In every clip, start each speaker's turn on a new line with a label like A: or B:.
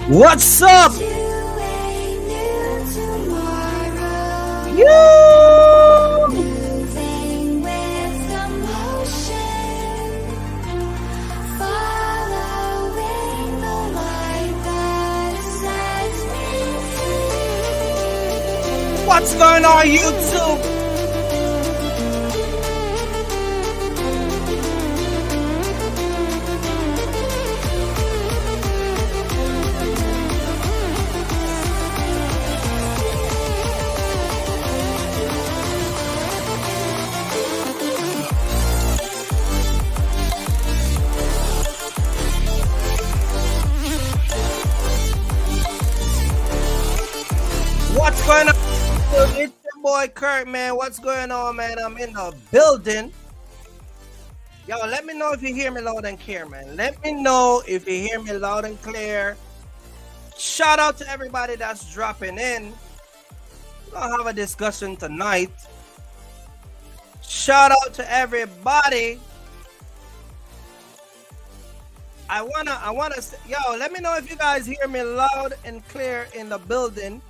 A: What's up? You. What's going on, YouTube? What's going on? It's your boy Kurt, man. What's going on, man? I'm in the building. Yo, let me know if you hear me loud and clear, man. Let me know if you hear me loud and clear. Shout out to everybody that's dropping in. We're gonna have a discussion tonight. Shout out to everybody. I wanna say, yo, let me know if you guys hear me loud and clear in the building.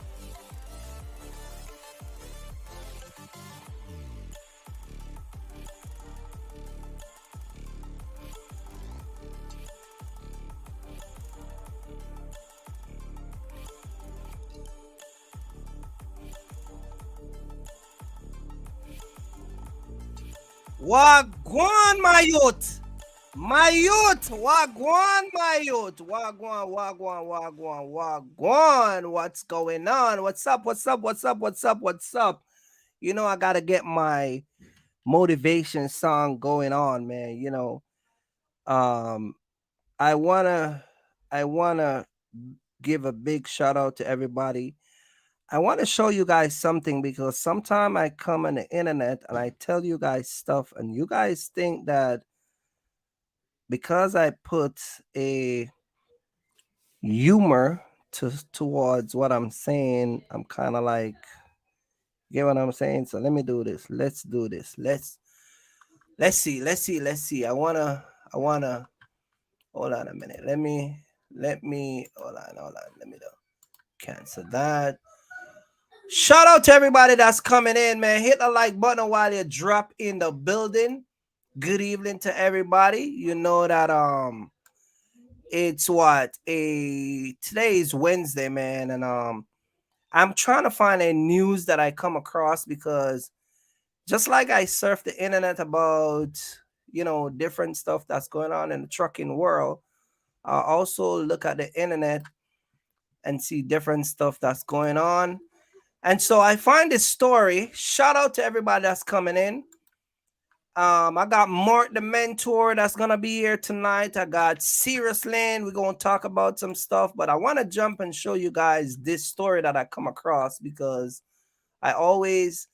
A: Wagwan, my youth. My youth. Wagwan, my youth. Wagwan. What's going on? What's up? You know, I got to get my motivation song going on, man. You know, I want to give a big shout out to everybody. I want to show you guys something because sometimes I come on the internet and I tell you guys stuff and you guys think that because I put a humor towards what I'm saying, I'm kind of like, you get what I'm saying? So let me do this. Let's do this. Let's see. I wanna hold on a minute. Let me hold on. Let me cancel that. Shout out to everybody that's coming in, man. Hit the like button while you drop in the building. Good evening to everybody. You know that it's today is Wednesday, man, and I'm trying to find a news that I come across because just like I surf the internet about, you know, different stuff that's going on in the trucking world, I also look at the internet and see different stuff that's going on. And so I find this story. Shout out to everybody that's coming in. I got Mark the Mentor that's gonna be here tonight. I got Seriouslanes. We're gonna talk about some stuff, but I want to jump and show you guys this story that I come across because I always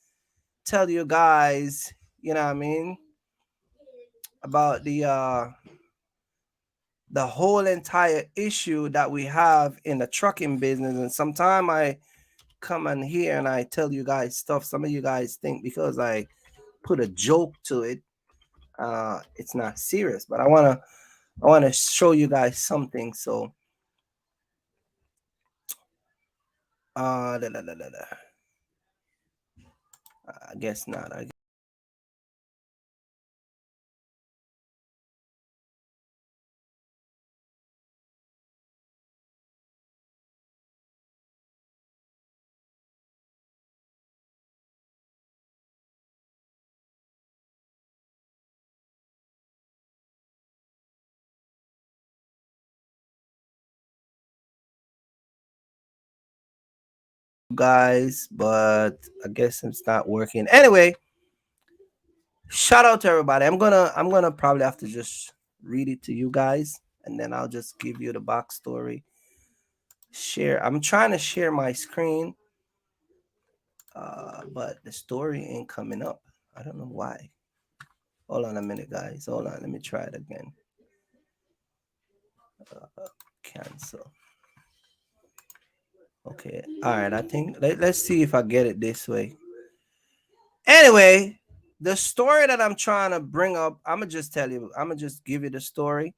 A: tell you guys, you know what I mean, about the whole entire issue that we have in the trucking business. And sometimes I come in here and I tell you guys stuff. Some of you guys think because I put a joke to it, it's not serious. But I wanna show you guys something. So I guess not. Guys, but I guess it's not working. Anyway, shout out to everybody. I'm gonna probably have to just read it to you guys, and then I'll just give you the backstory. Share. I'm trying to share my screen, but the story ain't coming up. I don't know why. Hold on a minute, guys. Hold on. Let me try it again. Cancel. Okay. All right. I think let's see if I get it this way. Anyway, the story that I'm trying to bring up, I'm gonna just tell you. I'm gonna just give you the story.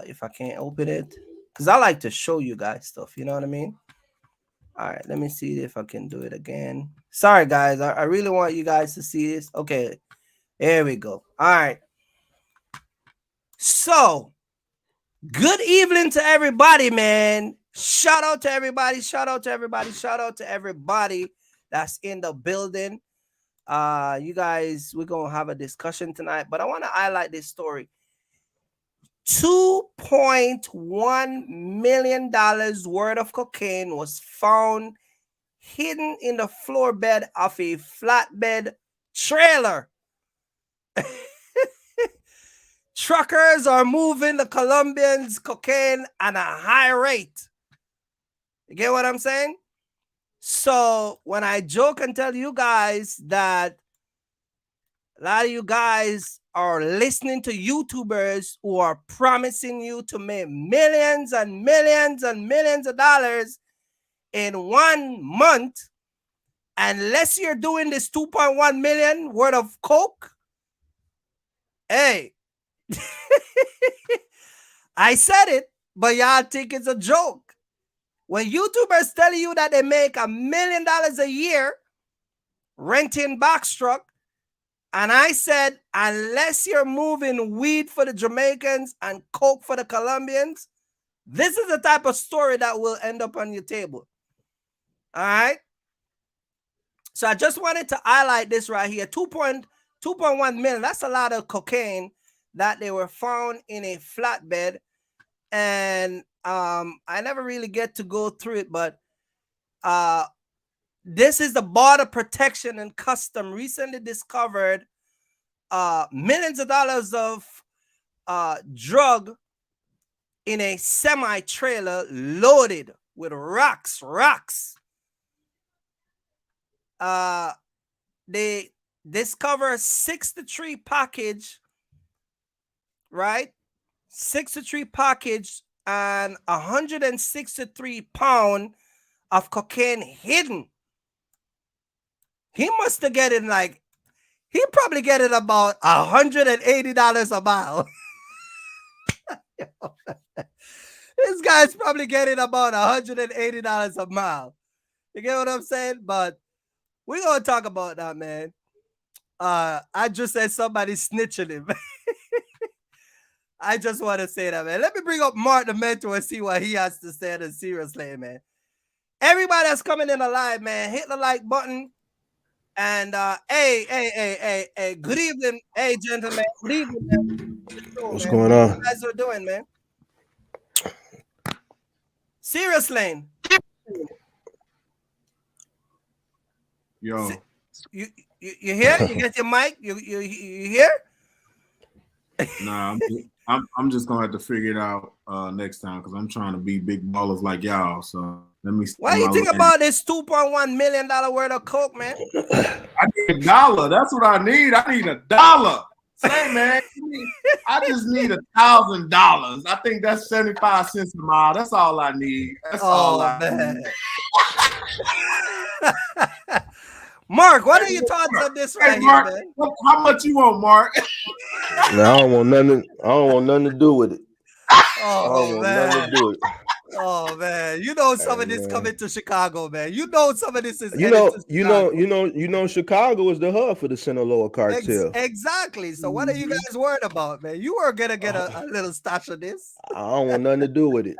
A: If I can't open it, because I like to show you guys stuff. You know what I mean? All right, let me see if I can do it again. Sorry, guys. I really want you guys to see this. Okay, there we go. All right. So, good evening to everybody, man. Shout out to everybody. Shout out to everybody. Shout out to everybody that's in the building. You guys, we're going to have a discussion tonight, but I want to highlight this story. $2.1 million worth of cocaine was found hidden in the floor bed of a flatbed trailer. Truckers are moving the Colombians' cocaine at a high rate. You get what I'm saying? So when I joke and tell you guys that a lot of you guys are listening to YouTubers who are promising you to make millions and millions and millions of dollars in 1 month, unless you're doing this 2.1 million worth of coke, hey, I said it, but y'all think it's a joke. When YouTubers tell you that they make $1 million a year renting box truck, and I said, unless you're moving weed for the Jamaicans and coke for the Colombians, this is the type of story that will end up on your table. All right? So I just wanted to highlight this right here. 2.1 million. That's a lot of cocaine that they were found in a flatbed. And I never really get to go through it, but this is the Border Protection and Custom recently discovered millions of dollars of drug in a semi-trailer loaded with rocks. They discover 63 package, right? 63 package and 163 pound of cocaine hidden. He must have getting like, he probably getting about $180 a mile. This guy's probably getting about $180 a mile. You get what I'm saying? But we're going to talk about that, man. I just said somebody snitching him. I just want to say that, man. Let me bring up Mark the mentor and see what he has to say on the Seriouslanes, man. Everybody that's coming in alive, man, hit the like button. And hey, good evening. Hey, gentlemen. Good evening, man.
B: What's going on?
A: What you guys are doing, man? Seriouslanes.
C: Yo.
A: You hear? You get your mic? You hear?
C: Nah, I'm just gonna have to figure it out next time because I'm trying to be big ballers like y'all. So let me.
A: What do you think about this $2.1 million worth of coke, man?
C: I need $1. That's what I need. I need $1. Say, man, I just need $1,000. I think that's 75 cents a mile. That's all I need. That's all I need.
A: Mark, what are your thoughts on this right
C: Mark,
A: here, man?
C: How much you want, Mark?
B: No, I don't want nothing to do with it.
A: Oh, man.
B: Nothing to do with it.
A: Oh man, you know some of this coming to Chicago, man. You know some of this is
B: you know Chicago is the hub for the Sinaloa cartel.
A: Exactly. So what are you guys worried about, man? You were gonna get a little stash of this.
B: I don't want nothing to do with it.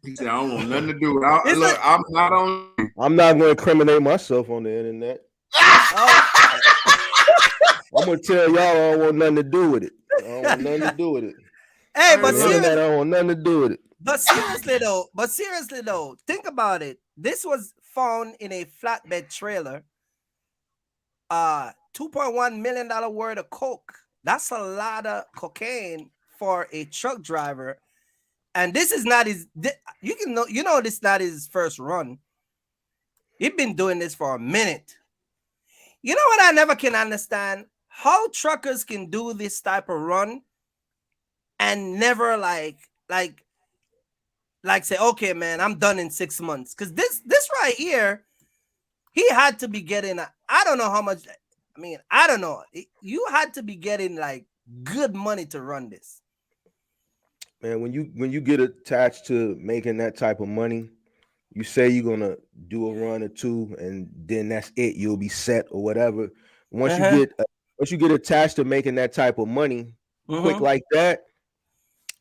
C: He said, I don't want nothing to do with it. Look, I'm not on.
B: I'm not going to incriminate myself on the internet. I'm gonna tell y'all I don't want nothing to do with it. I don't want nothing to do with it.
A: Hey, but seriously,
B: I don't want nothing to do with it.
A: But seriously though, think about it. This was found in a flatbed trailer. $2.1 million worth of coke. That's a lot of cocaine for a truck driver. And this is not his. This is not his first run. He's been doing this for a minute. You know what I never can understand? How truckers can do this type of run and never like say, okay, man, I'm done in 6 months. Because this right here, he had to be getting, I don't know how much, I don't know. You had to be getting like good money to run this.
B: Man, when you get attached to making that type of money, you say you're gonna do a run or two, and then that's it. You'll be set or whatever. Once you
A: Uh-huh.
B: get once you get attached to making that type of money, quick
A: Mm-hmm.
B: like that,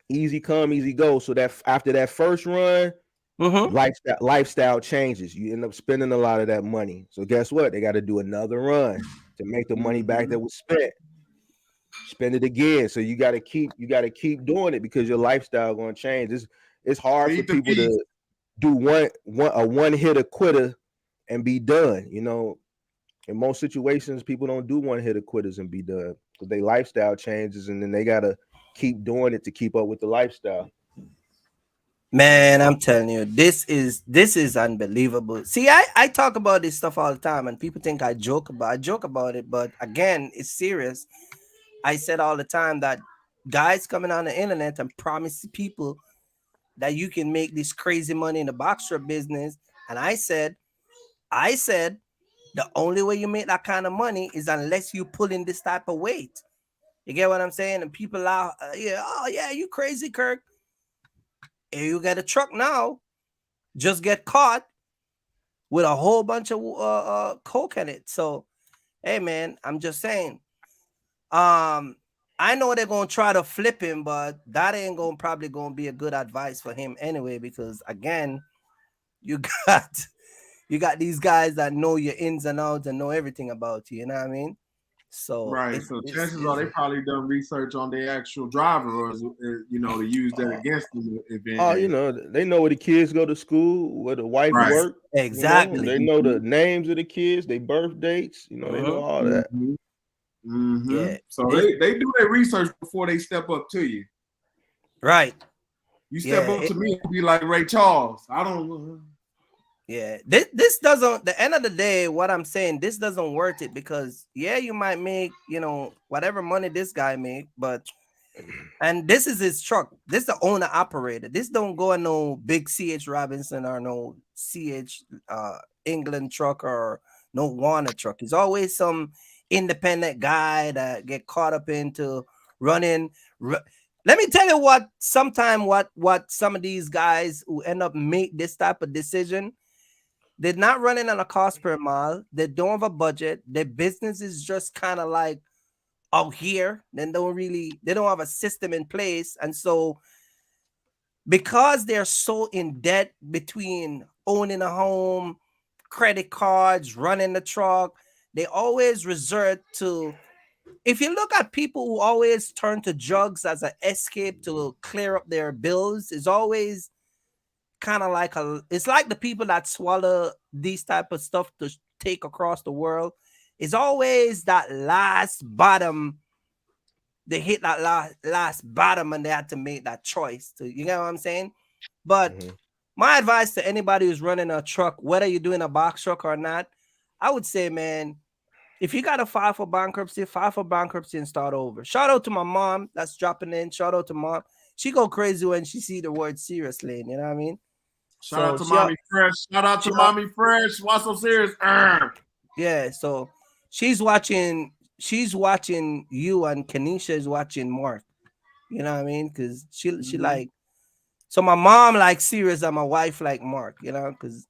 B: easy come, easy go. So that after that first run,
A: Mm-hmm.
B: lifestyle changes. You end up spending a lot of that money. So guess what? They got to do another run to make the money back
C: Mhm.
B: that was spent. Spend it again. So you got to keep doing it because your lifestyle going to change. It's hard for
C: Feed the
B: people
C: beast.
B: to do one hitter quitter and be done. In most situations, people don't do one hitter quitters and be done because their lifestyle changes, and then they gotta keep doing it to keep up with the lifestyle.
A: Man, I'm telling you, this is unbelievable. See, I talk about this stuff all the time, and people think I joke about it, but again, it's serious. I said all the time that guys coming on the internet and promise people that you can make this crazy money in the box shop business, and I said the only way you make that kind of money is unless you pull in this type of weight. You get what I'm saying? And people are, yeah, oh yeah, you crazy, Kirk. If you get a truck now, just get caught with a whole bunch of coke in it. So, hey man, I'm just saying. Um, I know they're gonna try to flip him, but that ain't gonna probably gonna be a good advice for him anyway. Because again, you got you got these guys that know your ins and outs and know everything about you. You know what I mean? So
C: Right.
A: it's
C: So
A: it's,
C: chances are
A: it's
C: they probably done research on their actual driver, or to use that
B: Uh,
C: against them if
B: oh,
C: anything.
B: they know where the kids go to school, where the wife
C: Right.
B: work.
A: exactly.
B: They know the names of the kids, their birth dates. They know
A: Hmm.
B: all that.
C: Mm-hmm. Mm-hmm.
A: Yeah,
C: So
A: it
C: they do their research before they step up to you.
A: right.
C: You step
A: Yeah,
C: up to me and be like Ray Charles. I don't.
A: yeah. This doesn't. The end of the day, what I'm saying, this doesn't worth it because yeah, you might make whatever money this guy make, but and this is his truck. This the owner operator. This don't go in no big CH Robinson or no CH England truck or no Warner truck. It's always some independent guy that get caught up into running. Let me tell you what. Sometime what some of these guys who end up make this type of decision. They're not running on a cost per mile. They don't have a budget. Their business is just kind of like out here. They don't have a system in place. And so because they're so in debt between owning a home, credit cards, running the truck, they always resort to, if you look at people who always turn to drugs as an escape to clear up their bills, is always kind of like it's like the people that swallow these type of stuff to take across the world. It's always that last bottom. They hit that last bottom and they had to make that choice. You get what I'm saying? But
B: Hmm.
A: my advice to anybody who's running a truck, whether you're doing a box truck or not, I would say, man, if you got to file for bankruptcy and start over. Shout out to my mom that's dropping in. Shout out to mom. She go crazy when she see the word serious lane. You know what I mean?
C: Shout out
A: So
C: to Mommy Fresh. Shout out to
A: she
C: Mommy Fresh. Why so serious?
A: yeah. So she's watching. She's watching you, and Kenisha is watching Mark. You know what I mean? Because she
C: Mhm.
A: like, so my mom like serious and my wife like Mark. You know, because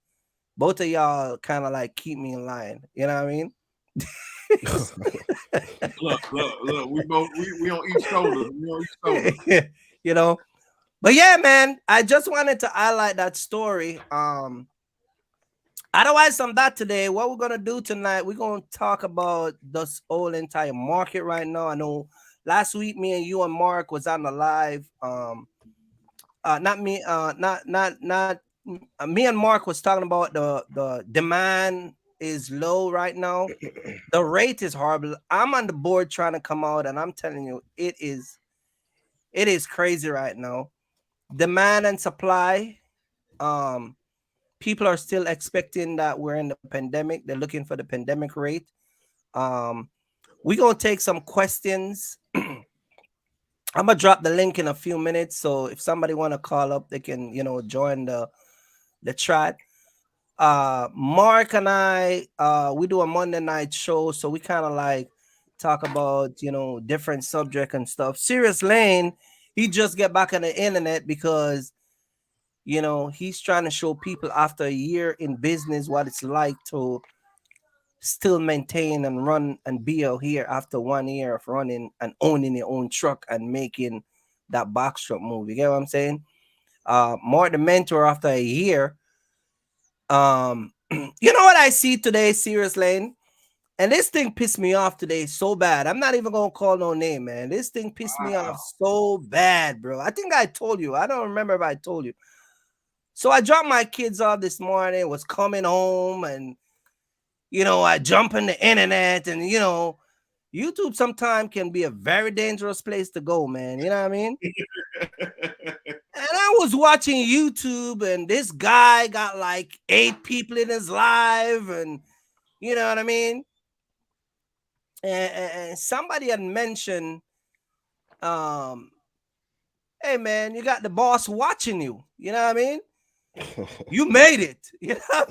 A: both of y'all kind of like keep me in line. You know what I mean?
C: Look. We on each shoulder. We on each shoulder.
A: you know. But yeah, man, I just wanted to highlight that story. Otherwise, on that today, what we're gonna do tonight, we're gonna talk about this whole entire market right now. I know last week me and you and Mark was on the live. Not me, not me and Mark was talking about the demand is low right now. The rate is horrible. I'm on the board trying to come out, and I'm telling you, it is crazy right now. Demand and supply. Um, People are still expecting that we're in the pandemic. They're looking for the pandemic rate. Um, we're gonna take some questions. I'm gonna drop the link in a few minutes. So if somebody wanna call up, they can, join the chat. Mark and I, we do a Monday night show, so we kind of like talk about different subject and stuff. Serious Lane, he just get back on the internet because he's trying to show people after a year in business what it's like to still maintain and run and be out here after 1 year of running and owning your own truck and making that box truck move. You get what I'm saying? More the mentor after a year. You know what I see today, Serious Lane? And this thing pissed me off today so bad. I'm not even gonna call no name, man. This thing pissed me off so bad, bro. I think I told you. I don't remember if I told you. So I dropped my kids off this morning, was coming home, and I jump in the internet, and YouTube sometimes can be a very dangerous place to go, man. You know what I mean? And I was watching YouTube, and this guy got like 8 people in his live, and you know what I mean? And somebody had mentioned, hey man, you got the boss watching you. You know what I mean? You made it. You know,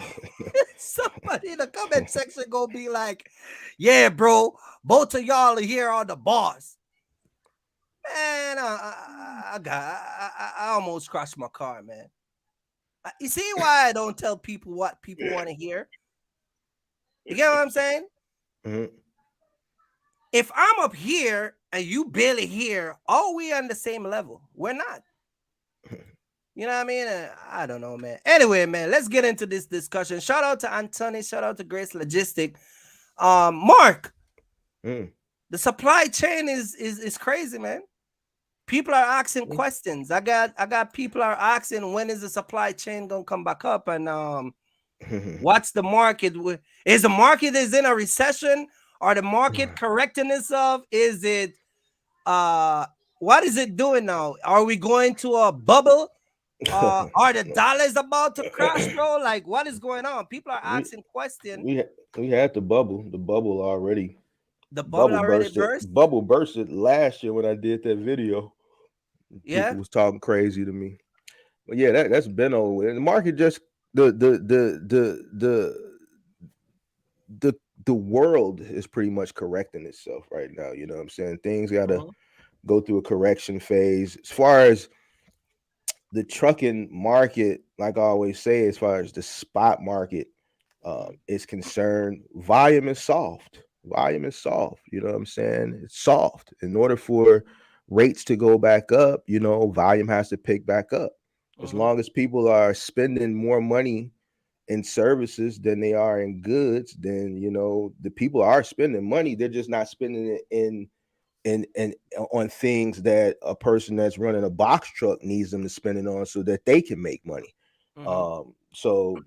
A: somebody in the comment section gonna be like, "Yeah, bro, both of y'all are here on the boss." Man, I almost crashed my car, man. You see why I don't tell people what people want to hear? You get what I'm saying?
B: Mm-hmm.
A: If I'm up here and you barely here, are we on the same level? We're not. You know what I mean? I don't know, man. Anyway, man, let's get into this discussion. Shout out to Anthony. Shout out to Grace Logistic. Mark, the supply chain is crazy, man. People are asking questions. I got people are asking, when is the supply chain gonna come back up? And what's the market? Is the market is in a recession? Or the market correcting itself? Is it what is it doing now? Are we going to a bubble? Are the dollars about to crash, bro? Like, what is going on? People are asking questions.
B: We had the bubble already.
A: The bubble already burst?
B: Bubble bursted last year when I did that video.
A: Yeah.
B: People was talking crazy to me. But yeah, that's been over. And the market just the world is pretty much correcting itself right now. You know what I'm saying? Things gotta go through a correction phase. As far as the trucking market, like I always say, as far as the spot market is concerned, volume is soft. Volume is soft. You know what I'm saying? It's soft. In order for rates to go back up, volume has to pick back up. As long as people are spending more money in services than they are in goods, then the people are spending money. They're just not spending it in on things that a person that's running a box truck needs them to spend it on so that they can make money. So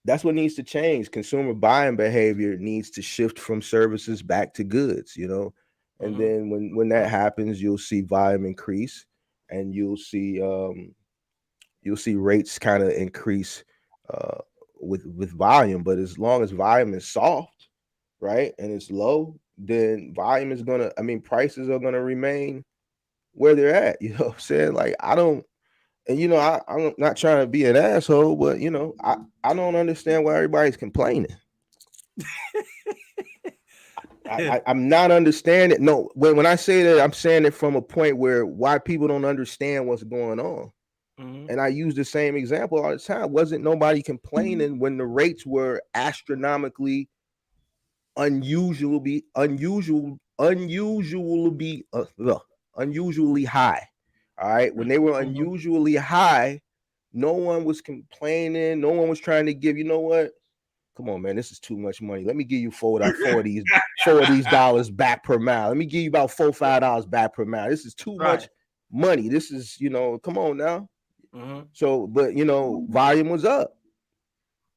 B: that's what needs to change. Consumer buying behavior needs to shift from services back to goods, and then when that happens, you'll see volume increase, and you'll see rates kind of increase with volume. But as long as volume is soft, right, and it's low, then volume is prices are gonna remain where they're at. You know what I'm saying? Like, I'm not trying to be an asshole, but I don't understand why everybody's complaining. I'm not understanding. No, when I say that, I'm saying it from a point where why people don't understand what's going on. And I use the same example all the time. Wasn't nobody complaining when the rates were astronomically unusually high. All right. When they were unusually high, no one was complaining. No one was trying to give, what? Come on, man, this is too much money. Let me give you four of these dollars back per mile. Let me give you about $4-5 back per mile. This is too much money. This is, come on now. So, but volume was up.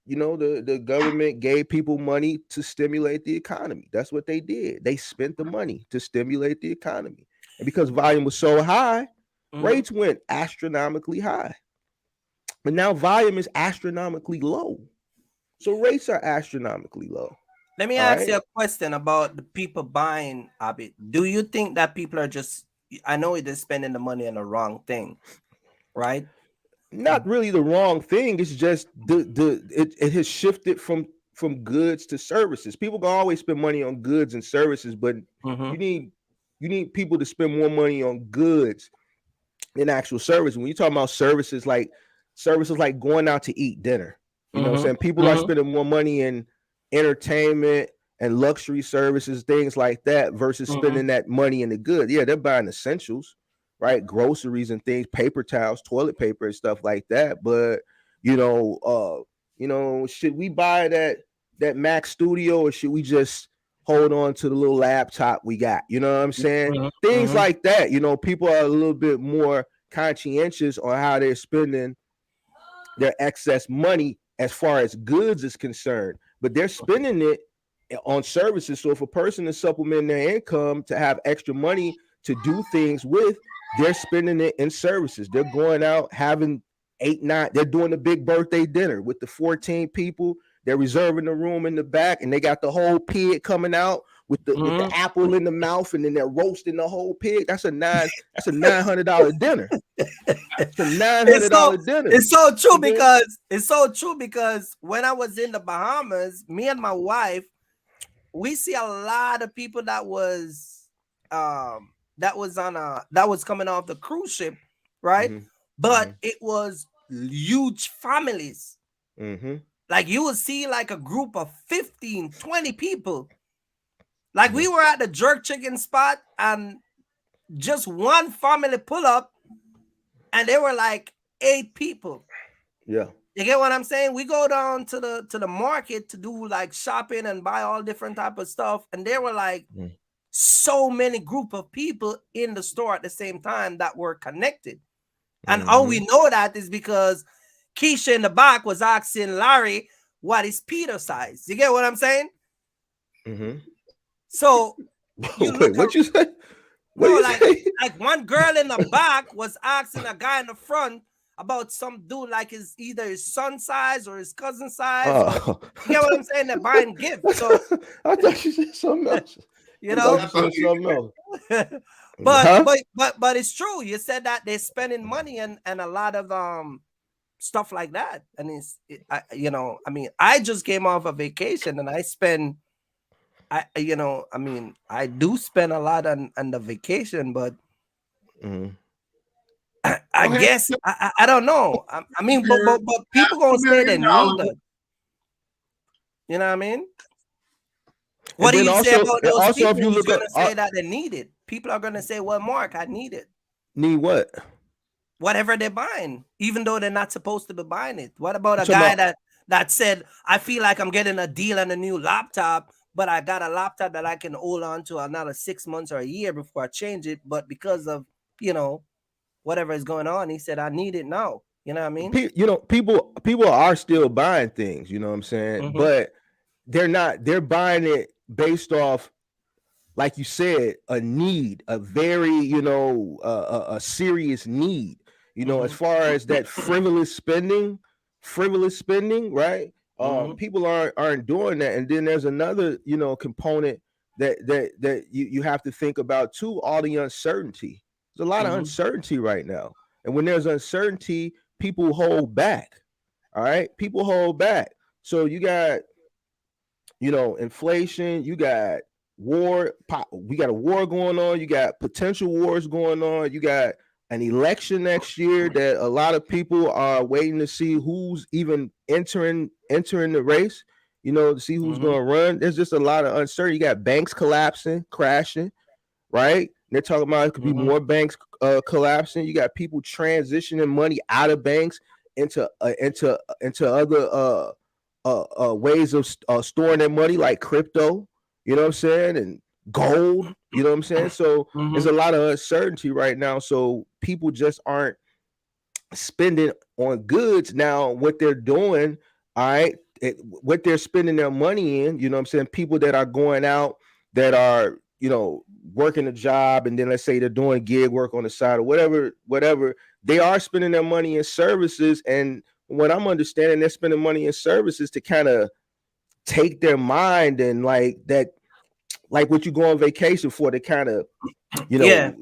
B: The government gave people money to stimulate the economy. That's what they did. They spent the money to stimulate the economy. And because volume was so high, rates went astronomically high. But now volume is astronomically low. So rates are astronomically low.
A: Let me ask you a question about the people buying, Abid. Do you think that people are just, I know they're spending the money on the wrong thing, right?
B: Not really the wrong thing. It's just it has shifted from goods to services. People can always spend money on goods and services, but you need people to spend more money on goods than actual service. When you talk about services like going out to eat dinner, you know what I'm saying? People are spending more money in entertainment and luxury services, things like that, versus spending that money in the good. Yeah, they're buying essentials, right? Groceries and things, paper towels, toilet paper and stuff like that. But should we buy that Mac Studio, or should we just hold on to the little laptop we got? You know what I'm saying? Things like that. People are a little bit more conscientious on how they're spending their excess money as far as goods is concerned, but they're spending it on services. So if a person is supplementing their income to have extra money to do things with, they're spending it in services. They're going out having 8-9. They're doing a big birthday dinner with the 14 people. They're reserving the room in the back, and they got the whole pig coming out with the apple in the mouth, and then they're roasting the whole pig. That's a $900 dinner. It's a $900 dinner.
A: It's so true because when I was in the Bahamas, me and my wife, we see a lot of people that was coming off the cruise ship, right? But it was huge families. Like you would see like a group of 15, 20 people. Like we were at the jerk chicken spot and just one family pull up and there were like 8 people.
B: Yeah.
A: You get what I'm saying? We go down to the market to do like shopping and buy all different type of stuff. And there were like so many group of people in the store at the same time that were connected. And how we know that is because Keisha in the back was asking Larry, what is Peter size? You get what I'm saying? So
B: wait, what you say?
A: Like one girl in the back was asking a guy in the front about some dude like his either his son size or his cousin size. You get what I'm saying? They're buying gifts. So
B: I thought you said something else.
A: You know, but it's true. You said that they're spending money and a lot of stuff like that. And I just came off a vacation and I do spend a lot on the vacation, but I guess I don't know. I mean, but people gonna say they need it. You know what I mean? What do you say about those people who's gonna say that they need it? People are gonna say, "Well, Mark, I need it."
B: Need what?
A: Whatever they're buying, even though they're not supposed to be buying it. What about a guy that said, "I feel like I'm getting a deal on a new laptop, but I got a laptop that I can hold on to another 6 months or a year before I change it, but because of whatever is going on, he said I need it now." You know what I mean?
B: People are still buying things. You know what I'm saying? But they're buying it based off, like you said, a need, a very a serious need. As far as that frivolous spending, right? People aren't doing that. And then there's another component that you have to think about too. All the uncertainty. There's a lot of uncertainty right now, and when there's uncertainty, people hold back. All right, people hold back. So you got inflation, you got war, we got a war going on, you got potential wars going on, you got an election next year that a lot of people are waiting to see who's even entering the race, to see who's going to run. There's just a lot of uncertainty. You got banks collapsing, crashing, right? They're talking about it could be more banks collapsing. You got people transitioning money out of banks into other ways of storing their money, like crypto, you know what I'm saying, and gold, you know what I'm saying. So there's a lot of uncertainty right now. So people just aren't spending on goods now. What they're doing, all right, what they're spending their money in, you know what I'm saying. People that are going out, that are working a job, and then let's say they're doing gig work on the side or whatever, they are spending their money in services. And what I'm understanding, they're spending money in services to kind of take their mind and like what you go on vacation for, to kind of, get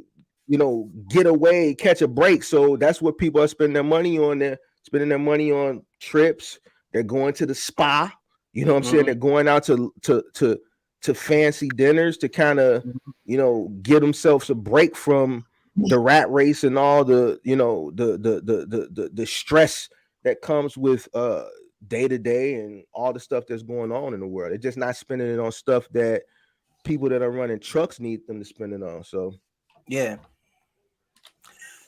B: away, catch a break. So that's what people are spending their money on. They're spending their money on trips. They're going to the spa. You know what I'm saying? They're going out to fancy dinners to kind of, give themselves a break from the rat race and all the, you know, the stress that comes with day to day and all the stuff that's going on in the world. They're just not spending it on stuff that people that are running trucks need them to spend it on. So
A: yeah.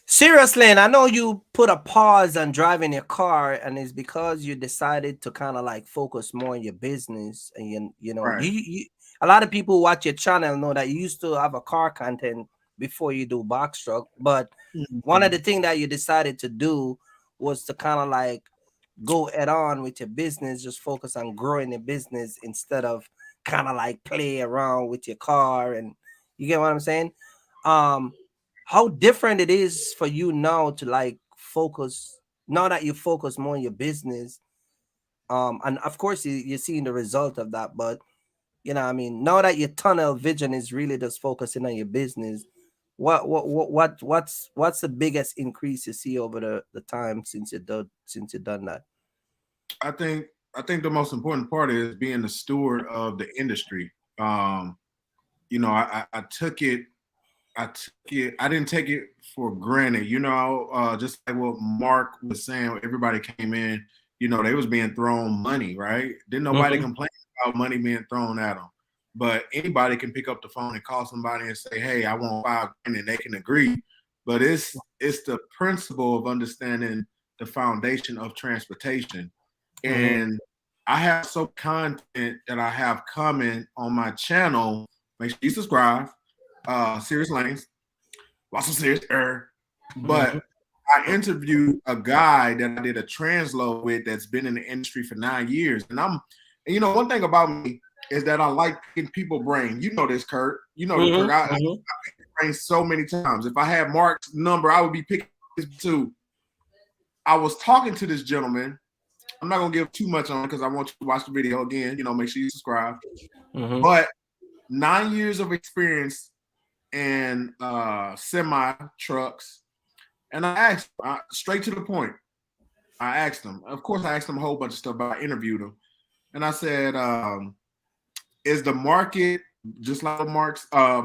A: Seriously, I know you put a pause on driving your car, and it's because you decided to kind of like focus more on your business. And you know,
C: Right.
A: a lot of people who watch your channel know that you used to have a car content before you do box truck, but one of the things that you decided to do was to kind of like go head on with your business, just focus on growing the business instead of kind of like play around with your car. And you get what I'm saying? Um, how different it is for you now to like focus, now that you focus more on your business. And of course you're seeing the result of that, but you know, I mean, now that your tunnel vision is really just focusing on your business, what's the biggest increase you see over the time since you've done that?
C: I think the most important part is being the steward of the industry. You know, I took it. I didn't take it for granted. You know, just like what Mark was saying, everybody came in. You know, they was being thrown money, right? Didn't nobody complain about money being thrown at them. But anybody can pick up the phone and call somebody and say, "Hey, I want $5,000," and they can agree. But it's the principle of understanding the foundation of transportation. And I have some content that I have coming on my channel. Make sure you subscribe. Seriouslanes. Watch some serious But I interviewed a guy that I did a transload with that's been in the industry for 9 years. And you know, one thing about me is that I like picking people brain. You know this, Kurt. You know this, Kurt. I pick his brain so many times. If I had Mark's number, I would be picking his too. I was talking to this gentleman. I'm not gonna give too much on it because I want you to watch the video again. You know, make sure you subscribe. But 9 years of experience in semi trucks, and I asked straight to the point. I asked him. Of course, I asked him a whole bunch of stuff, but I interviewed him, and I said, "Is the market just like what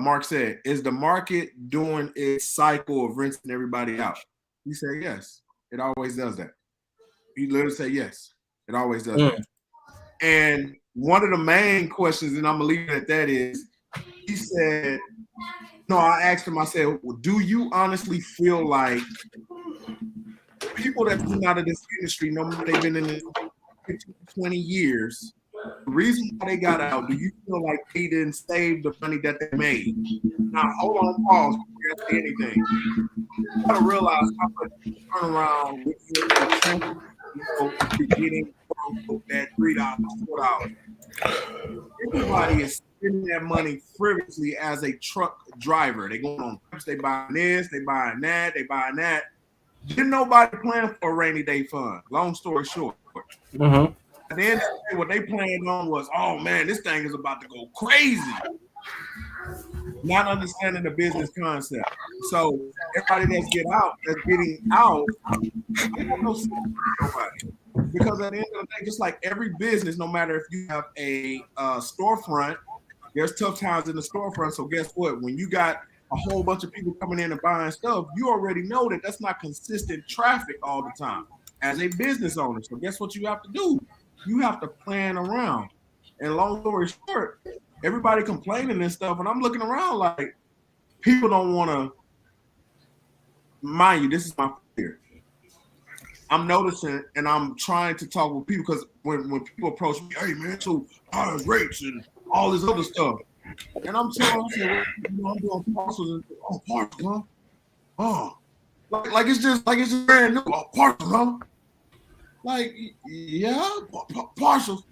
C: Mark said? Is the market doing its cycle of rinsing everybody out?" He said, "Yes, it always does that." He literally said, "Yes, it always does that." And one of the main questions, and I'm gonna leave it at that, is he said, "No." I asked him. I said, well, "Do you honestly feel like people that come out of this industry, no matter they've been in it 15, 20 years, the reason why they got out, do you feel like they didn't save the money that they made?" Now, hold on, pause before you say anything. You gotta realize how much turnaround you're getting that $3, $4. Everybody is spending that money frivolously as a truck driver. They going on trips, they buying this, they buying that, they buying that. Didn't nobody plan for a rainy day fund. Long story short. At the end of the day, what they planned on was, oh man, this thing is about to go crazy. Not understanding the business concept. So everybody that's getting out, I don't know nobody. Because at the end of the day, just like every business, no matter if you have a storefront, there's tough times in the storefront. So guess what? When you got a whole bunch of people coming in and buying stuff, you already know that that's not consistent traffic all the time as a business owner. So guess what you have to do? You have to plan around. And long story short, everybody complaining and stuff, and I'm looking around like people don't want to. Mind you, this is my fear. I'm noticing, and I'm trying to talk with people because when people approach me, "Hey man, so higher rates and all this other stuff," and I'm telling them, I'm doing parcels and parcels, huh? Oh, like it's just brand new. Oh, parcels, huh? Like, yeah, parcels.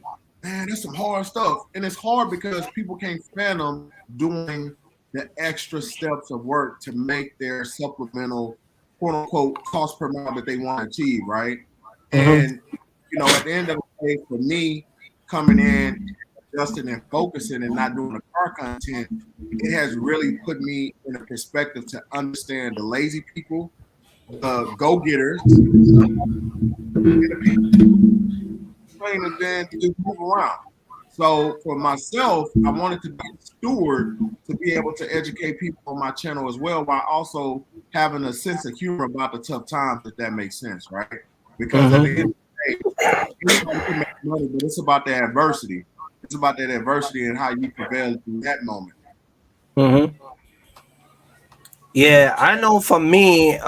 C: Man, that's some hard stuff, and it's hard because people can't fathom doing the extra steps of work to make their supplemental, quote unquote, cost per mile that they want to achieve, right? And you know, at the end of the day, for me, coming in, adjusting and focusing and not doing the car content, it has really put me in a perspective to understand the lazy people, the go-getters, and the people trying to then just move around. So for myself, I wanted to be a steward to be able to educate people on my channel as well, while also having a sense of humor about the tough times, if that makes sense, right? Because at the end of the day, anybody can make money, but it's about the adversity. It's about that adversity and how you prevail in that moment.
A: Mm-hmm. Yeah, I know for me,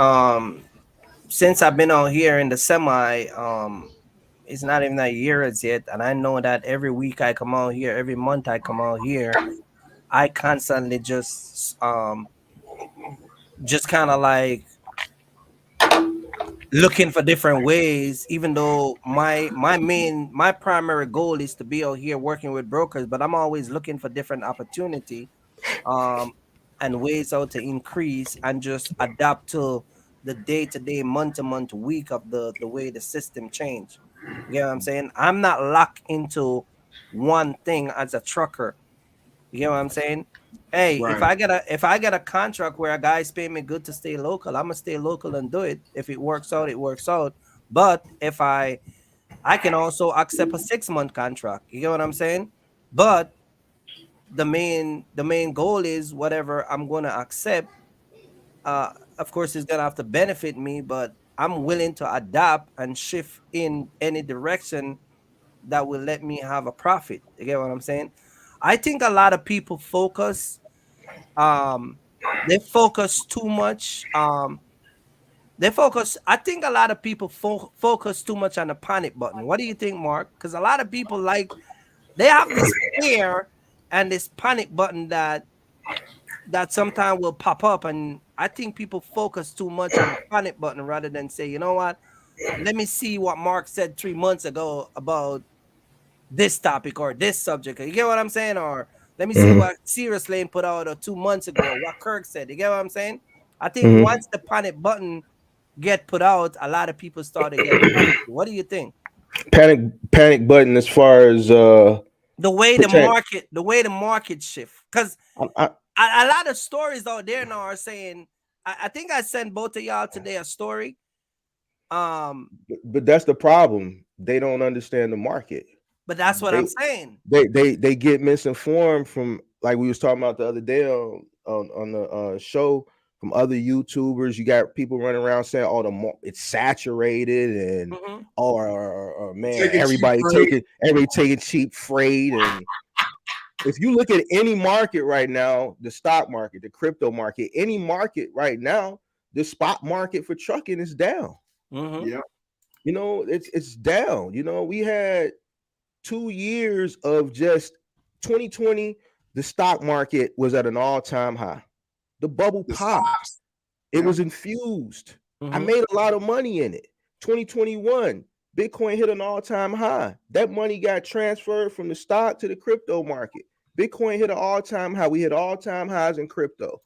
A: since I've been out here in the semi, it's not even a year as yet, and I know that every week I come out here, every month I come out here, I constantly just kind of like looking for different ways, even though my primary goal is to be out here working with brokers, but I'm always looking for different opportunity, um and ways how to increase and just adapt to the day-to-day, month-to-month, week of the way the system change. You get what I'm saying? I'm not locked into one thing as a trucker. You get what I'm saying? Hey, if
C: Right.
A: I get a contract where a guy's paying me good to stay local, I'm gonna stay local and do it. If it works out, it works out. But if I can also accept a 6 month contract. You get what I'm saying? But the main goal is whatever I'm gonna accept. Of course, it's gonna have to benefit me, but I'm willing to adapt and shift in any direction that will let me have a profit. You get what I'm saying? I think a lot of people um they focus too much. I think a lot of people focus too much on the panic button. What do you think, Mark? Because a lot of people they have this fear and this panic button that sometimes will pop up, and I think people focus too much on the panic button rather than say, you know what, let me see what Mark said 3 months ago about this topic or this subject. You get what I'm saying? Or let me see
B: Mhm.
A: what Seriouslanes put out or 2 months ago, or what Kirk said. You get what I'm saying? I think
B: Mhm.
A: once the panic button get put out, a lot of people start to get panicky. What do you think?
B: Panic button as far as
A: The way the
B: protect.
A: market, the way the market shift, because
B: I,
A: a lot of stories out there now are saying. I think I sent both of y'all today a story. Um,
B: but that's the problem. They don't understand the market.
A: but that's what
B: They
A: I'm saying.
B: they get misinformed from, like we was talking about the other day on the show, from other YouTubers. You got people running around saying, "Oh, it's saturated," and
A: Hmm.
B: or man,
C: Taking cheap freight.
B: everybody taking cheap freight. And if you look at any market right now, the stock market, the crypto market, any market right now, the spot market for trucking is down.
A: Hmm.
C: Yeah.
B: It's down. We had 2 years of just 2020. The stock market was at an all-time high. The bubble
C: The
B: popped.
C: stocks.
B: It
C: Yeah.
B: was infused. I
A: Hmm.
B: made a lot of money in it. 2021, Bitcoin hit an all-time high. That money got transferred from the stock to the crypto market. Bitcoin hit an all-time high. We hit all-time highs in crypto.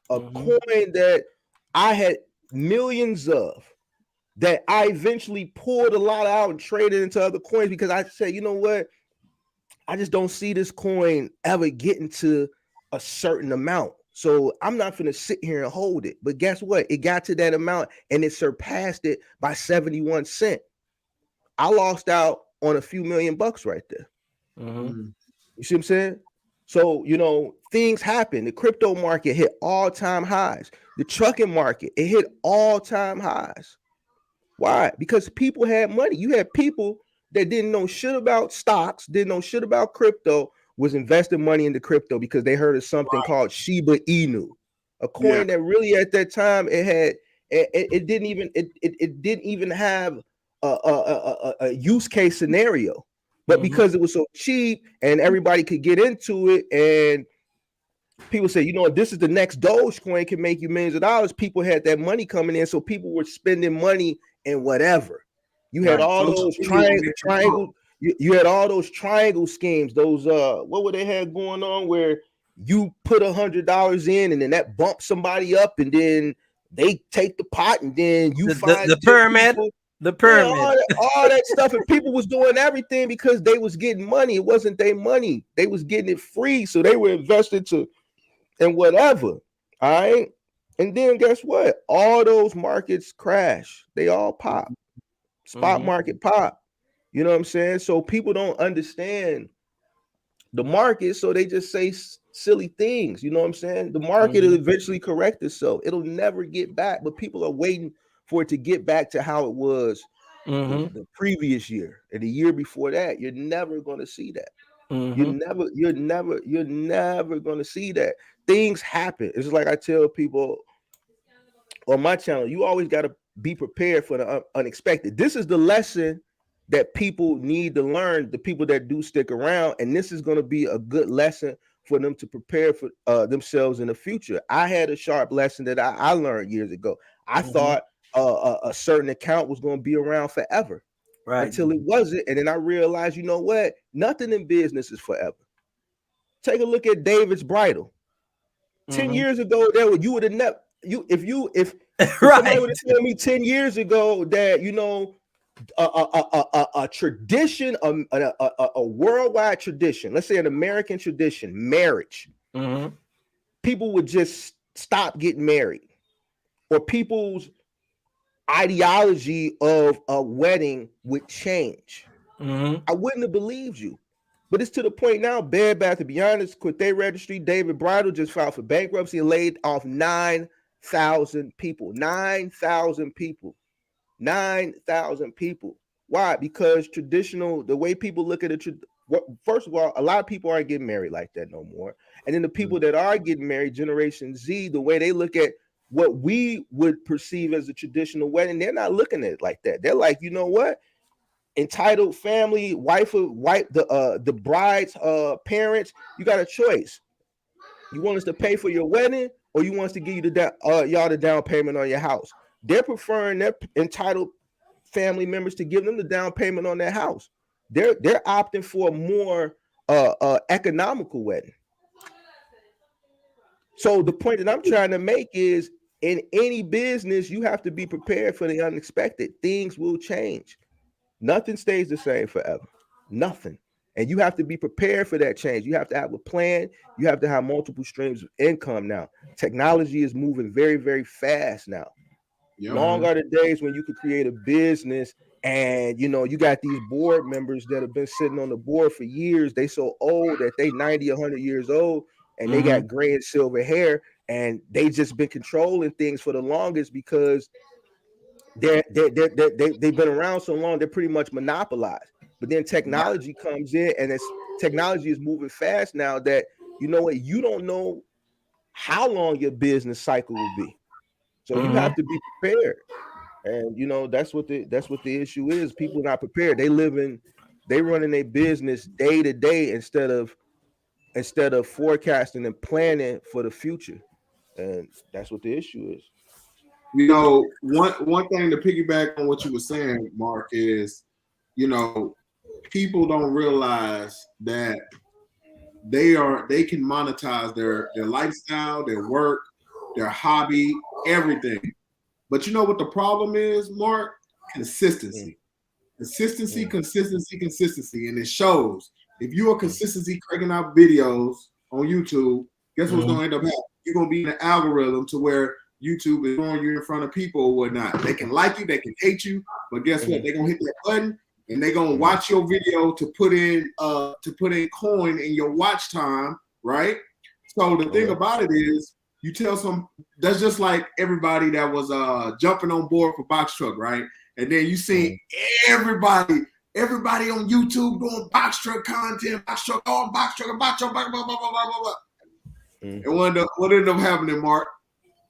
B: A
A: Hmm.
B: coin that I had millions of, that I eventually pulled a lot out and traded into other coins, because I said, you know what? I just don't see this coin ever getting to a certain amount. So I'm not going to sit here and hold it. But guess what? It got to that amount and it surpassed it by 71 cents. I lost out on a few $1,000,000 right there.
A: Hmm.
C: Mm.
B: You see what I'm saying? So, things happen. The crypto market hit all-time highs. The trucking market, it hit all-time highs. Why? Because people had money. You had people that didn't know shit about stocks, didn't know shit about crypto, was investing money into crypto because they heard of something
C: Right.
B: called Shiba Inu, a
C: Yeah.
B: coin that really at that time it didn't even have a use case scenario, but
A: Hmm.
B: because it was so cheap and everybody could get into it, and people say, this is the next Dogecoin, can make you millions of dollars. People had that money coming in, so people were spending money in whatever. You had
C: Right.
B: all
C: Social
B: those
C: media made it grow.
B: triangle. You had all those triangle schemes. Those what were they had going on, where you put $100 in, and then that bumps somebody up, and then they take the pot, and then you find
A: The
B: 10
A: pyramid,
B: people.
A: the
B: Yeah,
A: pyramid.
B: all that stuff, and people was doing everything because they was getting money. It wasn't their money; they was getting it free, so they were invested and whatever. All right. And then guess what? All those markets crash. They all pop. Spot
A: Hmm.
B: market pop. You know what I'm saying? So people don't understand the market, so they just say silly things. You know what I'm saying? The market will eventually correct itself. It'll never get back, but people are waiting for it to get back to how it was the previous year and the year before that. You're never going to see that. You're never going to see that. Things happen. It's like I tell people on my channel, you always got to be prepared for the unexpected. This is the lesson that people need to learn, the people that do stick around, and this is going to be a good lesson for them to prepare for themselves in the future. I had a sharp lesson that I learned years ago. I thought a certain account was going to be around forever, right? Until it wasn't, and then I realized, you know what? Nothing in business is forever. Take a look at David's Bridal. 10 years ago, you would have never if somebody would have told me 10 years ago that, you know, a tradition, a worldwide tradition, let's say an American tradition, marriage, people would just stop getting married, or people's ideology of a wedding would change. I wouldn't have believed you. But it's to the point now, Bed Bath & Beyond quit their registry. David Bridal just filed for bankruptcy and laid off 9,000 people. 9,000 people. 9,000 people. Why? Because traditional, the way people look at it, first of all, a lot of people aren't getting married like that no more. And then the people that are getting married, Generation Z, the way they look at what we would perceive as a traditional wedding, they're not looking at it like that. They're like, you know what? Entitled family, the bride's parents, you got a choice. You want us to pay for your wedding, or you want us to give you y'all the down payment on your house? They're preferring their entitled family members to give them the down payment on their house. They're opting for a more economical wedding. So the point that I'm trying to make is, in any business, you have to be prepared for the unexpected. Things will change. Nothing stays the same forever. Nothing. And you have to be prepared for that change. You have to have a plan. You have to have multiple streams of income now. Technology is moving very, very fast now. Long are the days when you could create a business and, you know, you got these board members that have been sitting on the board for years. They so old that they 90, 100 years old, and they got gray and silver hair, and they just been controlling things for the longest because they've been around so long, they're pretty much monopolized. But then technology comes in, and technology is moving fast now that, you know what, you don't know how long your business cycle will be. So you have to be prepared. And you know, that's what the issue is. People not prepared. They running their business day to day instead of forecasting and planning for the future. And that's what the issue is.
C: You know, one thing to piggyback on what you were saying, Mark, is, you know, people don't realize that they can monetize their lifestyle, their work, their hobby, everything. But you know what the problem is, Mark? Consistency. Consistency. And it shows. If you are consistently cranking out videos on YouTube, guess what's going to end up happening? You're going to be in an algorithm to where YouTube is throwing you in front of people or whatnot. They can like you, they can hate you, but guess what? They're gonna hit that button and they're gonna watch your video to put in coin in your watch time, right? So the thing about it is, you tell that's just like everybody that was jumping on board for box truck, right? And then you see everybody on YouTube doing box truck content, box truck, blah, blah, blah, blah, blah. And what ended up happening, Mark?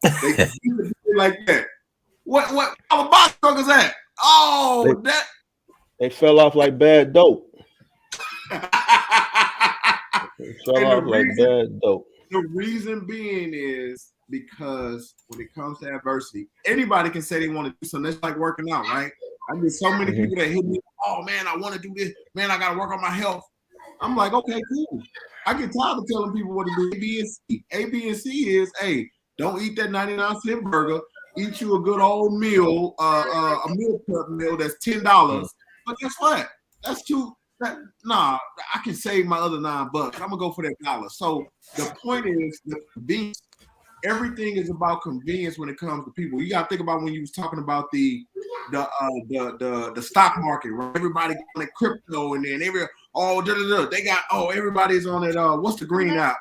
C: They like that. What our box truck is at? Oh,
B: they fell off like bad dope. They fell off like bad dope.
C: The reason being is because when it comes to adversity, anybody can say they want to do something. That's like working out, right? I get so many people that hit me. Oh man, I want to do this. Man, I got to work on my health. I'm like, okay, cool. I get tired of telling people what to do. A, B, and C. A, B, and C is, hey, don't eat that 99-cent burger. Eat you a good old meal, a meal prep meal that's $10. But guess what? That's too. Nah, I can save my other $9. I'm gonna go for that $1. So the point is, the convenience. Everything is about convenience when it comes to people. You gotta think about when you was talking about the stock market, right? Everybody got crypto, and then Oh, they got everybody's on it. What's the green app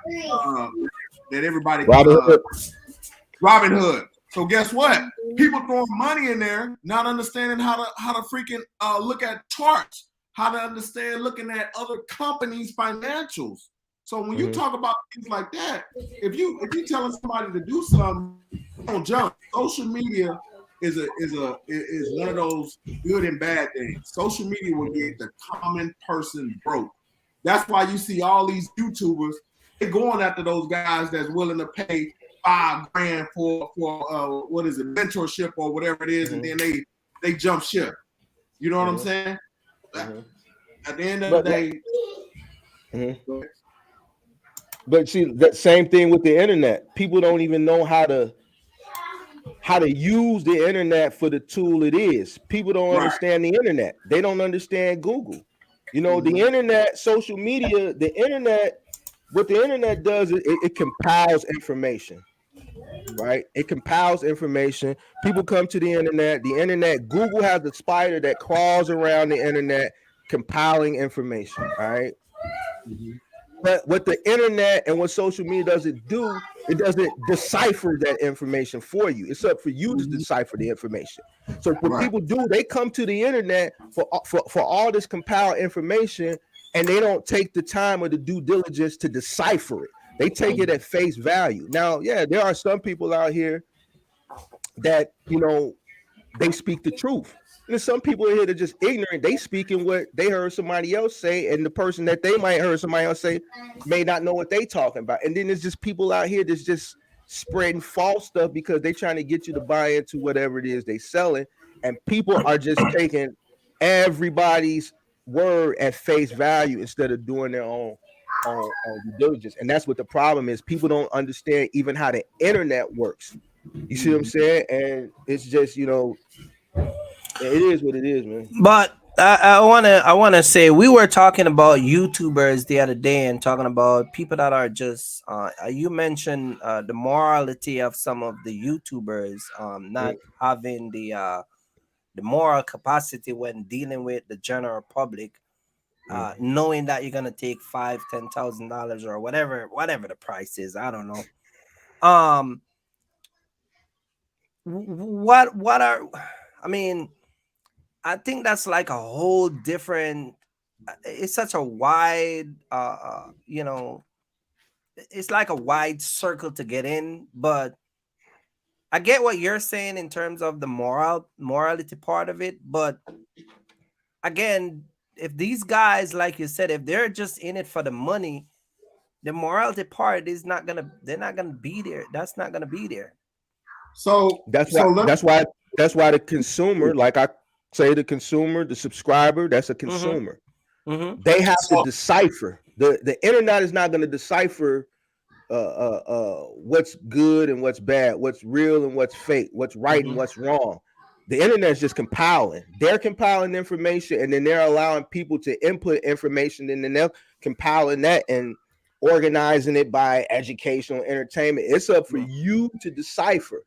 C: that everybody Robin Hood. So guess what? People throwing money in there, not understanding how to freaking look at charts, how to understand looking at other companies' financials. So when you talk about things like that, if you telling somebody to do something, don't jump. Social media is one of those good and bad things. Social media will get the common person broke. That's why you see all these YouTubers, they're going after those guys that's willing to pay $5,000 for what is it, mentorship or whatever it is, and then they jump ship. You know what I'm saying? At the end of the day.
B: But see, that same thing with the internet. People don't even know how to use the internet for the tool it is. People don't understand the internet. They don't understand Google. You know, the internet, social media, the internet, what the internet does is it compiles information, right? It compiles information. People come to the internet. Google has a spider that crawls around the internet compiling information, all right? But what the internet and what social media doesn't do, it doesn't decipher that information for you. It's up for you to decipher the information. So what people do, they come to the internet for all this compiled information, and they don't take the time or the due diligence to decipher it. They take it at face value. Now, yeah, there are some people out here that, you know, they speak the truth. And there's some people here that are just ignorant. They speaking what they heard somebody else say, and the person that they might heard somebody else say may not know what they talking about. And then there's just people out here that's just spreading false stuff because they're trying to get you to buy into whatever it is they selling. And people are just taking everybody's word at face value instead of doing their own due diligence. And that's what the problem is. People don't understand even how the internet works. You see what I'm saying? And it's just, you know, it is what it is, man.
A: But I wanna say, we were talking about YouTubers the other day and talking about people that are just you mentioned the morality of some of the YouTubers not having the moral capacity when dealing with the general public, knowing that you're gonna take $5,000-$10,000 or whatever the price is. I don't know. What are, I mean, I think that's like a whole different, it's such a wide you know, it's like a wide circle to get in. But I get what you're saying in terms of the morality part of it. But again, if these guys, like you said, if they're just in it for the money, the morality part is they're not gonna be there. That's not gonna be there.
C: So
B: that's why the consumer, like I say, the consumer, the subscriber, that's a consumer. They have to decipher. The internet is not going to decipher what's good and what's bad, what's real and what's fake, what's right and what's wrong. The internet is just compiling. They're compiling information, and then they're allowing people to input information, and then they're compiling that and organizing it by educational entertainment. It's up for you to decipher.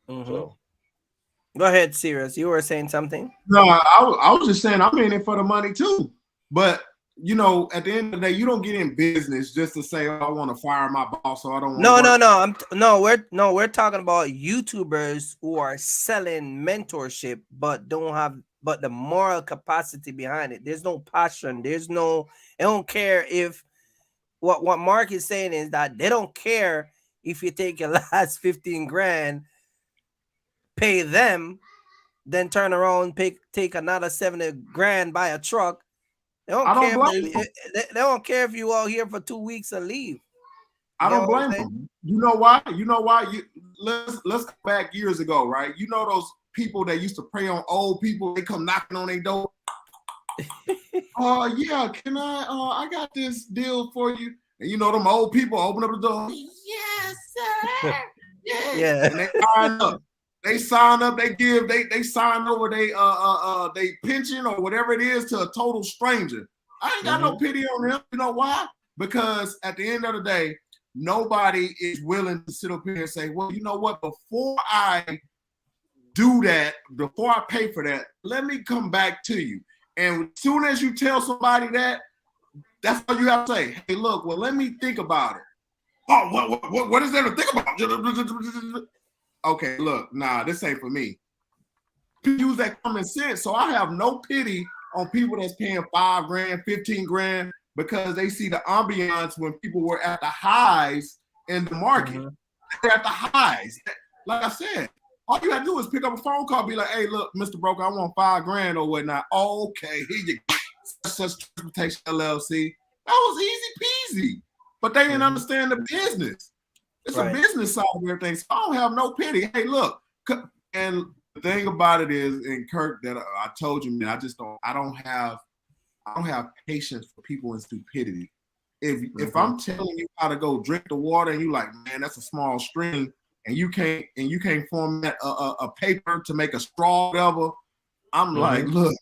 B: So,
A: go ahead, Serious. You were saying something?
C: No, I was just saying I'm in it for the money too. But you know, at the end of the day, you don't get in business just to say, "Oh, I want to fire my boss," so I don't.
A: We're talking about YouTubers who are selling mentorship, but don't have the moral capacity behind it. There's no passion. They don't care if what Mark is saying is that they don't care if you take your last 15 grand, pay them, then turn around, take another 70 grand, buy a truck. They don't care if you all here for 2 weeks and leave.
C: I don't blame them. You know why? Let's go back years ago, right? You know those people that used to prey on old people, they come knocking on their door. Yeah, can I got this deal for you. And you know them old people open up the door. Yes, sir. Yeah. And they sign up. They sign over they pension or whatever it is to a total stranger. I ain't got no pity on them. You know why? Because at the end of the day, nobody is willing to sit up here and say, well, you know what? Before I do that, before I pay for that, let me come back to you. And as soon as you tell somebody that, That's all you have to say. Hey, look, well, let me think about it. Oh, what is there to think about? Okay, look, nah, this ain't for me. Use that common sense. So I have no pity on people that's paying $5 grand, 15 grand because they see the ambiance when people were at the highs in the market. They're at the highs. Like I said, all you gotta do is pick up a phone call, be like, hey, look, Mr. Broker, I want $5 grand or whatnot. Oh, okay, here you go. Such Transportation LLC. That was easy peasy. But they didn't understand the business. It's a business side of everything. So I don't have no pity. Hey, look, and the thing about it is, and Kirk, that I told you, man, I don't have patience for people in stupidity. If I'm telling you how to go drink the water and you like, man, that's a small stream, and you can't format a paper to make a straw, whatever, I'm like, look,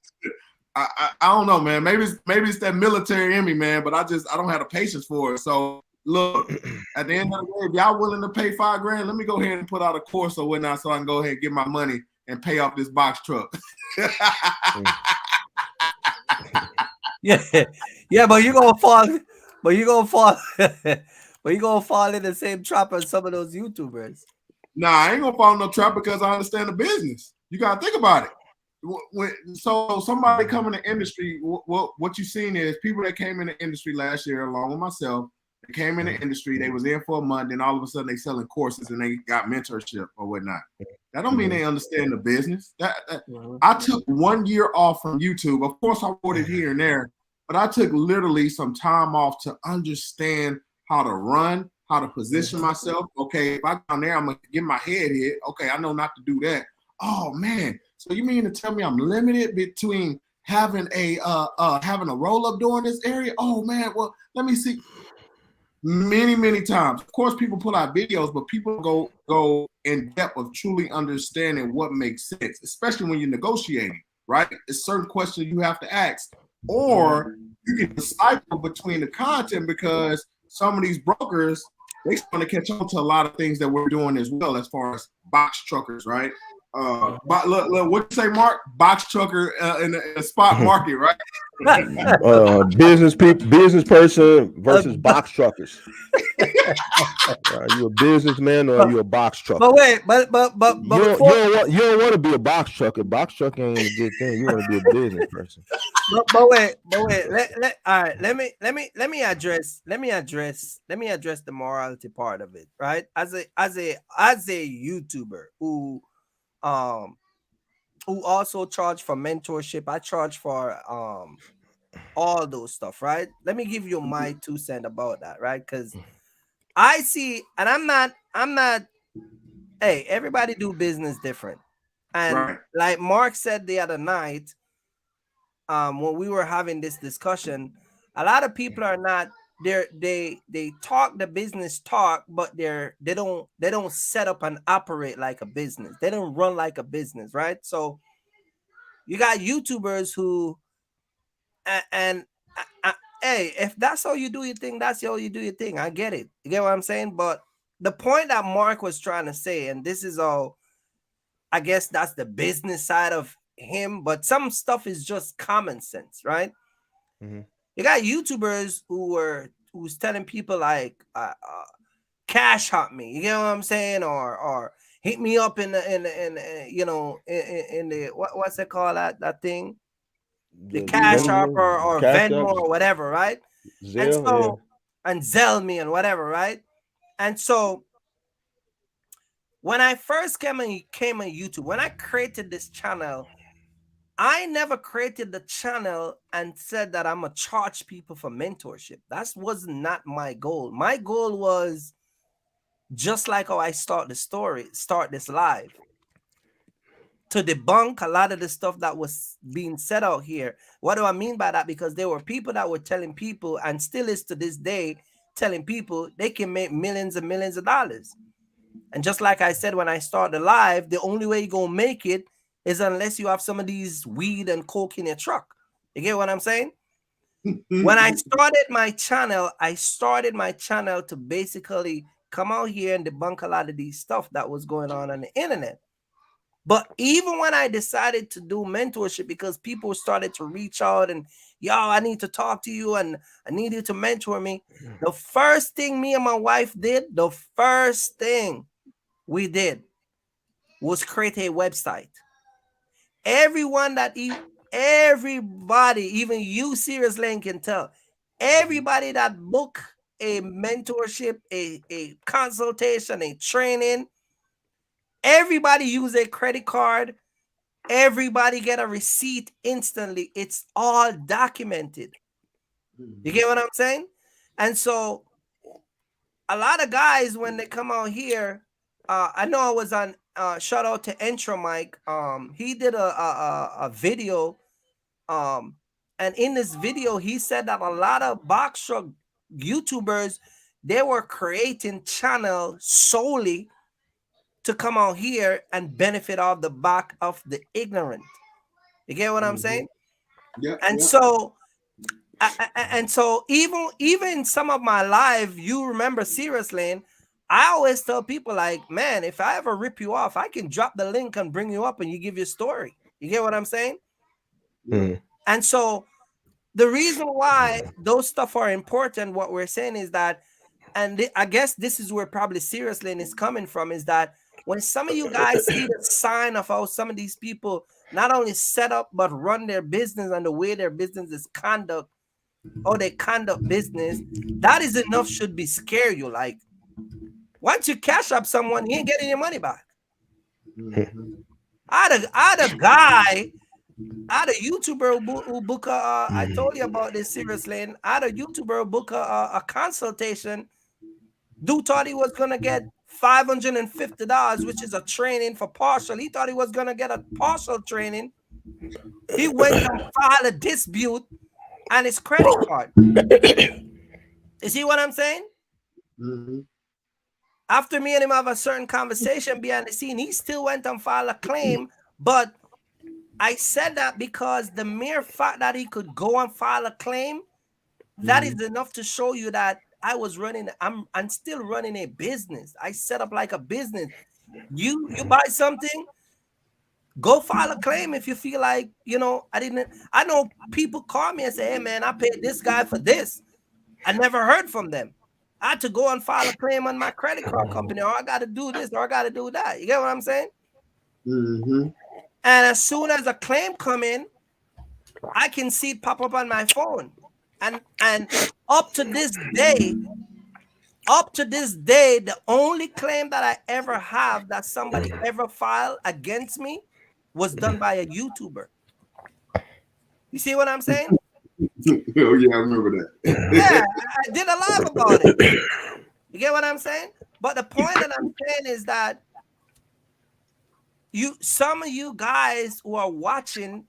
C: I don't know, man. Maybe it's that military in me, man, but I don't have the patience for it. So look, at the end of the day, if y'all willing to pay $5 grand, let me go ahead and put out a course or whatnot so I can go ahead and get my money and pay off this box truck.
A: Yeah, but you're gonna fall in the same trap as some of those YouTubers.
C: Nah, I ain't gonna fall in no trap because I understand the business. You gotta think about it. So somebody come in the industry, what you've seen is people that came in the industry last year, along with myself, they came in the industry, they was in for a month, and all of a sudden they selling courses and they got mentorship or whatnot. That don't mean they understand the business. I took 1 year off from YouTube. Of course, I wrote it here and there, but I took literally some time off to understand how to run, how to position myself. Okay, if I go down there, I'm gonna get my head hit. Okay, I know not to do that. Oh man, so you mean to tell me I'm limited between having a roll up door in this area? Oh man, well let me see. Many times, of course, people put out videos, but people go in depth of truly understanding what makes sense, especially when you're negotiating. Right? It's certain questions you have to ask, or you can decipher between the content because some of these brokers they want to catch on to a lot of things that we're doing as well, as far as box truckers, right? But look, what you say, Mark? Box trucker in the spot market, right?
B: Business person versus box truckers. Are you a businessman or are you a box trucker?
A: But wait, but
B: you don't want to be a box trucker. Box trucker ain't a good thing. You want to be a business person.
A: But wait. All right. Let me address the morality part of it, right? As a YouTuber who also charge for mentorship, I charge for all those stuff, right? Let me give you my 2 cents about that, right? Because I see, and I'm not. Hey, everybody do business different, and like Mark said the other night, when we were having this discussion, a lot of people are not. They talk the business talk, but they don't set up and operate like a business. They don't run like a business, right? So you got YouTubers who, and hey, if that's how you do your thing, that's how you do your thing. I get it. You get what I'm saying? But the point that Mark was trying to say, and this is all, I guess that's the business side of him, but some stuff is just common sense, right? You got YouTubers who's telling people like cash hot me, you know what I'm saying, or hit me up in the you know in the what's it called, that thing, the Cash App or Venmo or whatever, right?
B: Zelle,
A: and so and Zelle me and whatever, right? And so when I first came on YouTube, when I created this channel, I never created the channel and said that I'm gonna charge people for mentorship. That was not my goal. My goal was just like how I start this live, to debunk a lot of the stuff that was being said out here. What do I mean by that? Because there were people that were telling people, and still is to this day, telling people they can make millions and millions of dollars. And just like I said when I started live, the only way you're gonna make it is unless you have some of these weed and coke in your truck. You get what I'm saying? When I started my channel to basically come out here and debunk a lot of these stuff that was going on the internet. But even when I decided to do mentorship, because people started to reach out and, yo, I need to talk to you and I need you to mentor me. The first thing me and my wife did, the first thing we did was create a website. Everyone everybody, even you, Seriouslanes, can tell. Everybody that book a mentorship, a consultation, a training, everybody use a credit card. Everybody get a receipt instantly. It's all documented. You get what I'm saying? And so a lot of guys, when they come out here, I know I was on shout out to Entra Mike. He did a video. And in this video, he said that a lot of box truck YouTubers, they were creating channels solely to come out here and benefit off the back of the ignorant. You get what I'm saying?
C: Yeah.
A: And so, and so even some of my live, you remember Seriouslanes, I always tell people like, man, if I ever rip you off, I can drop the link and bring you up and you give your story. You get what I'm saying? And so the reason why those stuff are important, what we're saying is that, and I guess this is where probably Seriouslanes is coming from, is that when some of you guys see the sign of how some of these people not only set up but run their business and the way their business is conduct, or they conduct business, that is enough should be scare you. Like, once you cash up someone, you ain't getting your money back. I had a guy, I had a YouTuber who book I told you about this, Seriouslanes. I had a YouTuber who book a consultation. Dude thought he was gonna get $550, which is a training for partial. He thought he was gonna get a partial training. He went and filed a dispute on his credit card. You see what I'm saying? After me and him have a certain conversation behind the scene, he still went and filed a claim. But I said that because the mere fact that he could go and file a claim, that is enough to show you that I was running, I'm still running a business. I set up like a business. You buy something, go file a claim if you feel like, you know, I know people call me and say, hey man, I paid this guy for this. I never heard from them. I had to go and file a claim on my credit card company, or I got to do this, or I got to do that. You get what I'm saying? And as soon as a claim come in, I can see it pop up on my phone. And up to this day, the only claim that I ever have that somebody ever filed against me was done by a YouTuber. You see what I'm saying?
C: Oh yeah, I remember that.
A: Yeah, I did a live about it. You get what I'm saying? But the point that I'm saying is that some of you guys who are watching,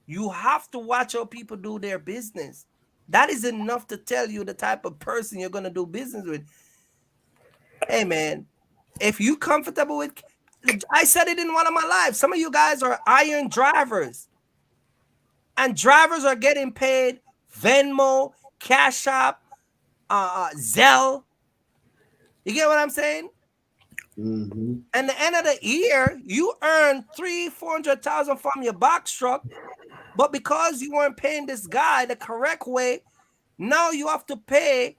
A: you have to watch how people do their business. That is enough to tell you the type of person you're going to do business with. Hey, man, if you comfortable with, I said it in one of my lives, some of you guys are iron drivers. And drivers are getting paid Venmo, Cash App, Zelle. You get what I'm saying? And the end of the year, you earn $300,000-$400,000 from your box truck. But because you weren't paying this guy the correct way, now you have to pay.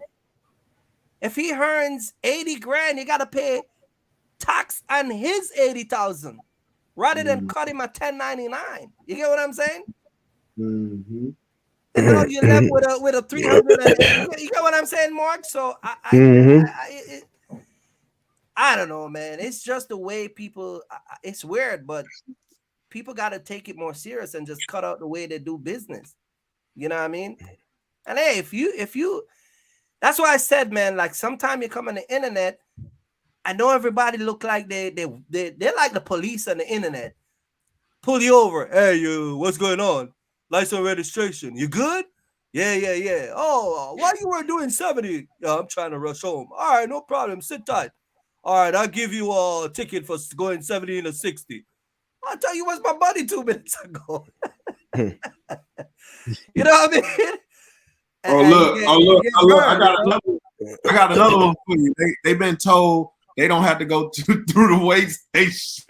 A: If he earns 80 grand, you got to pay tax on his 80,000 rather than cut him a 1099. You get what I'm saying? And now you're left with a 300. You get what I'm saying, Mark? So I don't know, man. It's just the way people. It's weird, but people got to take it more serious and just cut out the way they do business. You know what I mean? And hey, if you, that's why I said, man, like sometime you come on the internet, I know everybody look like they're like the police on the internet. Pull you over. Hey, you, what's going on? License registration. You good? Yeah. Oh, why you were doing 70? Yeah, I'm trying to rush home. All right, no problem. Sit tight. All right, I'll give you a ticket for going 70 and a 60. I'll tell you what's my buddy 2 minutes ago. You know what I mean?
C: Look. I got another one for you. They've been told they don't have to go through the weigh station.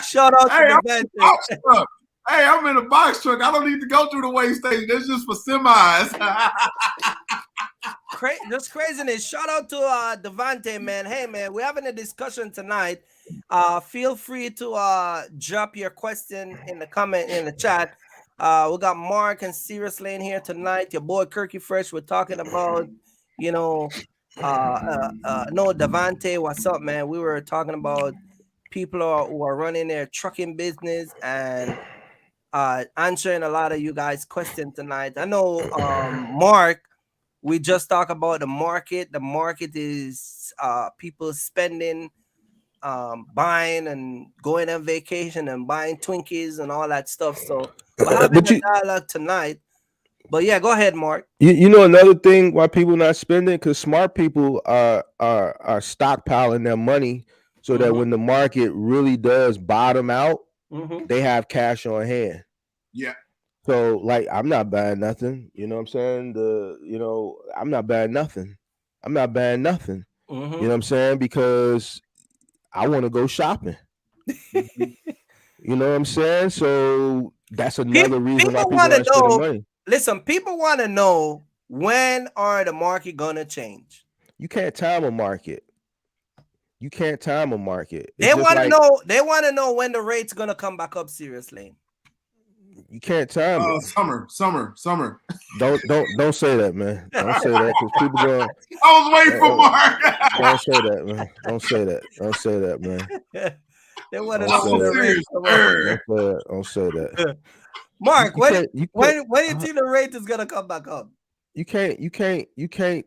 A: Shout out to the
C: box truck. Hey, I'm in a box truck. I don't need to go through the weigh station. That's just for semis.
A: Just craziness. Shout out to Devante, man. Hey, man, we're having a discussion tonight. Feel free to drop your question in the comment in the chat. We got Mark and Seriouslanes here tonight. Your boy Kirky Fresh. We're talking about, no, Devante, what's up, man? We were talking about people who are running their trucking business and answering a lot of you guys' questions tonight. I know, Mark, we just talked about the market. The market is people spending, buying and going on vacation and buying Twinkies and all that stuff. So we're having a dialogue tonight. But yeah, go ahead, Mark.
B: You know another thing why people not spending, because smart people are stockpiling their money so that when the market really does bottom out, they have cash on hand.
C: Yeah.
B: So like, I'm not buying nothing. You know what I'm saying? I'm not buying nothing. I'm not buying nothing. You know what I'm saying? Because I want to go shopping. You know what I'm saying? So that's another reason why people aren't spending money.
A: Listen, people want to know, when are the market gonna change?
B: You can't time a market. You can't time a market.
A: They want to know. They want to know when the rate's gonna come back up. Seriously,
B: you can't time it.
C: Summer.
B: Don't say that, man. Don't say that, because people going.
C: I was waiting for Mark.
B: Don't say that, man. Don't say that. Don't say that, man.
A: They want to know when the rate's
B: Don't say that.
A: Mark, when do you think the rate is gonna come back up?
B: You can't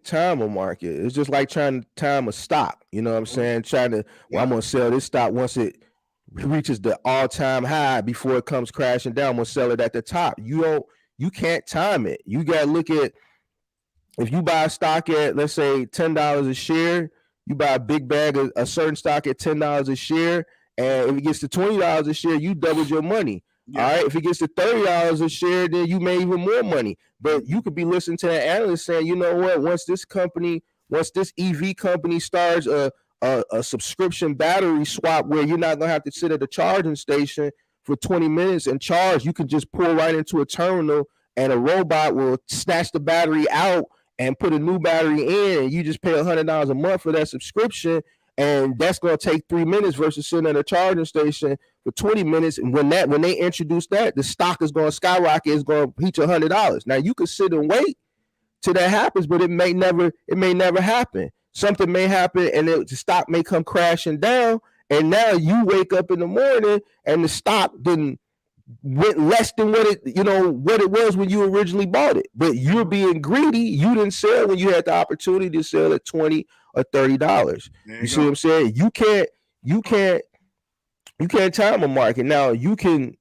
B: time a market. It's just like trying to time a stock. You know what I'm saying? I'm gonna sell this stock once it reaches the all-time high before it comes crashing down. I'm gonna sell it at the top. You can't time it. You gotta look at, if you buy a stock at, let's say, $10 a share, you buy a big bag of a certain stock at $10 a share, and if it gets to $20 a share, you doubled your money. Yeah. All right. If it gets to $30 a share, then you made even more money. But you could be listening to an analyst saying, you know what, once this EV company starts a subscription battery swap where you're not gonna have to sit at a charging station for 20 minutes and charge, you can just pull right into a terminal and a robot will snatch the battery out and put a new battery in, and you just pay $100 a month for that subscription. And that's going to take 3 minutes versus sitting at a charging station for 20 minutes. And when they introduce that, the stock is going to skyrocket. It's going to reach $100. Now you can sit and wait till that happens, but it may never happen. Something may happen, and the stock may come crashing down. And now you wake up in the morning, and the stock went less than what it was when you originally bought it. But you're being greedy. You didn't sell when you had the opportunity to sell at $20 or $30. You see what I'm saying? You can't time a market. Now you can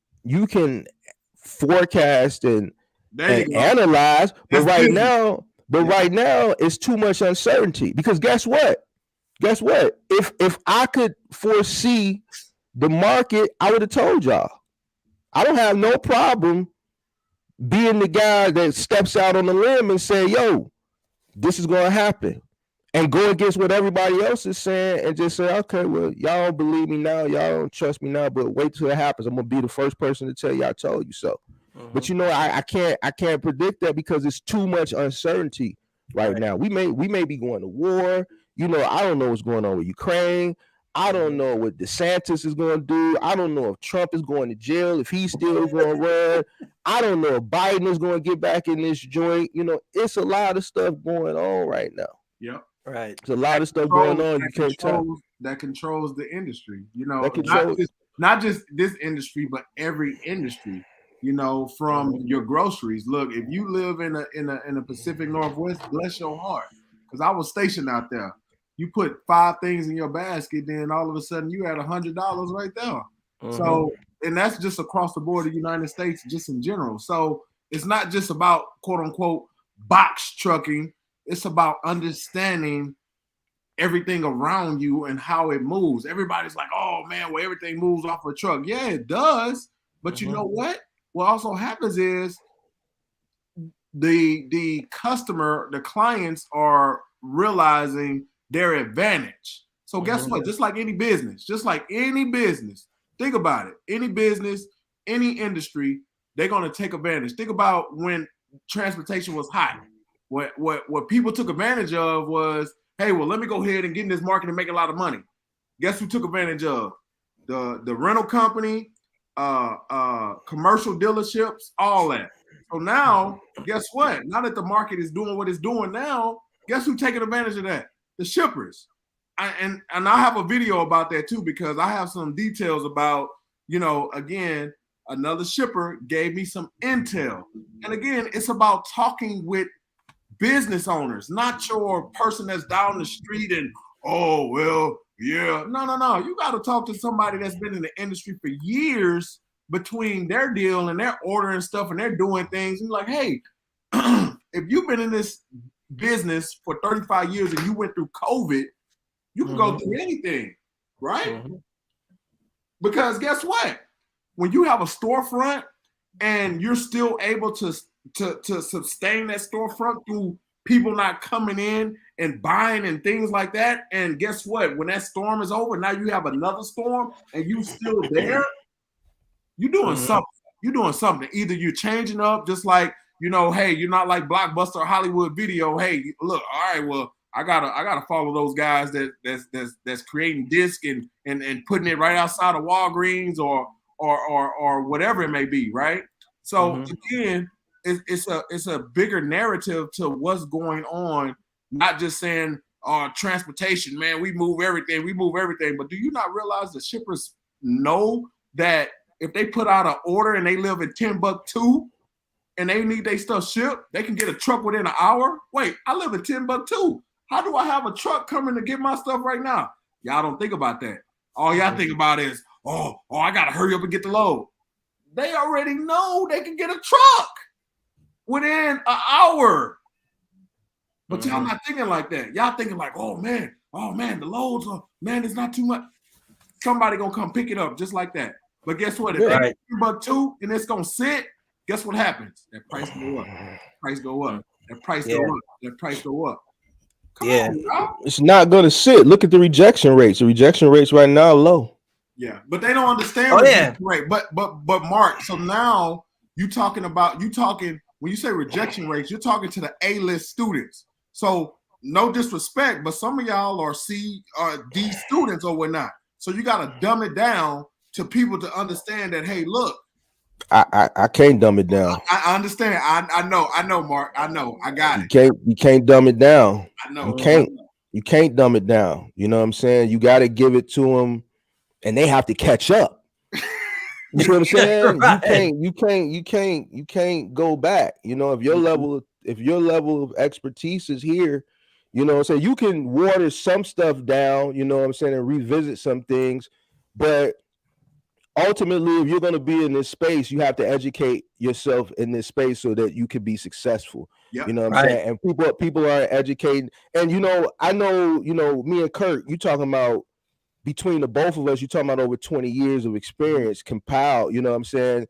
B: forecast and analyze, but right now it's too much uncertainty. Because guess what? If I could foresee the market, I would have told y'all. I don't have no problem being the guy that steps out on the limb and say, yo, this is going to happen. And go against what everybody else is saying and just say, okay, well, y'all don't believe me now. Y'all don't trust me now, but wait till it happens. I'm going to be the first person to tell you I told you so. But I can't predict that because it's too much uncertainty right now. We may be going to war. I don't know what's going on with Ukraine. I don't know what DeSantis is going to do. I don't know if Trump is going to jail, if he's still going to run. I don't know if Biden is going to get back in this joint. It's a lot of stuff going on right now.
C: Yep.
A: Right.
B: There's a lot of stuff going on. You can't tell.
C: That controls the industry. Not just this industry, but every industry. From your groceries. Look, if you live in a Pacific Northwest, bless your heart, because I was stationed out there. You put 5 things in your basket, then all of a sudden you had $100 right there. So, and that's just across the board of the United States, just in general. So it's not just about quote unquote box trucking. It's about understanding everything around you and how it moves. Everybody's like, oh man, well, everything moves off a truck. Yeah, it does. But you know what? What also happens is the customer, the clients are realizing their advantage. So guess what? Just like any business, think about it. Any business, any industry, they're going to take advantage. Think about when transportation was hot. What people took advantage of was, hey, well, let me go ahead and get in this market and make a lot of money. Guess who took advantage of? The rental company, commercial dealerships, all that. So now, guess what? Now that the market is doing what it's doing now, guess who's taking advantage of that? The shippers. And I have a video about that too, because I have some details about, again, another shipper gave me some intel. And again, it's about talking with business owners, not your person that's down the street and, oh, well, yeah. No. You got to talk to somebody that's been in the industry for years between their deal and they're ordering stuff and they're doing things. And like, hey, if you've been in this business for 35 years and you went through COVID, you can go through anything, right? Because guess what? When you have a storefront and you're still able to sustain that storefront through people not coming in and buying and things like that, and guess what? When that storm is over, now you have another storm and you still there, you're doing something. You're doing something. Either you're changing up, just like, hey, you're not like Blockbuster or Hollywood Video. Hey, look, all right, well, I gotta follow those guys that's creating disc and putting it right outside of Walgreens or whatever it may be, right? So again, it's a bigger narrative to what's going on, not just saying transportation, man, we move everything. But do you not realize the shippers know that if they put out an order and they live in Timbuktu and they need their stuff shipped, they can get a truck within an hour? Wait, I live in Timbuktu. How do I have a truck coming to get my stuff right now? Y'all don't think about that. All y'all think about is, oh, I got to hurry up and get the load. They already know they can get a truck within an hour. But y'all not thinking like that. Y'all thinking like, oh man, the loads are, man, it's not too much. Somebody going to come pick it up just like that. But guess what? If they Timbuktu and it's going to sit, guess what happens? That price go up. Price go up. That price go up. That price go up. Come on,
B: it's not going to sit. Look at the rejection rates. The rejection rates right now are low.
C: Yeah, but they don't understand rejection rate. But Mark, so now when you say rejection rates, you're talking to the A-list students. So no disrespect, but some of y'all are C or D students or whatnot. So you got to dumb it down to people to understand that, hey, look.
B: I can't dumb it down.
C: I understand. I know, Mark. I know. I got it.
B: You can't dumb it down.
C: I know.
B: You can't dumb it down. You know what I'm saying? You got to give it to them, and they have to catch up. You know what I'm saying? Right. You can't go back. If your level of expertise is here, so you can water some stuff down, and revisit some things, but ultimately, if you're going to be in this space, you have to educate yourself in this space so that you can be successful. Yep. You know what I'm saying? And people aren't educating. And, I know, me and Kurt, you talking about between the both of us, you're talking about over 20 years of experience compiled, you know what I'm saying?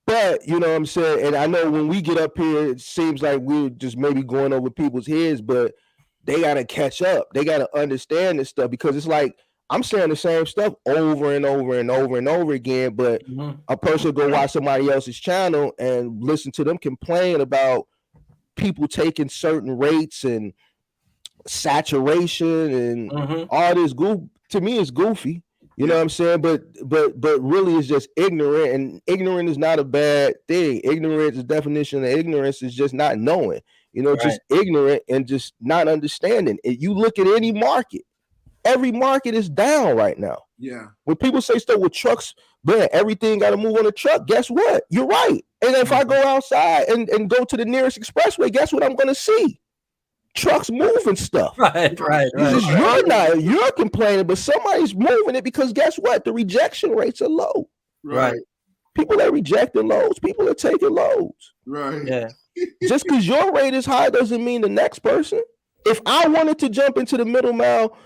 B: But, you know what I'm saying? And I know when we get up here, it seems like we're just maybe going over people's heads, but they got to catch up. They got to understand this stuff, because it's like, I'm saying the same stuff over and over and over and over again, but a person go watch somebody else's channel and listen to them complain about people taking certain rates and saturation and all this goof. To me, it's goofy. You know what I'm saying? But really, it's just ignorant, and ignorant is not a bad thing. Ignorance, the definition of ignorance is just not knowing. Just ignorant and just not understanding. You look at any market. Every market is down right now.
C: Yeah.
B: When people say stuff with trucks, man, everything got to move on a truck. Guess what? You're right. And if I go outside and go to the nearest expressway, guess what I'm going to see? Trucks moving stuff.
A: Right.
B: You're complaining, but somebody's moving it, because guess what? The rejection rates are low.
A: Right.
B: People are rejecting loads. People are taking loads.
C: Right.
A: Yeah.
B: Just because your rate is high doesn't mean the next person. If I wanted to jump into the middle mile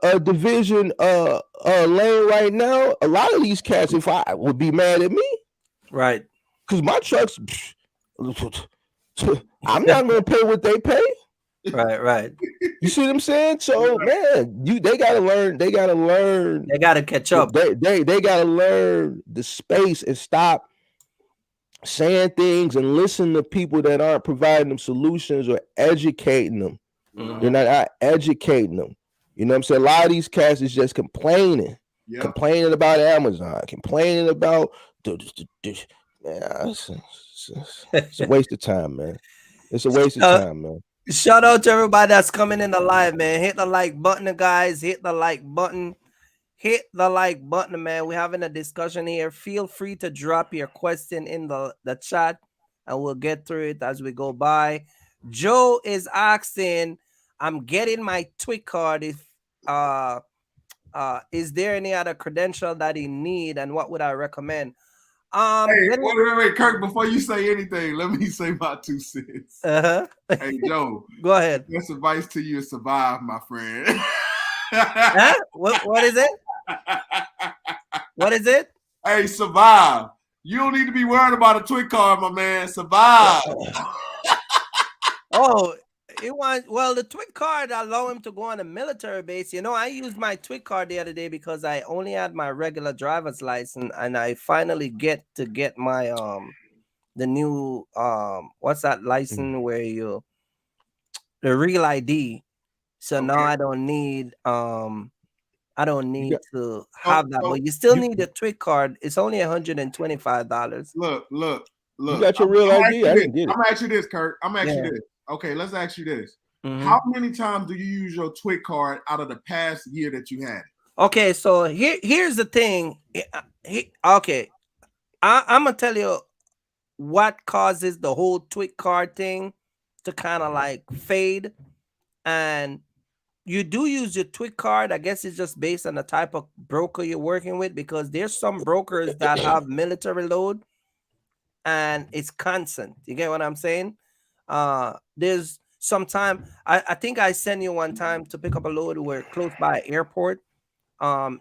B: a division lane right now, a lot of these cats, if I would be mad at me,
A: right?
B: Because my trucks, I'm not going to pay what they pay.
A: Right.
B: You see what I'm saying? So man, they gotta learn. They gotta learn.
A: They gotta catch up.
B: They gotta learn the space and stop saying things and listen to people that aren't providing them solutions or educating them.
A: Mhm.
B: They're not educating them. You know what I'm saying? A lot of these cats is just complaining,
C: Yep.
B: complaining about Amazon, complaining about man, it's a waste of time, man. It's a waste of time, man.
A: Shout out to everybody that's coming in the live, man. Hit the like button, guys. Hit the like button. Hit the like button, man. We're having a discussion here. Feel free to drop your question in the chat and we'll get through it as we go by. Joe is asking, I'm getting my TWIC card. If is there any other credential that he need and what would I recommend?
C: Hey, wait, Kirk, before you say anything, let me say my 2 cents. Hey, Joe.
A: Go ahead.
C: Best advice to you is survive, my friend.
A: Huh? What is it? What is it?
C: Hey, survive. You don't need to be worried about a TWIC card, my man. Survive.
A: Oh, the TWIC card allow him to go on a military base. You know, I used my TWIC card the other day because I only had my regular driver's license, and I finally get my the new what's that license where you the real ID. So now I don't need to have that, but you still need a TWIC card. It's only $125.
C: Look.
B: You got your real ID. I didn't get it.
C: I'm gonna ask you this, Kurt. I'm gonna ask you this. Okay, let's ask you this. How many times do you use your TWIC card out of the past year that you had it?
A: Okay, so here's the thing. Okay, I'm gonna tell you what causes the whole TWIC card thing to kind of like fade, and you do use your TWIC card. I guess it's just based on the type of broker you're working with, because there's some brokers that have military load and it's constant. You get what I'm saying? There's some time I think I sent you one time to pick up a load. We're close by an airport.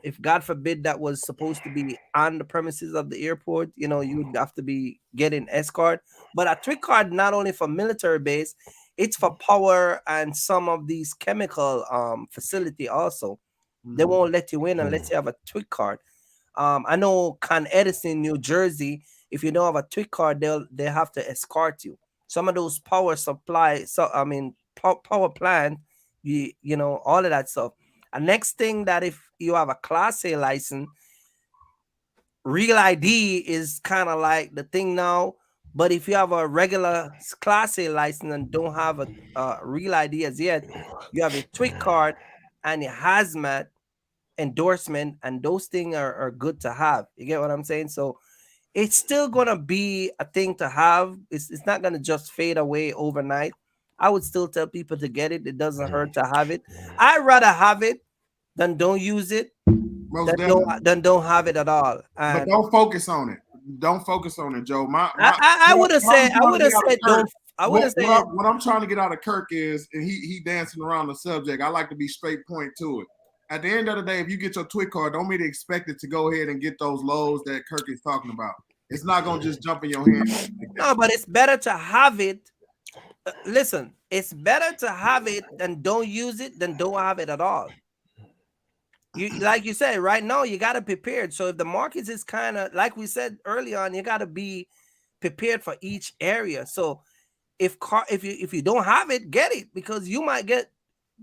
A: If God forbid that was supposed to be on the premises of the airport, you know, you would have to be getting escort. But a TWIC card not only for military base, it's for power and some of these chemical facility also. They won't let you in unless you have a TWIC card. I know Con Edison, New Jersey, if you don't have a TWIC card, they have to escort you. Some of those power supply, power plant, you know, all of that stuff. And next thing, that if you have a Class A license, real ID is kind of like the thing now. But if you have a regular Class A license and don't have a real ID as yet, you have a TWIC card and a hazmat endorsement, and those things are good to have. You get what I'm saying? So it's still gonna be a thing to have. It's not gonna just fade away overnight. I would still tell people to get it. It doesn't hurt to have it. I'd rather have it than don't use it. Then don't have it at all.
C: But don't focus on it. Don't focus on it, Joe.
A: I would have said don't. I would have said
C: what I'm trying to get out of Kirk is, and he dancing around the subject. I like to be straight point to it. At the end of the day, if you get your TWIC card, don't be expected to go ahead and get those lows that Kirk is talking about. It's not gonna just jump in your hand.
A: No, but it's better to have it. Listen, it's better to have it than don't use it than don't have it at all. You like you said, right now you got to be prepared. So if the market is kind of like we said early on, you got to be prepared for each area. So if you don't have it, get it, because you might get.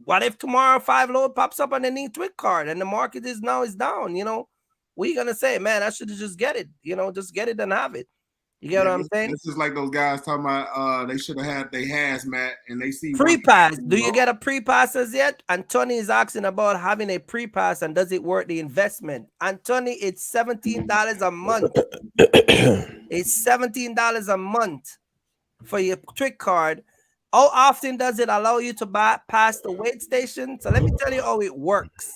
A: What if tomorrow 5 load pops up underneath TWIC card and the market is down? You know, what are you gonna say, man? I should have just get it. You know, just get it and have it. You get what I'm saying?
C: This is like those guys talking about they should have had their hazmat and they see
A: pre-pass. Do you get a pre-pass as yet? Anthony is asking about having a pre-pass and does it worth the investment? Anthony, it's $17 a month. It's $17 a month for your TWIC card. How often does it allow you to bypass the weight station? So let me tell you how it works.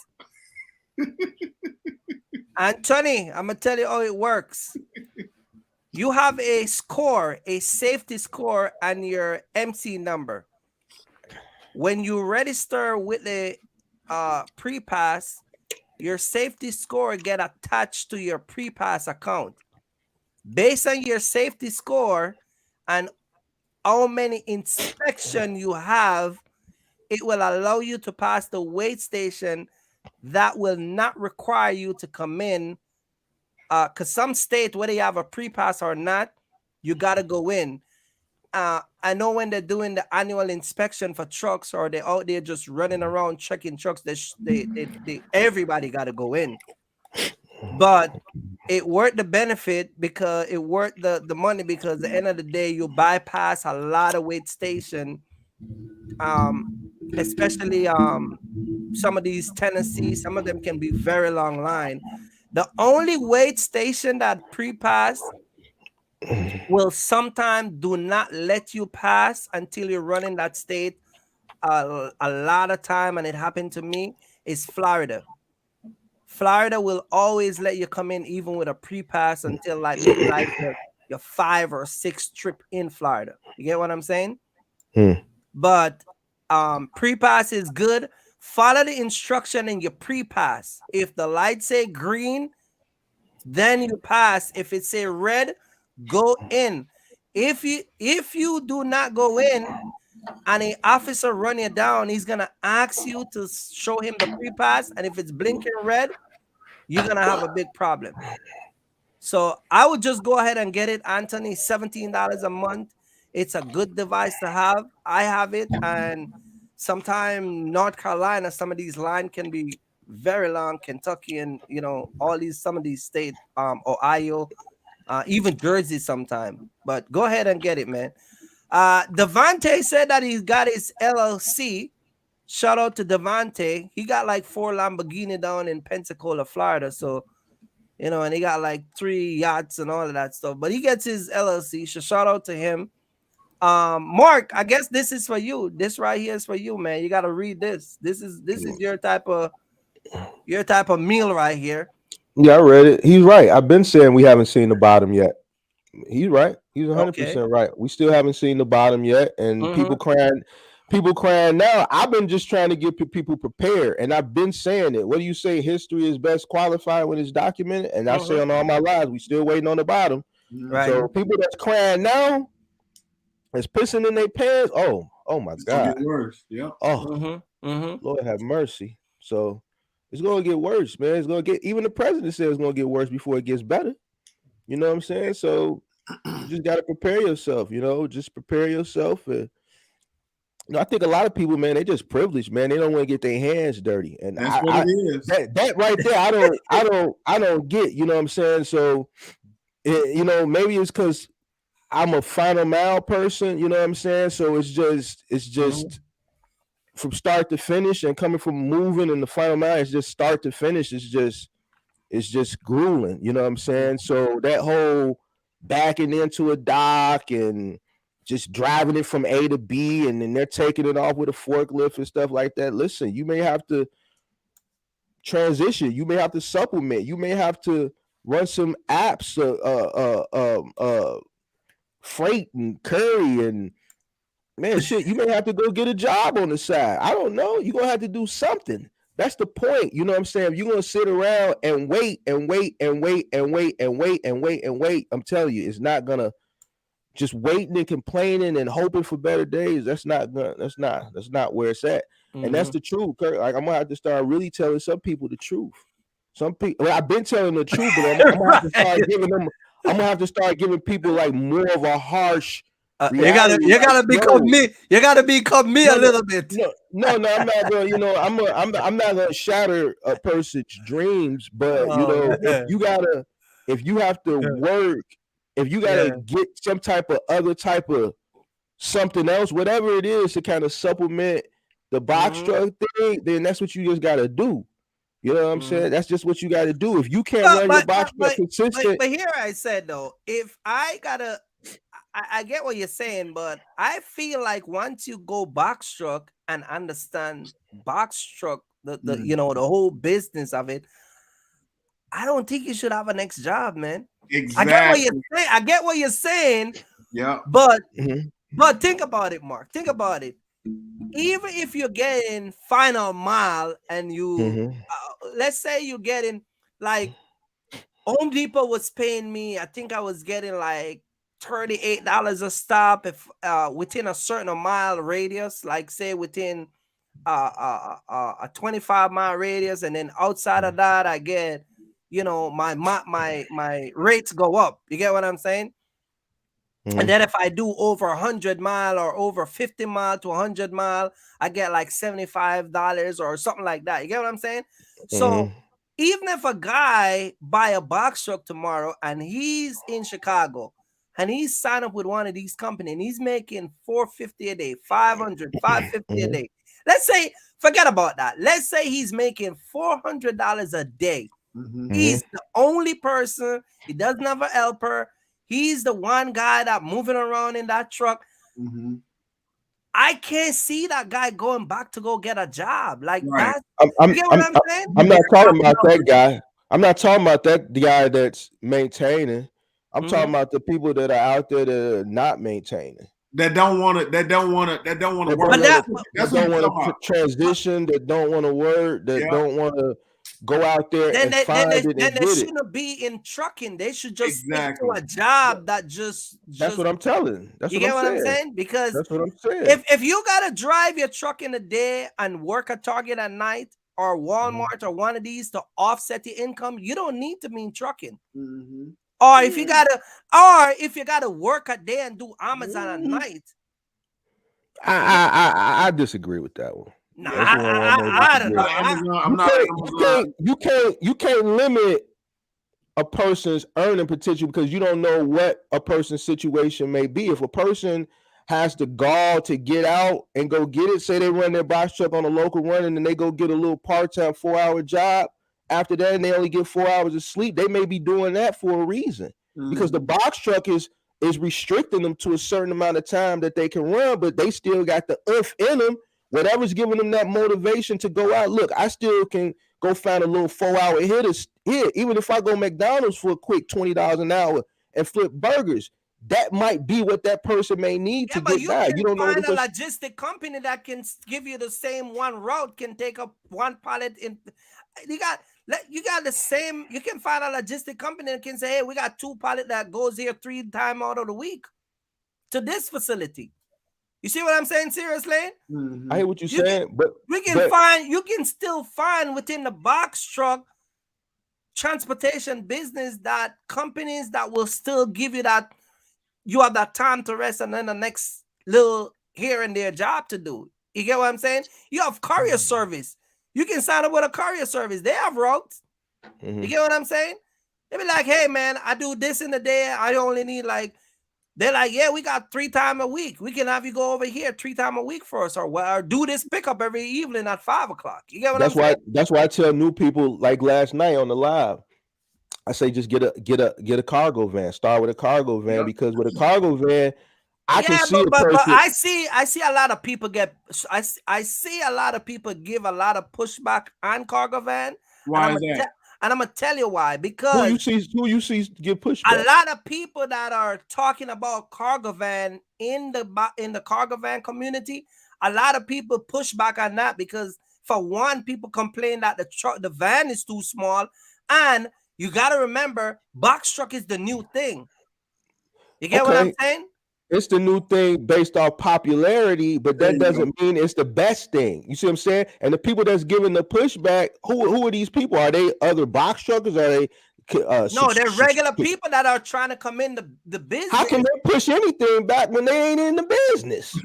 A: Anthony, I'm going to tell you how it works. You have a score, a safety score, and your MC number. When you register with the pre-pass, your safety score get attached to your pre-pass account. Based on your safety score and how many inspection you have, it will allow you to pass the weight station that will not require you to come in. Because some state, whether you have a pre-pass or not, you got to go in. I know when they're doing the annual inspection for trucks, or they're out there just running around checking trucks, they everybody got to go in. But it worth the benefit, because it worth the money, because at the end of the day, you bypass a lot of weight station, especially some of these Tennessee, some of them can be very long line. The only weight station that pre-pass will sometimes do not let you pass until you're running that state a lot of time, and it happened to me, is Florida. Florida will always let you come in even with a pre-pass until like maybe like your 5 or 6 trip in Florida. You get what I'm saying? But pre-pass is good. Follow the instruction in your pre-pass. If the lights say green, then you pass. If it say red, go in. If you do not go in and an officer run you down, he's gonna ask you to show him the pre-pass, and if it's blinking red, you're gonna have a big problem. So I would just go ahead and get it, Anthony. $17 a month. It's a good device to have. I have it, and sometime North Carolina, some of these lines can be very long. Kentucky, and all these, some of these states, Ohio, even Jersey sometime. But go ahead and get it, man. Devante said that he's got his LLC. Shout out to Devante. He got like 4 Lamborghini down in Pensacola, Florida. So, and he got like 3 yachts and all of that stuff. But he gets his LLC. So shout out to him. Mark, I guess this is for you. This right here is for you, man. You got to read this. This is your type of meal right here.
B: Yeah, I read it. He's right. I've been saying we haven't seen the bottom yet. He's right. He's 100% right. We still haven't seen the bottom yet, and people crying now. I've been just trying to get people prepared, and I've been saying it. What do you say? History is best qualified when it's documented, and I say on all my lives, we still waiting on the bottom.
A: Right.
B: So people that's crying now, is pissing in their pants. Oh my God.
C: Get worse. Yeah.
B: Oh, Lord have mercy. So it's gonna get worse, man. It's gonna get. Even the president says it's gonna get worse before it gets better. You know what I'm saying? So you just got to prepare yourself, just prepare yourself. And I think a lot of people, man, they just privileged, man. They don't want to get their hands dirty. And
C: that's what it is.
B: That right there, I don't get, you know what I'm saying? So, maybe it's because I'm a final mile person, you know what I'm saying? So it's just from start to finish, and coming from moving in the final mile, it's just start to finish. It's just grueling, you know what I'm saying? So that whole backing into a dock and just driving it from A to B, and then they're taking it off with a forklift and stuff like that. Listen, you may have to transition. You may have to supplement. You may have to run some apps, freight and curry, and man, shit, you may have to go get a job on the side. I don't know. You're going to have to do something. That's the point. You know what I'm saying? If you're going to sit around and wait and wait and wait and wait and wait and wait and wait, I'm telling you, it's not going to just waiting and complaining and hoping for better days. That's not where it's at. And that's the truth, Kurt. Like, I'm going to have to start really telling some people the truth. Some people, I've been telling the truth, but I'm going to have to start giving them, I'm going to have to start giving people like more of a harsh
A: you gotta become me. You gotta become me a little bit.
B: No, I'm not gonna. I'm not gonna shatter a person's dreams, but if you have to work, if you gotta get some type of other type of something else, whatever it is, to kind of supplement the box truck thing, then that's what you just gotta do. You know what I'm saying? That's just what you gotta do. If you can't run your box truck consistent,
A: but here I said though, if I gotta. I get what you're saying, but I feel like once you go box truck and understand box truck, the whole business of it, I don't think you should have a next job, man.
C: Exactly.
A: I get what you're saying.
C: Yeah.
A: But think about it, Mark. Think about it. Even if you're getting final mile and you, let's say you're getting like Home Depot was paying me, I think I was getting like $38 a stop if within a certain mile radius, like say within a 25-mile radius, and then outside of that, I get, you know, my rates go up. You get what I'm saying? And then if I do over 100-mile or over 50-mile to 100-mile, I get like $75 or something like that. You get what I'm saying? So even if a guy buy a box truck tomorrow and he's in Chicago and he's signed up with one of these companies and he's making $450 a day, $500, $550 a day. Let's say, forget about that. Let's say he's making $400 a day. He's the only person. He doesn't have a helper. He's the one guy that moving around in that truck. I can't see that guy going back to go get a job. Like that. You get what I'm saying?
B: I'm not talking about that guy. I'm not talking about the guy that's maintaining. I'm talking about the people that are out there that are not maintaining.
C: That don't want to work.
B: That don't want to transition. That don't want to work. That don't want to go out there and find it.
A: Then they shouldn't be in trucking. They should just stick to a job that just.
B: That's what I'm telling.
A: You get what I'm saying? Because
B: that's what I'm saying.
A: If you gotta drive your truck in the day and work at Target at night or Walmart or one of these to offset your income, you don't need to be in trucking. Or if you gotta work a day and do Amazon at night.
B: I disagree with that one.
A: Nah, I don't know.
B: You can't limit a person's earning potential because you don't know what a person's situation may be. If a person has the gall to get out and go get it, say they run their box truck on a local run and then they go get a little part-time 4-hour job after that and they only get 4 hours of sleep, they may be doing that for a reason. Because the box truck is restricting them to a certain amount of time that they can run, but they still got the oomph in them. Whatever's giving them that motivation to go out. Look, I still can go find a little 4-hour hit here. Even if I go McDonald's for a quick $20 an hour and flip burgers, that might be what that person may need to get by. You don't know.
A: Find a logistic company that can give you the same one route, can take up one pallet in. You got the same. You can find a logistic company that can say, hey, we got 2 pallets that goes here 3 times out of the week to this facility. You see what I'm saying, Seriouslanes?
B: I hear what you're saying, but
A: you can still find within the box truck transportation business that companies that will still give you that, you have that time to rest and then the next little here and there job to do. You get what I'm saying? You have courier service. You can sign up with a courier service. They have routes. You get what I'm saying? They be like, hey man, I do this in the day. I only need like, they're like, yeah, we got 3 times a week. We can have you go over here 3 times a week for us, or do this pickup every evening at 5 o'clock. You get what I'm saying?
B: That's why I tell new people, like last night on the live, I say just get a cargo van. Start with a cargo van because with a cargo van, I can see
A: but I see a lot of people I see a lot of people give a lot of pushback on cargo van.
C: Why is that?
A: And I'm gonna tell you why. Because
B: who you see give pushback?
A: A lot of people that are talking about cargo van in the cargo van community, a lot of people push back on that because, for one, people complain that the van is too small, and you got to remember, box truck is the new thing. You get what I'm saying?
B: It's the new thing based off popularity, but that doesn't mean it's the best thing. You see what I'm saying? And the people that's giving the pushback, who are these people? Are they other box truckers? Are they
A: no, they're regular people that are trying to come in the business.
B: How can they push anything back when they ain't in the business? You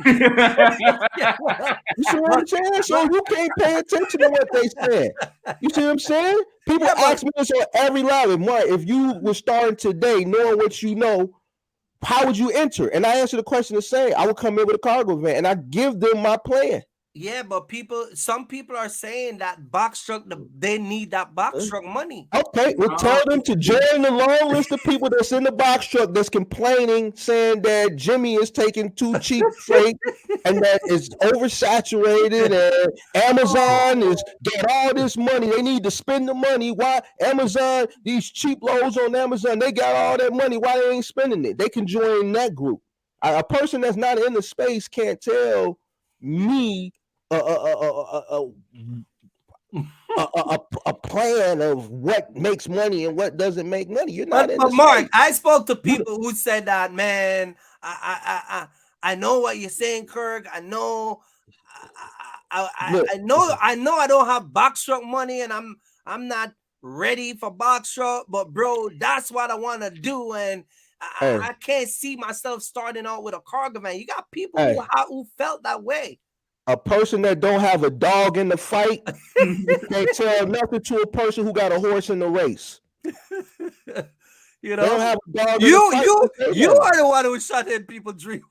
B: see what I'm saying? So you can't pay attention to what they say. You see what I'm saying? People ask me this on every live. Mark, if you were starting today, knowing what you know, how would you enter? And I answer the question the same. I would come in with a cargo van and I give them my plan.
A: Yeah, but some people are saying that box truck, they need that box truck money.
B: Okay, well, tell them to join the long list of people that's in the box truck that's complaining, saying that Jimmy is taking too cheap freight and that it's oversaturated and Amazon is getting all this money. They need to spend the money. Why Amazon, these cheap loads on Amazon, they got all that money. Why they ain't spending it? They can join that group. A person that's not in the space can't tell me a plan of what makes money and what doesn't make money. You're not in the
A: Mark,
B: space.
A: I spoke to people who said that, man, I know what you're saying, Kirk. I know know I don't have box truck money, and I'm not ready for box truck, but bro, that's what I want to do, and I can't see myself starting out with a cargo van. You got people who felt that way.
B: A person that don't have a dog in the fight can't tell nothing to a person who got a horse in the race.
A: You know,
B: they don't have a dog in the fight.
A: You are the one who shut in people's dream.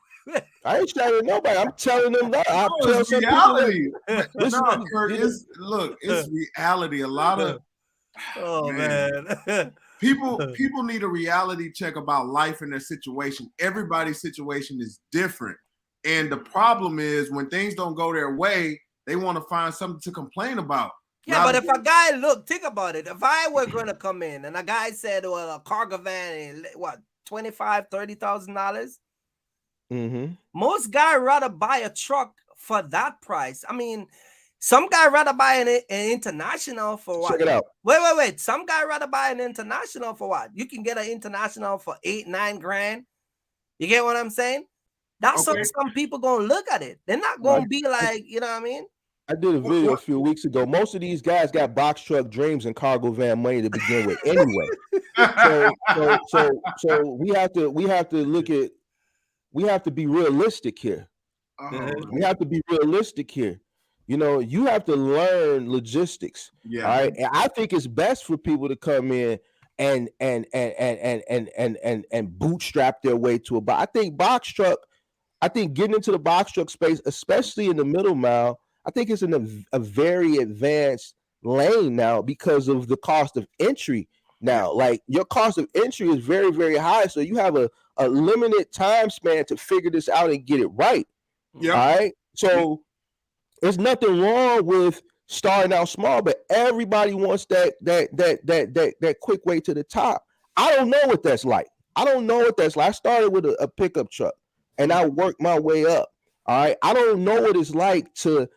B: I ain't shouting nobody. I'm telling them that. I tell some
C: reality.
B: People
C: it's reality. A lot of
A: man.
C: People need a reality check about life and their situation. Everybody's situation is different. And the problem is when things don't go their way, they want to find something to complain about.
A: Yeah, but if a guy, think about it. If I were going to come in and a guy said, well, a cargo van, what, $25,000, $30,000?
B: Mm-hmm.
A: Most guys rather buy a truck for that price. I mean, some guy rather buy an international for what?
B: Check it out.
A: Wait. Some guy rather buy an international for what? You can get an international for $8-9 grand. You get what I'm saying? That's how some people gonna look at it. They're not gonna be like, you know what I mean?
B: I did a video a few weeks ago. Most of these guys got box truck dreams and cargo van money to begin with, anyway. So we have to be realistic here. We have to be realistic here. You know, you have to learn logistics.
C: Yeah.
B: All right. And I think it's best for people to come in and bootstrap their way to but I think getting into the box truck space, especially in the middle mile, I think it's in a very advanced lane now because of the cost of entry. Now, like your cost of entry is very, very high. So you have a limited time span to figure this out and get it right.
C: Yeah.
B: All right. So there's nothing wrong with starting out small, but everybody wants that quick way to the top. I don't know what that's like. I started with a pickup truck and I worked my way up. All right. I don't know what it's like to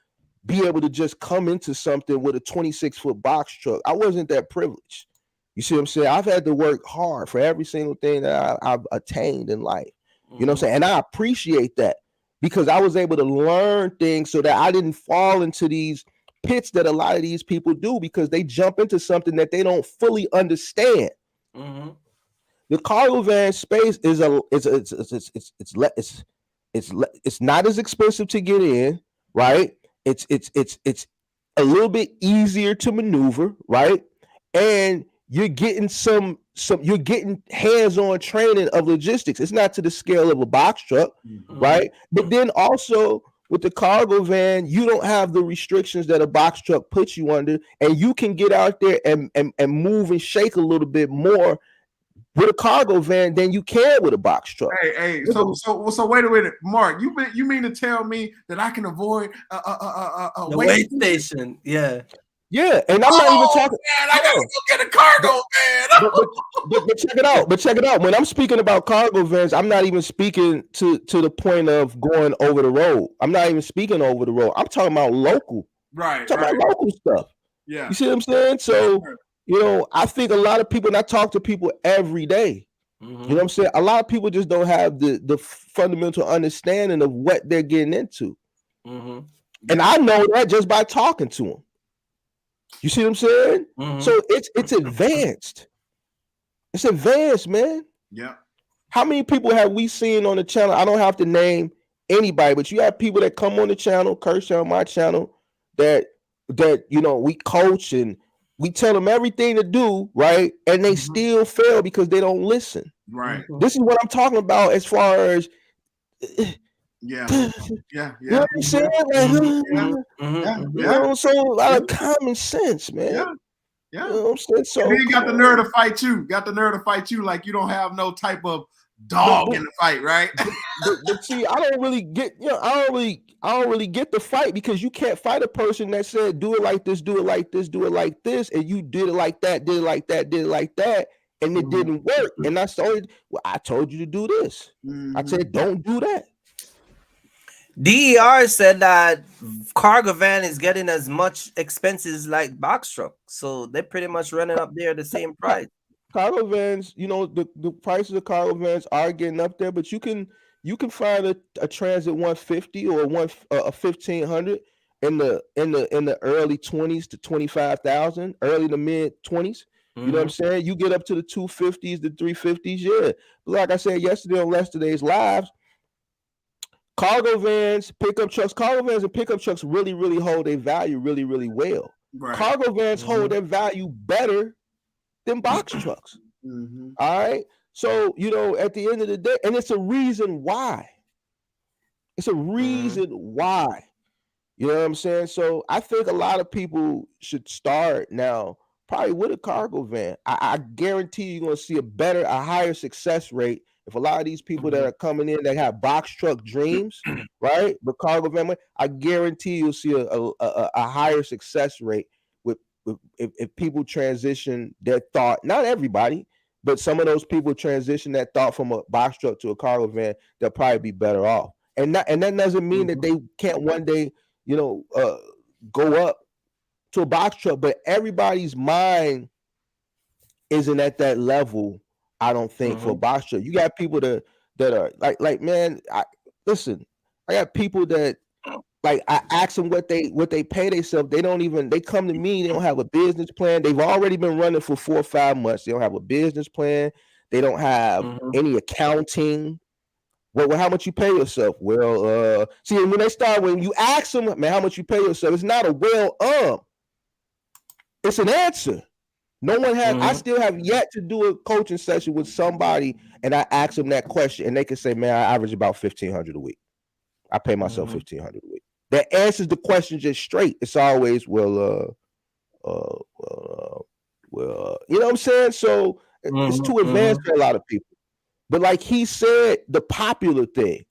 B: be able to just come into something with a 26-foot box truck. I wasn't that privileged. You see what I'm saying? I've had to work hard for every single thing that I've attained in life. You know what I'm saying? And I appreciate that because I was able to learn things so that I didn't fall into these pits that a lot of these people do because they jump into something that they don't fully understand.
A: Mm-hmm.
B: The cargo van space is it's not as expensive to get in, right? It's a little bit easier to maneuver, right? And you're getting you're getting hands-on training of logistics. It's not to the scale of a box truck, right? But then also with the cargo van, you don't have the restrictions that a box truck puts you under, and you can get out there and move and shake a little bit more with a cargo van than you can with a box truck.
C: Hey, so wait a minute, Mark. You mean to tell me that I can avoid a
A: wait station? Yeah.
B: Yeah, and I'm not even talking.
C: Man, I gotta go get a cargo van.
B: But check it out. When I'm speaking about cargo vans, I'm not even speaking to the point of going over the road. I'm not even speaking over the road. I'm talking about local.
C: Right.
B: I'm talking about local stuff.
C: Yeah.
B: You see what I'm saying? So, you know, I think a lot of people, and I talk to people every day. You know what I'm saying? A lot of people just don't have the fundamental understanding of what they're getting into. And I know that just by talking to them. You see what I'm saying? So it's advanced. It's advanced, man.
C: Yeah.
B: How many people have we seen on the channel? I don't have to name anybody, but you have people that come on the channel, Kurt's channel, my channel, that you know we coach and we tell them everything to do, right? And they still fail because they don't listen.
C: Right.
B: This is what I'm talking about as far as
C: Yeah.
B: You know what I'm saying? You know, so a lot of common sense, man.
C: Yeah.
B: You know what I'm saying? So
C: and then you got the nerve to fight you. Like you don't have no type of dog in the fight, right?
B: but see, I don't really get, you know, I don't really get the fight because you can't fight a person that said do it like this, do it like this, do it like this, and you did it like that, did it like that, did it like that, and it didn't work. And that's the only, well, I told you to do this. I said don't do that.
A: DER said that cargo van is getting as much expenses like box truck, so they're pretty much running up there the same price.
B: Cargo vans, you know, the prices of cargo vans are getting up there, but you can find a Transit 150 or a 1500 in the early 20s to 25,000, early to mid 20s. You know what I'm saying? You get up to the 250s, the 350s, yeah. But like I said yesterday on yesterday's lives, cargo vans, pickup trucks, cargo vans and pickup trucks really, really hold their value really, really well.
C: Right.
B: Cargo vans hold their value better than box trucks. All right. So, you know, at the end of the day, and it's a reason why. It's a reason why. You know what I'm saying? So I think a lot of people should start now probably with a cargo van. I guarantee you're going to see a higher success rate if a lot of these people that are coming in that have box truck dreams, right? But cargo van, I guarantee you'll see a higher success rate with if people transition their thought. Not everybody, but some of those people transition that thought from a box truck to a cargo van, they'll probably be better off. And that doesn't mean that they can't one day, you know, go up to a box truck, but everybody's mind isn't at that level. I don't think for a box truck. You got people that are like man. I got people that like I ask them what they pay themselves. They come to me. They don't have a business plan. They've already been running for 4 or 5 months. They don't have a business plan. They don't have any accounting. Well, how much you pay yourself? Well, see, when you ask them, man, how much you pay yourself, it's not a it's an answer. No one has. I still have yet to do a coaching session with somebody, and I ask them that question, and they can say, man, I average about $1,500 a week. I pay myself $1,500 a week. That answers the question just straight. It's always, well, you know what I'm saying? So it's too advanced for a lot of people. But like he said, the popular thing.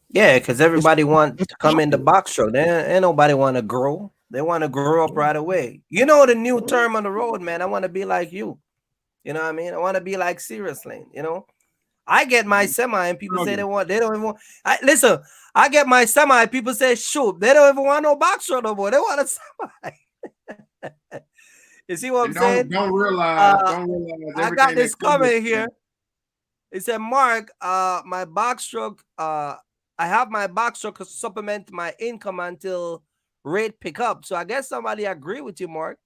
A: Yeah, because everybody wants to come in the box truck. Ain't nobody want to grow. They want to grow up right away. You know the new term on the road, man. I want to be like you. You know what I mean? I want to be like Seriouslanes. You know, I get my semi and people say they don't even want. Listen, I get my semi. People say, shoot, they don't even want no box truck no more. They want a semi. You see what I'm saying?
C: Don't realize.
A: I got this comment here. It said, Mark, my box truck, I have my box truck to supplement my income until rate pick up. So I guess somebody agree with you, Mark.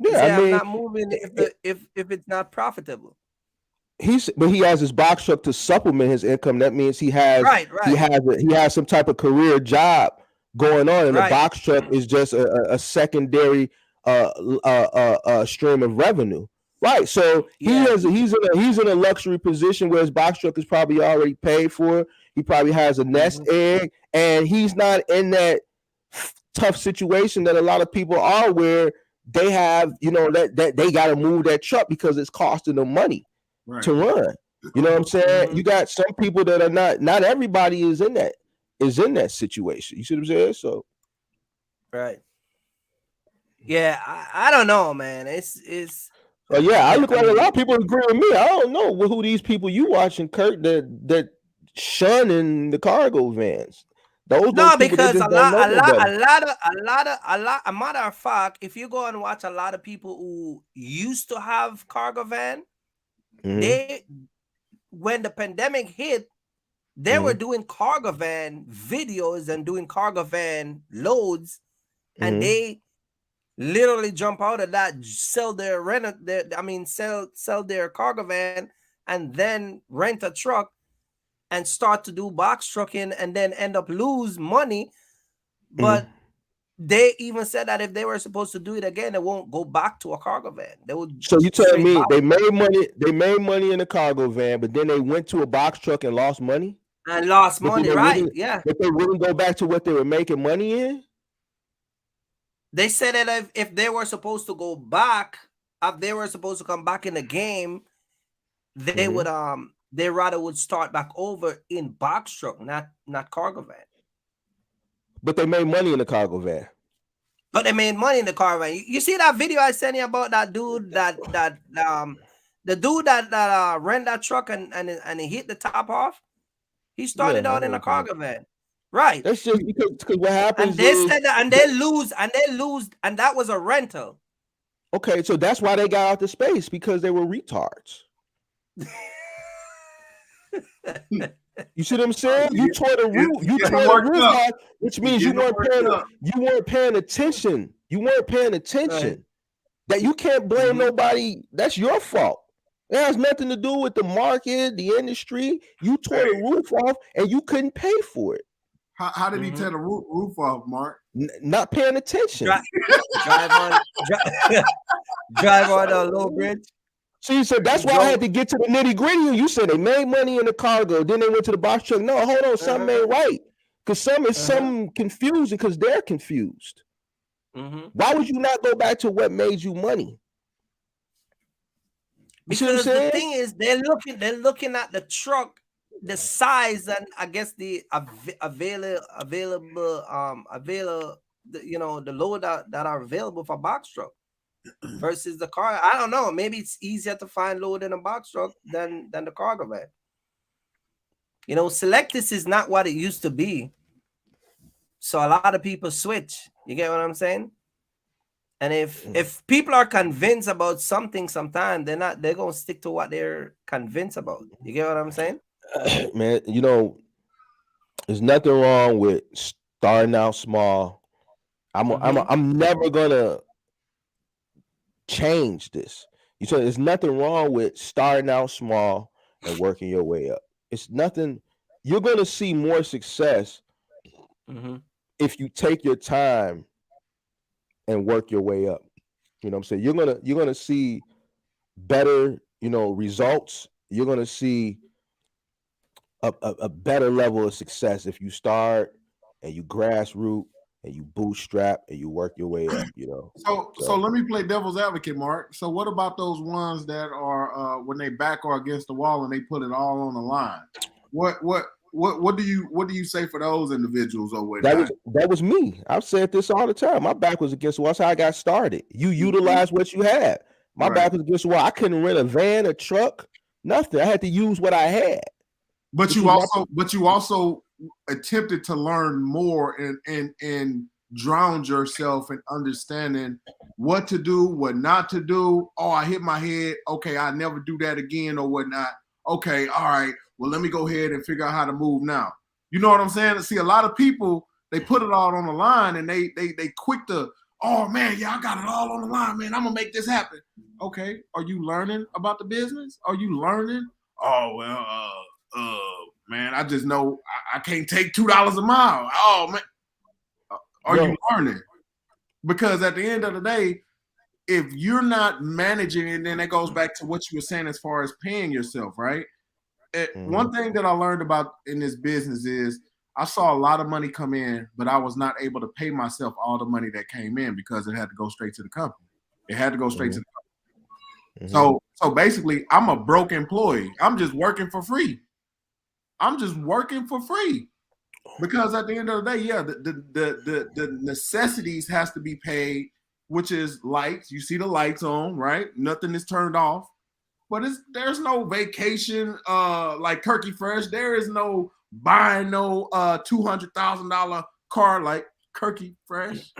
A: Yeah, I'm not moving if it's not profitable.
B: But he has his box truck to supplement his income. That means he has he has some type of career job going on, and the box truck is just a secondary stream of revenue. Right. So he's in a luxury position where his box truck is probably already paid for. He probably has a nest egg, and he's not in that tough situation that a lot of people are, where they have, you know, that they got to move that truck because it's costing them money to run. You know what I'm saying? You got some people that are not everybody is in that situation. You see what I'm saying? So
A: yeah, I don't know, man. It's
B: I look like a lot of people agree with me. I don't know who these people you watching, Kurt, that shunning the cargo vans.
A: Because a matter of fact, if you go and watch a lot of people who used to have cargo van, when the pandemic hit, they were doing cargo van videos and doing cargo van loads, and they literally jump out of that, sell their sell their cargo van, and then rent a truck and start to do box trucking, and then end up lose money. But they even said that if they were supposed to do it again, they won't go back to a cargo van. They would.
B: So you tell me they made money? They made money in a cargo van, but then they went to a box truck and lost money.
A: And lost money, right? Yeah.
B: But they wouldn't go back to what they were making money in.
A: They said that if they were supposed to go back, if they were supposed to come back in the game, they would they rather would start back over in box truck, not cargo van.
B: But they made money in the cargo van.
A: But they made money in the cargo van. You see that video I sent you about that dude the dude that rent that truck and he hit the top off? He started out in a cargo van. Right.
B: That's just because what happens.
A: And they said that, and they lose, and that was a rental.
B: Okay, so that's why they got out the space, because they were retards. You see what I'm saying? You tore the roof. You tore the roof off, which means you weren't paying attention. You weren't paying attention.
A: Right.
B: That you can't blame nobody. That's your fault. It has nothing to do with the market, the industry. You tore the roof off and you couldn't pay for it.
C: How did he tear the roof off, Mark?
B: Not paying attention.
A: Drive on a low bridge.
B: See, so that's why I had to get to the nitty gritty. You said they made money in the cargo, then they went to the box truck. No, hold on, something ain't right. Because some confusing because they're confused. Why would you not go back to what made you money?
A: Because the thing is, they're looking at the truck, the size, and I guess the available, the load that are available for box truck versus the car. I don't know. Maybe it's easier to find load in a box truck than the cargo van. Selectus is not what it used to be. So a lot of people switch. You get what I'm saying? And if people are convinced about something, sometimes they're gonna stick to what they're convinced about. You get what I'm saying?
B: Man, there's nothing wrong with starting out small. I'm never gonna change this. There's nothing wrong with starting out small and working your way up. It's nothing. You're gonna see more success if you take your time and work your way up. You know what I'm saying? You're gonna see better, results. You're gonna see a better level of success if you start and you grassroots and you bootstrap and you work your way up.
C: So let me play devil's advocate, Mark. So what about those ones that are when they back or against the wall and they put it all on the line? What do you say for those individuals over there?
B: That was me. I've said this all the time. My back was against the wall. That's how I got started. You utilize what you had. My back was against the wall. I couldn't rent a van, a truck, nothing. I had to use what I had.
C: But you also attempted to learn more and drowned yourself in understanding what to do, what not to do. Oh, I hit my head. Okay, I never do that again or whatnot. Okay, all right. Well, let me go ahead and figure out how to move now. You know what I'm saying? See, a lot of people, they put it all on the line and they quick to, oh man, yeah, I got it all on the line, man. I'm gonna make this happen. Okay, are you learning about the business? Are you learning? Oh well, man, I just know I can't take $2 a mile. Oh man, are you learning? Because at the end of the day, if you're not managing it, then it goes back to what you were saying as far as paying yourself, right? One thing that I learned about in this business is I saw a lot of money come in, but I was not able to pay myself all the money that came in because it had to go straight to the company. It had to go straight to the company. So basically, I'm a broke employee. I'm just working for free. Because at the end of the day, yeah, the necessities has to be paid, which is lights. You see the lights on, right? Nothing is turned off. But there's no vacation like Kirky Fresh. There is no buying no $200,000 car like Kirky Fresh.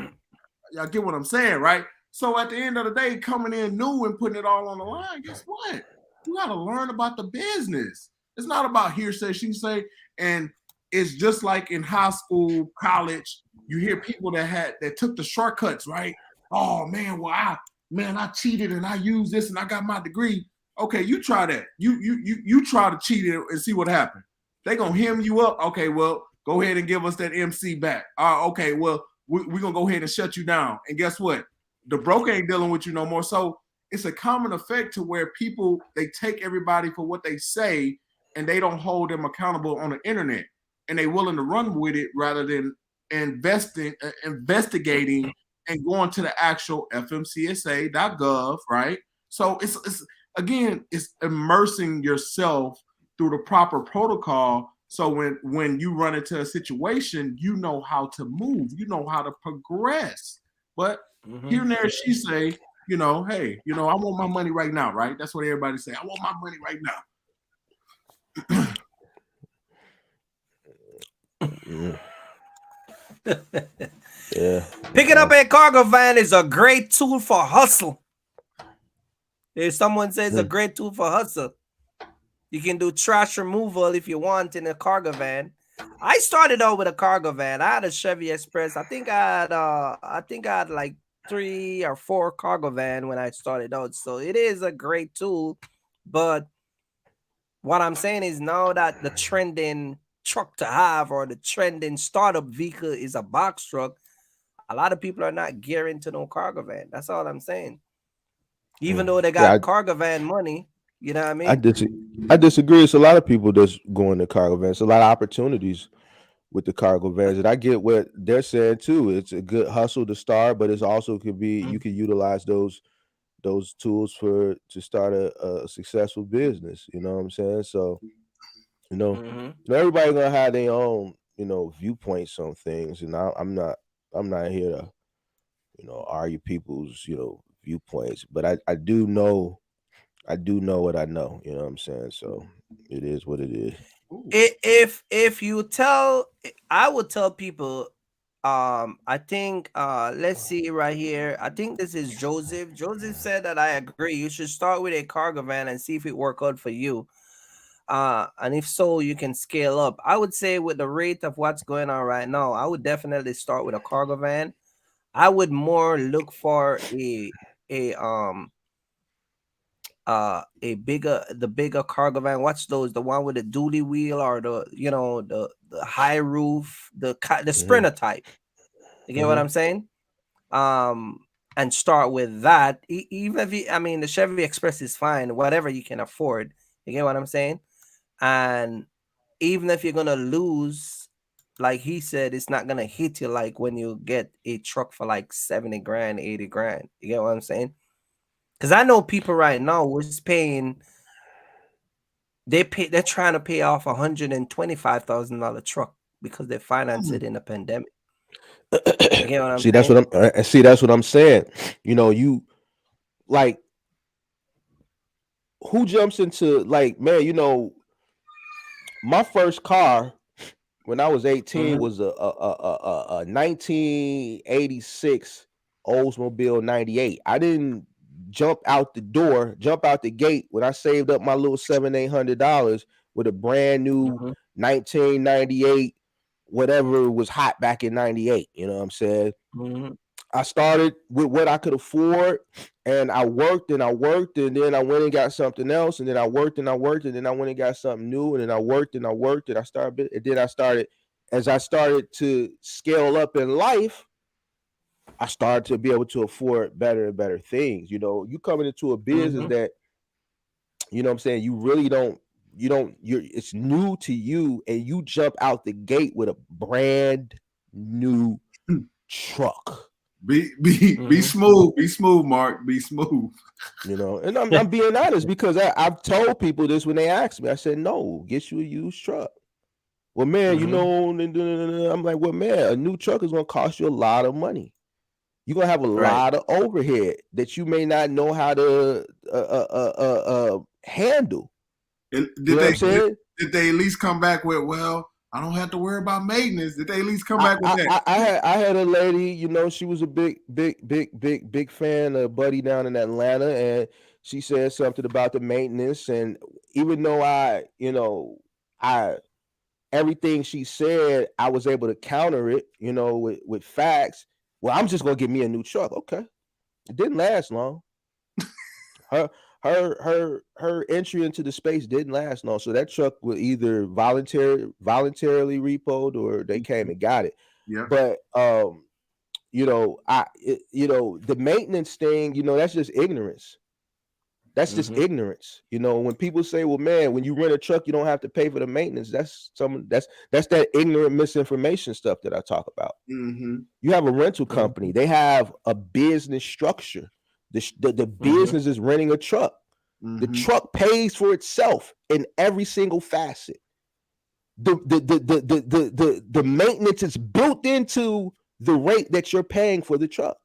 C: Y'all get what I'm saying, right? So at the end of the day, coming in new and putting it all on the line, guess what? You got to learn about the business. It's not about hearsay, she say. And it's just like in high school, college, you hear people that took the shortcuts, right? Oh man, well I cheated and I used this and I got my degree. Okay, you try that. You try to cheat it and see what happens. They're gonna hem you up. Okay, well, go ahead and give us that MC back. Okay, well, we're gonna go ahead and shut you down. And guess what? The broker ain't dealing with you no more. So it's a common effect to where people, they take everybody for what they say and they don't hold them accountable on the internet. And they willing to run with it rather than investigating and going to the actual fmcsa.gov, right? So it's again, it's immersing yourself through the proper protocol. So when you run into a situation, you know how to move, you know how to progress. But here and there, she say, hey, I want my money right now, right? That's what everybody say. I want my money right now.
B: Yeah.
A: Picking up a cargo van is a great tool for hustle. If someone says a great tool for hustle, You can do trash removal if you want in a cargo van. I started out with a cargo van. I had a Chevy Express. I think I had like 3 or 4 cargo van when I started out. So it is a great tool. But what I'm saying is now that the trending truck to have or the trending startup vehicle is a box truck, a lot of people are not gearing to no cargo van. That's all I'm saying. Even though they
B: Yeah,
A: got cargo van money, you know what I
B: I, I,
A: mean?
B: dis- I disagree. It's a lot of people that's going to cargo vans. A lot of opportunities with the cargo vans, and I get what they're saying too. It's a good hustle to start, but it's also could be you can utilize those tools to start a successful business. You know what I'm saying? So you know,
A: Mm-hmm.
B: everybody gonna have their own viewpoints on things, and I'm not here to argue people's viewpoints, but I do know what I know. You know what I'm saying? So it is what it is.
A: If you tell, I would tell people, I think let's see right here. I think this is Joseph. Joseph said that I agree. You should start with a cargo van and see if it work out for you. And if so, you can scale up. I would say with the rate of what's going on right now, I would definitely start with a cargo van. I would more look for a the bigger cargo van. What's those? The one with the dually wheel or the high roof, the
B: Hmm.
A: Sprinter type. You get what
B: Hmm.
A: I'm saying? Um, and start with that. Even if I mean, the Chevy Express is fine, whatever you can afford. You get what I'm saying? And even if you're gonna lose, like he said, it's not gonna hit you like when you get a truck for like 70 grand, 80 grand. You get what I'm saying? Because I know people right now was paying. They're trying to pay off $125,000 truck because they financed it in the pandemic. You get what I'm
B: See, that's
A: saying?
B: what I'm saying. You like who jumps into like man. My first car when I was 18
A: Mm-hmm.
B: was a 1986 Oldsmobile 98. I didn't jump out the gate when I saved up my little $700-800 with a brand new
A: Mm-hmm.
B: 1998 whatever was hot back in 98. You know what I'm saying?
A: Mm-hmm.
B: I started with what I could afford, and I worked and I worked, and then I went and got something else, and then I worked and I worked, and then I went and got something new, and then I worked and I worked, and as I started to scale up in life, I started to be able to afford better and better things. You coming into a business
A: Mm-hmm.
B: that, what I'm saying, you really it's new to you, and you jump out the gate with a brand new truck.
C: Be
A: Mm-hmm.
C: smooth, Mark. Be smooth.
B: And I'm being honest because I've told people this when they ask me. I said, no, get you a used truck. Well, man,
A: Mm-hmm.
B: I'm like, well, man, a new truck is going to cost you a lot of money. You're going to have a
A: Right.
B: lot of overhead that you may not know how to handle.
C: And
B: You
C: did
B: know what
C: they
B: I'm saying?
C: did they at least come back with, well, I don't have to worry about maintenance? Did they at least come
B: I,
C: back with
B: I,
C: that?
B: I had a lady, she was a big fan of Buddy down in Atlanta, and she said something about the maintenance. And even though I everything she said, I was able to counter it, with facts. Well, I'm just gonna get me a new truck. Okay, it didn't last long. Her her entry into the space didn't last long. So that truck was either voluntarily repoed or they came and got it.
C: Yeah.
B: But the maintenance thing, that's just ignorance. That's just
A: Mm-hmm.
B: ignorance. When people say, well, man, when you rent a truck, you don't have to pay for the maintenance. That's that ignorant misinformation stuff that I talk about.
C: Mm-hmm.
B: You have a rental
A: Mm-hmm.
B: company, they have a business structure. The
A: Mm-hmm.
B: business is renting a truck. The
C: Mm-hmm.
B: truck pays for itself in every single facet. The maintenance is built into the rate that you're paying for the truck.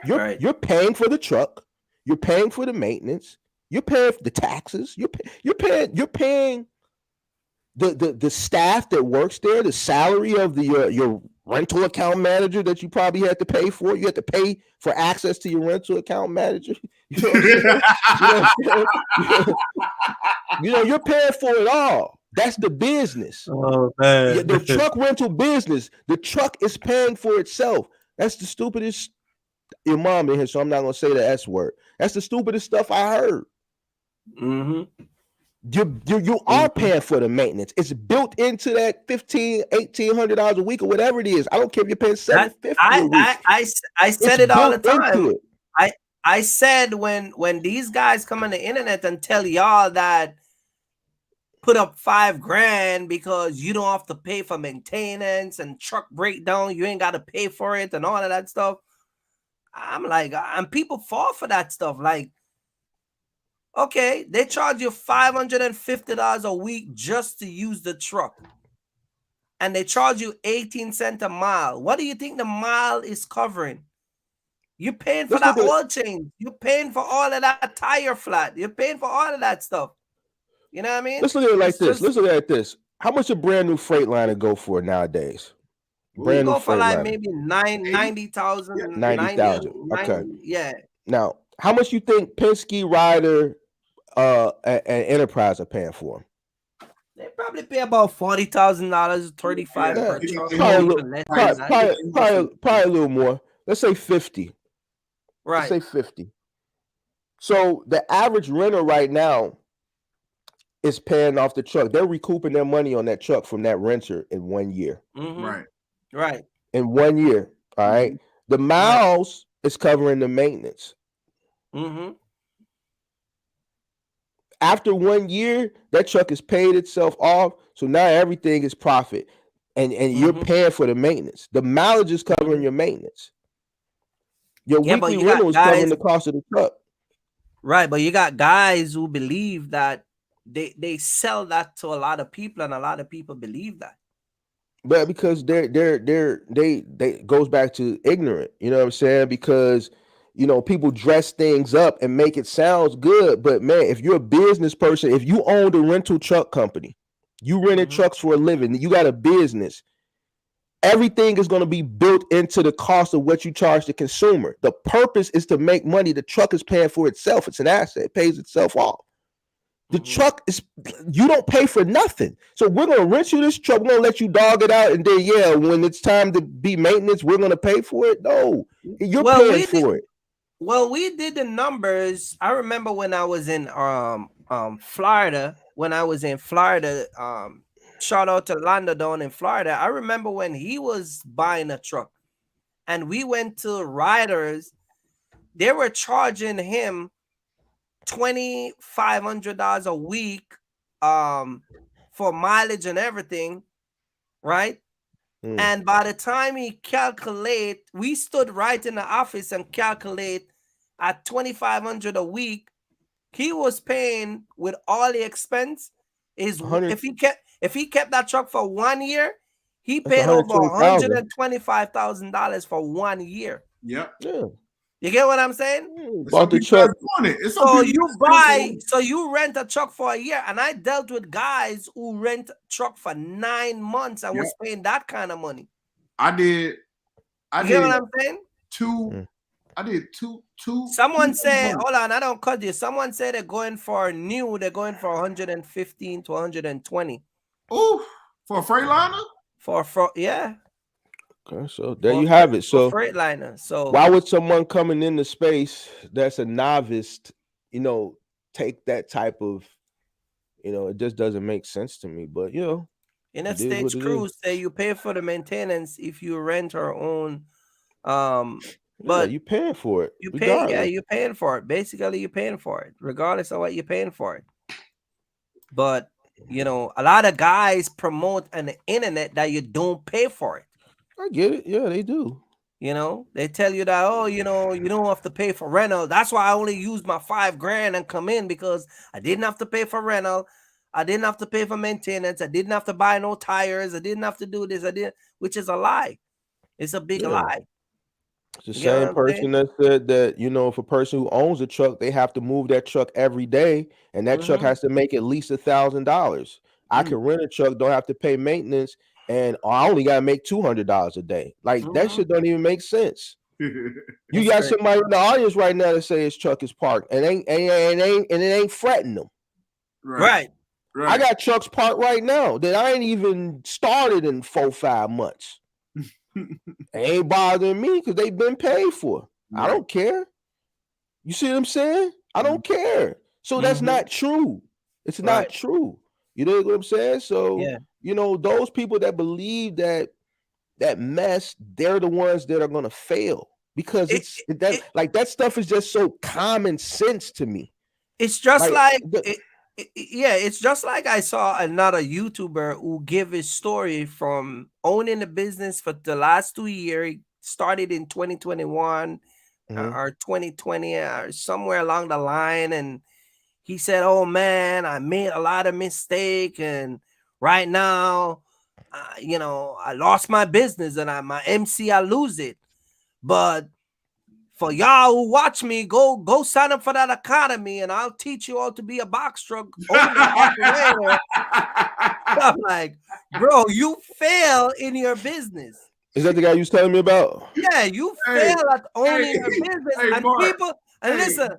B: You're
A: Right.
B: you're paying for the truck. You're paying for the maintenance. You're paying for the taxes. You're paying the staff that works there, the salary of your rental account manager that you probably had to pay for. You had to pay for access to your rental account manager. You know what I'm saying? You know what I'm saying? You know, you're paying for it all. That's the business.
A: Oh man.
B: The truck rental business. The truck is paying for itself. That's the stupidest. Your mom in here, so I'm not gonna say the S word. That's the stupidest stuff I heard.
A: Mm-hmm.
B: You are paying for the maintenance. It's built into that $1,800 a week or whatever it is. I don't care if you're paying $750 a week.
A: I said it all the time.
B: It.
A: I said when these guys come on the internet and tell y'all that put up $5,000 because you don't have to pay for maintenance and truck breakdown, you ain't got to pay for it and all of that stuff. I'm like, and people fall for that stuff. Like, okay, they charge you $550 a week just to use the truck. And they charge you 18 cents a mile. What do you think the mile is covering? You're paying for that oil change. You're paying for all of that tire flat. You're paying for all of that stuff. You know what I mean?
B: Let's look at it like this. Let's look at this. How much a brand new Freightliner go for nowadays?
A: Brand new go for like maybe 90,000.
B: 90,000. Okay.
A: Yeah.
B: Now, how much you think Penske, Ryder, and Enterprise are paying for them?
A: They probably pay about $40,000, $35,000.
B: Probably a little more. Let's say 50.
A: Right.
B: Let's say 50. So the average renter right now is paying off the truck. They're recouping their money on that truck from that renter in 1 year.
C: Right.
A: Right.
B: In 1 year. All right. The miles is covering the maintenance. After 1 year, that truck has paid itself off. So now everything is profit. And you're paying for the maintenance. The mileage is covering your maintenance. Your weekly rental is covering the cost of the truck.
A: Right, but you got guys who believe that they sell that to a lot of people, and a lot of people believe that.
B: But because they goes back to ignorant, you know what I'm saying? Because people dress things up and make it sound good. But man, if you're a business person, if you owned a rental truck company, you rented trucks for a living, you got a business, everything is going to be built into the cost of what you charge the consumer. The purpose is to make money. The truck is paying for itself. It's an asset. It pays itself off. The truck is, you don't pay for nothing. So we're going to rent you this truck. We're going to let you dog it out. And then, when it's time to be maintenance, we're going to pay for it. No, you're paying for it.
A: Well, we did the numbers. I remember when I was in Florida, shout out to Lando down in Florida. I remember when he was buying a truck and we went to Riders, they were charging him $2,500 a week for mileage and everything, right? And by the time he calculate, we stood right in the office and calculate at $2,500 a week, he was paying with all the expense is if he kept that truck for 1 year, he paid over $125,000 for 1 year.
C: Yep.
B: Yeah.
A: You get what I'm saying?
B: Bought the truck.
A: So you rent a truck for a year, and I dealt with guys who rent a truck for 9 months and was paying that kind of money.
C: I did.
A: You get what I'm saying?
C: I did two.
A: Someone said, hold on, I don't cut you. Someone said they're going for 115 to 120.
C: Oh, for a Freightliner?
A: Yeah.
B: Okay, so there you have it. So
A: Freightliner. So
B: why would someone coming into space that's a novice, take that type of, it just doesn't make sense to me. But
A: United States Cruise say you pay for the maintenance if you rent or own. But
B: you paying for it.
A: You're paying for it. Basically, you're paying for it, regardless of what you're paying for it. But a lot of guys promote on the internet that you don't pay for it.
B: I get it. Yeah, they do.
A: They tell you that, you don't have to pay for rental. That's why I only used my $5,000 and come in, because I didn't have to pay for rental. I didn't have to pay for maintenance. I didn't have to buy no tires. I didn't have to do this. Which is a lie. It's a big lie.
B: It's the same person that said that, if a person who owns a truck, they have to move that truck every day, and that truck has to make at least $1,000. I can rent a truck, don't have to pay maintenance, and I only gotta make $200 a day. Like that shit don't even make sense. You got somebody in the audience right now that say his truck is parked and it ain't fretting them.
A: Right.
B: I got trucks parked right now that I ain't even started in 4-5 months. They ain't bothering me because they've been paid for. I don't care. You see what I'm saying? I don't care. So that's not true. It's not true. You know what I'm saying? So, you know, those people that believe that mess, they're the ones that are going to fail because that stuff is just so common sense to me.
A: It's just like it's just like I saw another YouTuber who gave his story from owning the business for the last 2 years. He started in 2021 or 2020 or somewhere along the line, and he said, "Oh man, I made a lot of mistake, and right now, you know, I lost my business, and my MC, I lose it, but." For y'all who watch me, go sign up for that academy, and I'll teach you all to be a box truck owner, operator. I'm like, bro, you fail in your business.
B: Is that the guy you was telling me about?
A: Yeah, you fail at owning your business, and people. And listen,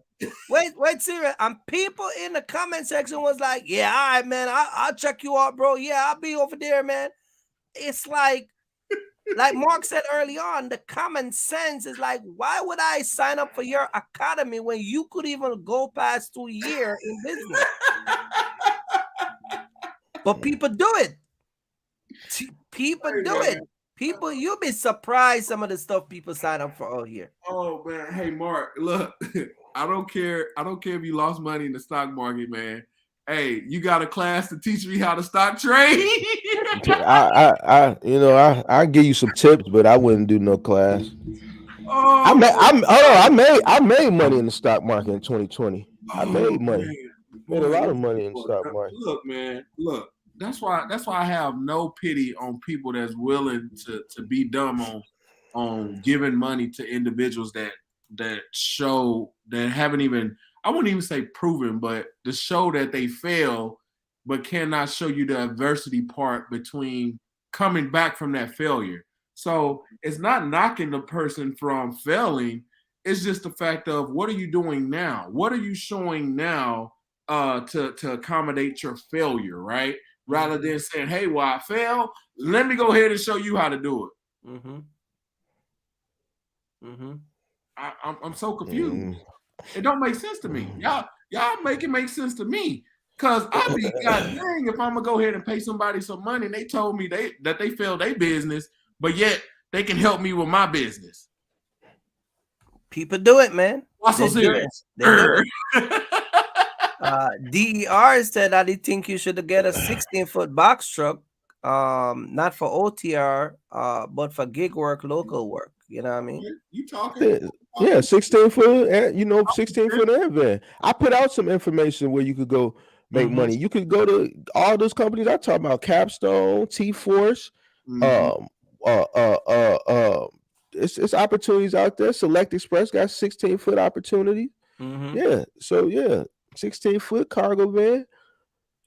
A: wait, serious. And people in the comment section was like, "Yeah, all right, man, I'll check you out, bro. Yeah, I'll be over there, man." It's like Mark said early on, the common sense is like, why would I sign up for your academy when you could even go past 2 years in business? But people do it. People do it. People, you'll be surprised some of the stuff people sign up for all year.
C: Oh man, hey Mark, look, I don't care if you lost money in the stock market, man. Hey, you got a class to teach me how to stock trade?
B: I give you some tips, but I wouldn't do no class. I made money in the stock market in 2020. I made money. Made a lot of money in the stock market.
C: Look, man, look. That's why I have no pity on people that's willing to be dumb on giving money to individuals that show that haven't even, I wouldn't even say proven, but to show that they fail, but cannot show you the adversity part between coming back from that failure. So it's not knocking the person from failing. It's just the fact of, what are you doing now? What are you showing now to accommodate your failure, right? Rather than saying, hey, well, I failed. Let me go ahead and show you how to do it. I'm so confused. It don't make sense to me. Y'all make it make sense to me. Because I'd be god dang if I'm gonna go ahead and pay somebody some money and they told me that they failed their business, but yet they can help me with my business.
A: People do it, man.
C: What's so serious?
A: DER said that he think you should get a 16-foot box truck, not for OTR, but for gig work, local work. You know what I mean?
C: You talking?
B: Yeah, 16-foot, 16-foot and van. I put out some information where you could go make money. You could go to all those companies I talk about, Capstone, T-Force, it's opportunities out there. Select Express got 16-foot opportunity. Yeah, so 16-foot cargo van.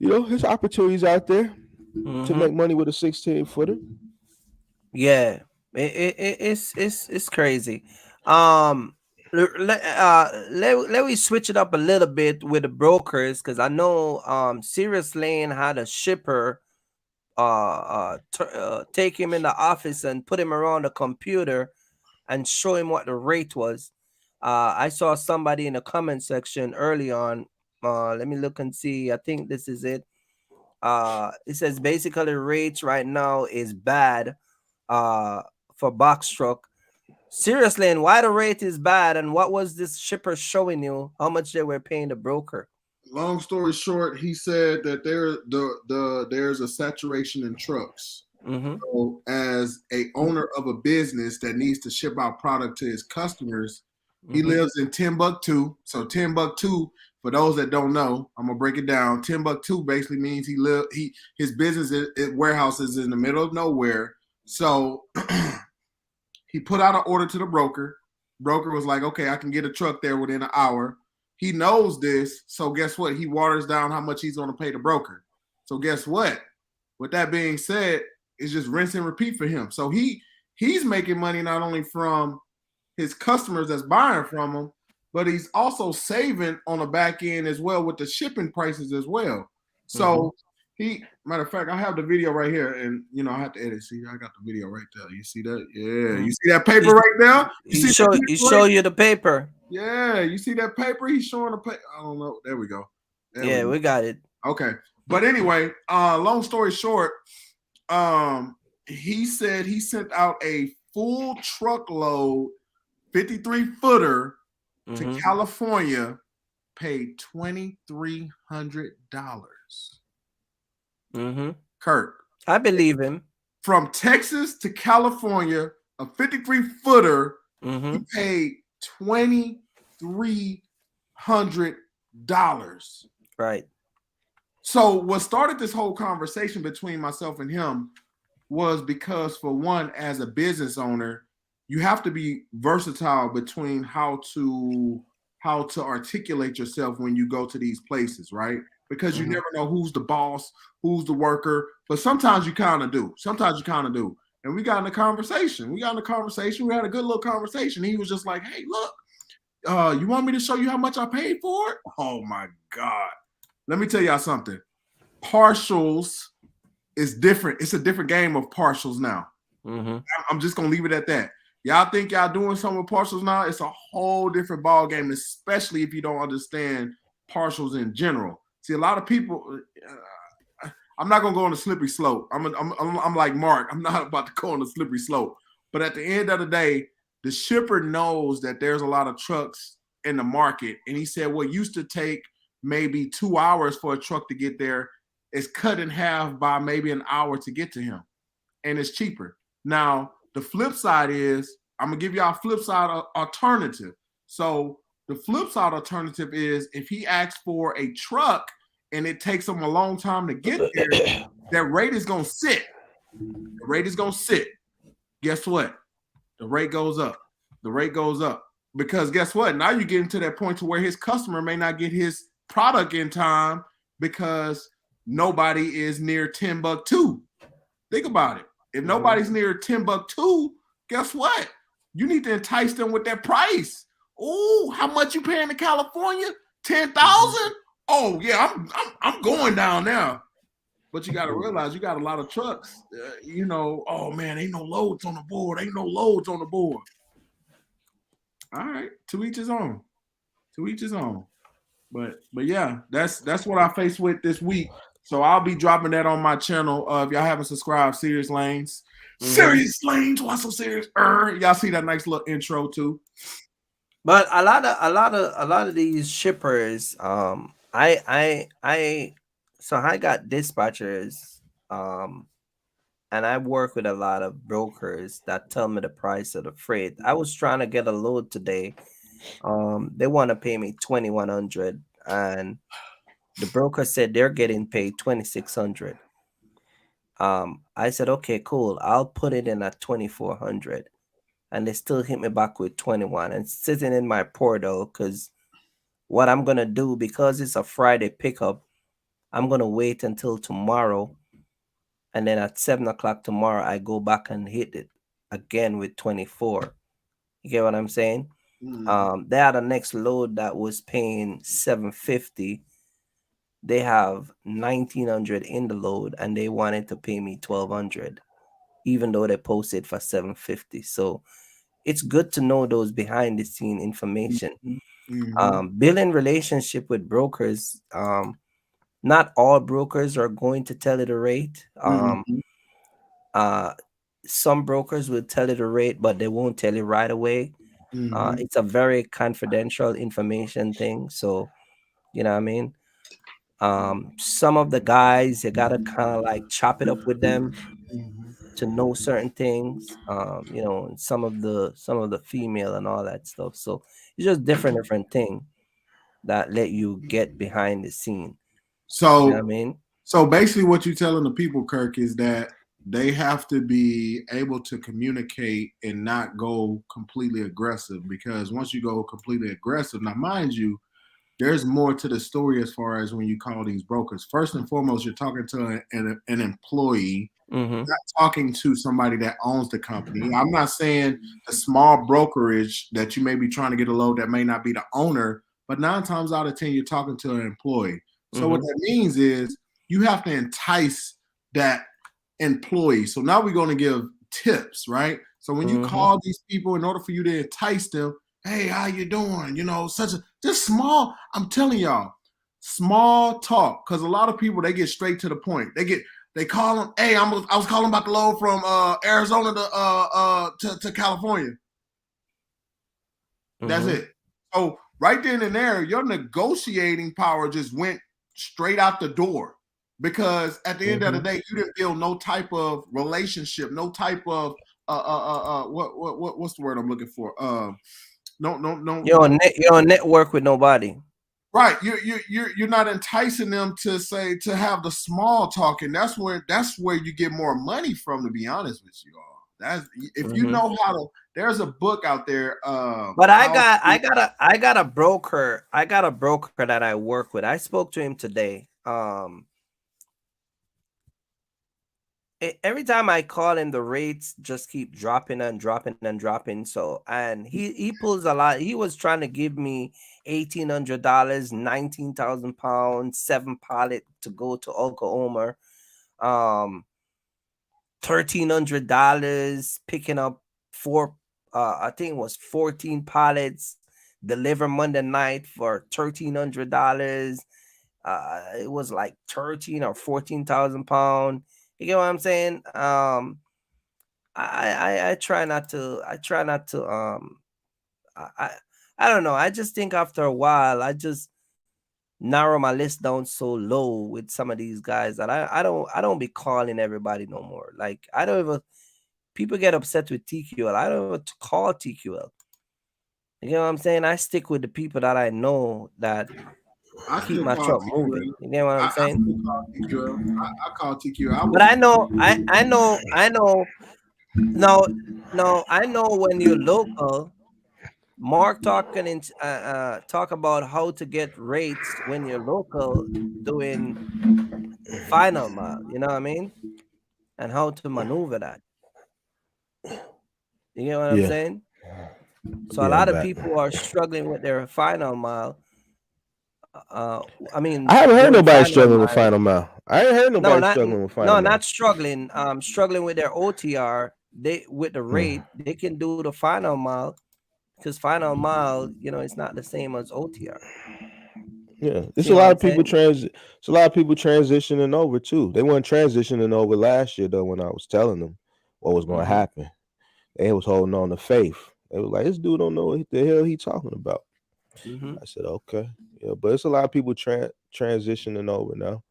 B: There's opportunities out there to make money with a 16-footer.
A: Yeah, it's crazy. Let me switch it up a little bit with the brokers, because I know Seriouslanes had a shipper take him in the office and put him around the computer and show him what the rate was. I saw somebody in the comment section early on. Let me look and see. I think this is it. It says basically rates right now is bad for box truck. Seriouslanes, why the rate is bad, and what was this shipper showing you? How much they were paying the broker?
C: Long story short, he said that there's a saturation in trucks. So as a owner of a business that needs to ship out product to his customers, he lives in Timbuktu. So Timbuktu, for those that don't know, I'm gonna break it down. Timbuktu basically means his business warehouse is in the middle of nowhere. So he put out an order to the broker. Broker was like, okay, I can get a truck there within an hour. He knows this, so guess what? He waters down how much he's going to pay the broker. So guess what? With that being said, it's just rinse and repeat for him. So he's making money not only from his customers that's buying from him, but he's also saving on the back end as well with the shipping prices as well. So matter of fact, I have the video right here, and I have to edit. See, I got the video right there. You see that? Yeah, you see that paper right there?
A: He show you the paper.
C: Yeah, you see that paper? He's showing the paper. I don't know. There we go.
A: We got it.
C: Okay, but anyway, long story short, he said he sent out a full truckload 53-footer to California, paid $2,300. Kurt,
A: I believe him.
C: From Texas to California, a 53-footer, he paid $2,300.
A: Right.
C: So what started this whole conversation between myself and him was because, for one, as a business owner, you have to be versatile between how to articulate yourself when you go to these places, right? Because you never know who's the boss, who's the worker, but sometimes you kind of do. And we got in a conversation. We had a good little conversation. He was just like, hey, look, you want me to show you how much I paid for it? Oh my God. Let me tell y'all something. Partials is different. It's a different game of partials now. I'm just going to leave it at that. Y'all think y'all doing something with partials now? It's a whole different ball game, especially if you don't understand partials in general. See, a lot of people, I'm not going to go on a slippery slope. I'm like Mark. I'm not about to go on a slippery slope. But at the end of the day, the shipper knows that there's a lot of trucks in the market. And he said what used to take maybe 2 hours for a truck to get there is cut in half by maybe an hour to get to him. And it's cheaper. Now, the flip side is, I'm going to give y'all a flip side alternative. So the flip side alternative is, if he asks for a truck and it takes him a long time to get there, that rate is going to sit. The rate is going to sit. Guess what? The rate goes up. Because guess what? Now you're getting to that point to where his customer may not get his product in time because nobody is near Timbuktu. Think about it. If nobody's near Timbuktu, guess what? You need to entice them with that price. Oh, how much you paying in California? 10,000? Oh yeah, I'm going down now. But you got to realize you got a lot of trucks. Oh man, ain't no loads on the board. All right, to each his own. But yeah, that's what I faced with this week. So I'll be dropping that on my channel. If y'all haven't subscribed, Seriouslanes. Seriouslanes, why so serious? Y'all see that nice little intro too.
A: But a lot of these shippers, I got dispatchers, and I work with a lot of brokers that tell me the price of the freight. I was trying to get a load today. They want to pay me $2,100, and the broker said they're getting paid $2,600. I said, okay, cool. I'll put it in at $2,400, and they still hit me back with 21. And it's sitting in my portal, because what I'm gonna do, because it's a Friday pickup, I'm gonna wait until tomorrow, and then at 7 o'clock tomorrow, I go back and hit it again with 24. You get what I'm saying? They had a next load that was paying $750. They have $1,900 in the load, and they wanted to pay me $1,200, even though they posted for $750. So it's good to know those behind the scene information. Building relationship with brokers. Not all brokers are going to tell you the rate. Some brokers will tell you the rate, but they won't tell you right away. It's a very confidential information thing. So, you know what I mean? Some of the guys, you gotta kind of like chop it up with them to know certain things. And some of the female and all that stuff. So it's just different thing that let you get behind the scene.
C: So,
A: you know what I mean?
C: So basically what you're telling the people, Kirk, is that they have to be able to communicate and not go completely aggressive, because once you go completely aggressive, now mind you, there's more to the story as far as when you call these brokers. First and foremost, you're talking to an employee, not talking to somebody that owns the company. I'm not saying the small brokerage that you may be trying to get a load that may not be the owner, but 9 times out of 10, you're talking to an employee. So what that means is you have to entice that employee. So now we're going to give tips, right? So when you call these people, in order for you to entice them, hey, how you doing? You know, just small. I'm telling y'all, small talk. Because a lot of people, they get straight to the point. They call them. Hey, I was calling about the load from Arizona to California. That's it. So right then and there, your negotiating power just went straight out the door. Because at the end of the day, you didn't build no type of relationship, no type of what's the word I'm looking for? No.
A: You're on network with nobody.
C: Right. You're not enticing them to have the small talk, and that's where you get more money from, to be honest with you all. That's if you know how to. There's a book out there.
A: But I got a broker. I got a broker that I work with. I spoke to him today. Every time I call him, the rates just keep dropping and dropping and dropping. So, and he pulls a lot. He was trying to give me $1,800, 19,000 pounds, 7 pallet to go to Oklahoma. $1,300 picking up 4. I think it was 14 pallets. Deliver Monday night for $1,300. It was like 13 or 14,000 pounds. You get what I'm saying? I try not to. I don't know. I just think after a while, I just narrow my list down so low with some of these guys that I don't be calling everybody no more. Like I don't even. People get upset with TQL. I don't even call TQL. You know what I'm saying? I stick with the people that I know that keep my truck moving. You know what I'm saying?
C: I call TQL.
A: But I know. No, I know when you're local. Mark talking in talk about how to get rates when you're local doing final mile. You know what I mean? And how to maneuver that. You get what I'm saying? So a lot of people are struggling with their final mile. I mean,
B: I haven't heard nobody struggling with final mile. I ain't heard nobody struggling with final mile.
A: No, not struggling. Struggling with their OTR. They with the rate, they can do the final mile because final mile, you know, it's not the same as OTR.
B: Yeah, it's a lot of people It's a lot of people transitioning over too. They weren't transitioning over last year though. When I was telling them what was going to happen, they was holding on to faith. They was like, "This dude don't know what the hell he talking about." I said, "Okay, yeah," but it's a lot of people transitioning over now.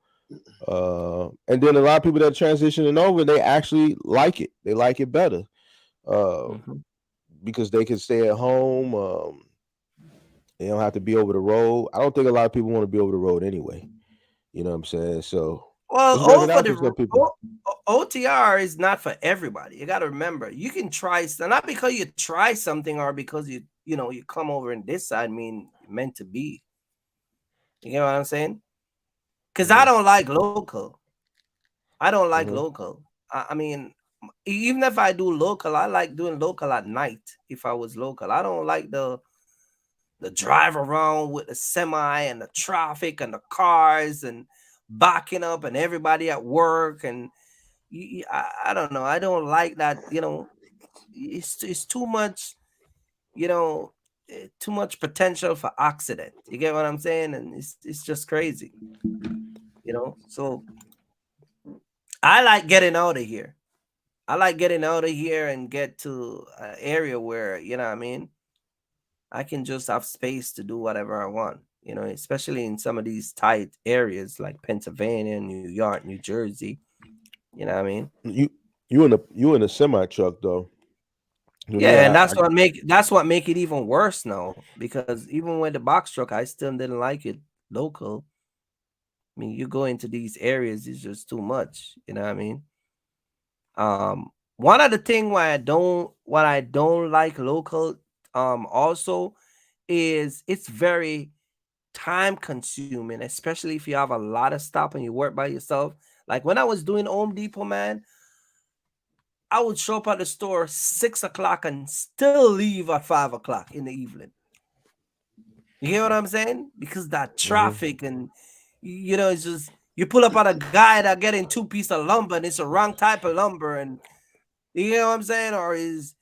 B: And then a lot of people that transitioning over, they actually like it. They like it better because they can stay at home. They don't have to be over the road. I don't think a lot of people want to be over the road anyway. You know what I'm saying? So,
A: well, OTR is not for everybody. You got to remember, you can try, not because you try something or because you come over in this side mean meant to be. You know what I'm saying? Because I don't like local. I don't like local. I mean, even if I do local, I like doing local at night. If I was local, I don't like the drive around with the semi and the traffic and the cars and backing up and everybody at work. And I don't know. I don't like that. You know, it's too much, you know, too much potential for accident. You get what I'm saying? And it's just crazy, you know? So I like getting out of here. I like getting out of here and get to an area where, you know what I mean, I can just have space to do whatever I want, you know, especially in some of these tight areas like Pennsylvania, New York, New Jersey. You know what I mean?
B: You in a semi truck though.
A: Yeah, and that's what make it even worse now, because even with the box truck, I still didn't like it local. I mean, you go into these areas, it's just too much. You know what I mean? One of the thing why I don't like local, also, is it's very time consuming, especially if you have a lot of stuff and you work by yourself. Like when I was doing Home Depot, man, I would show up at the store 6 o'clock and still leave at 5 o'clock in the evening. You hear what I'm saying? Because that traffic and it's just you pull up on a guy that getting 2 pieces of lumber and it's the wrong type of lumber, and you know what I'm saying? Or his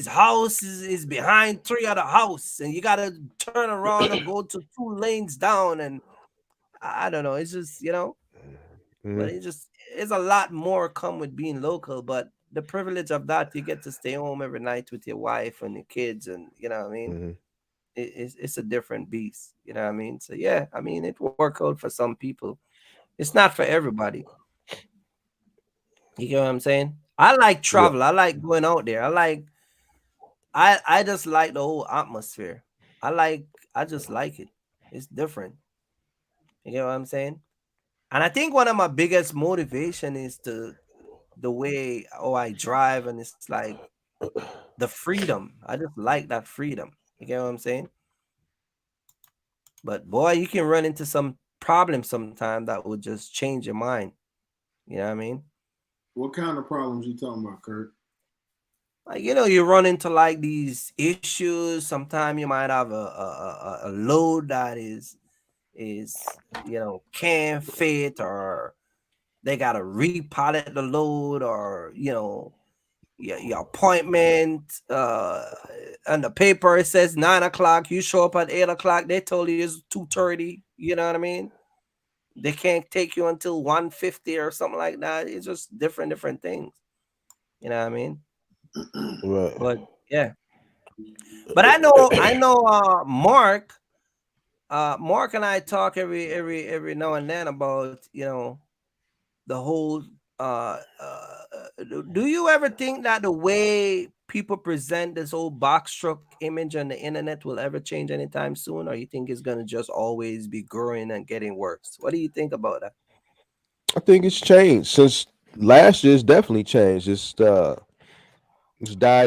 A: house is behind 3 other house, and you gotta turn around and go to 2 lanes down, and I don't know. It's just but it's a lot more come with being local. But the privilege of that, you get to stay home every night with your wife and your kids, and you know what I mean. It's a different beast, you know what I mean? So yeah, I mean it will work out for some people. It's not for everybody. You get what I'm saying? I like travel. I like going out there. I just like the whole atmosphere. I just like it. It's different. You get what I'm saying? And I think one of my biggest motivation is the way I drive, and it's like the freedom. I just like that freedom. You get what I'm saying? But boy, you can run into some problems sometime that would just change your mind. You know what I mean?
C: What kind of problems you talking about, Kurt?
A: Like, you run into like these issues. Sometimes you might have a load that is can't fit, or they gotta repallet the load, or your appointment on the paper it says 9 o'clock, you show up at 8 o'clock, they told you it's 2:30. You know what I mean? They can't take you until 1:50 or something like that. It's just different things. You know what I mean?
B: Right.
A: But yeah. But I know Mark and I talk every now and then about, the whole do you ever think that the way people present this whole box truck image on the internet will ever change anytime soon, or you think it's gonna just always be growing and getting worse? What do you think about that?
B: I think it's changed since last year. It's definitely changed. It's died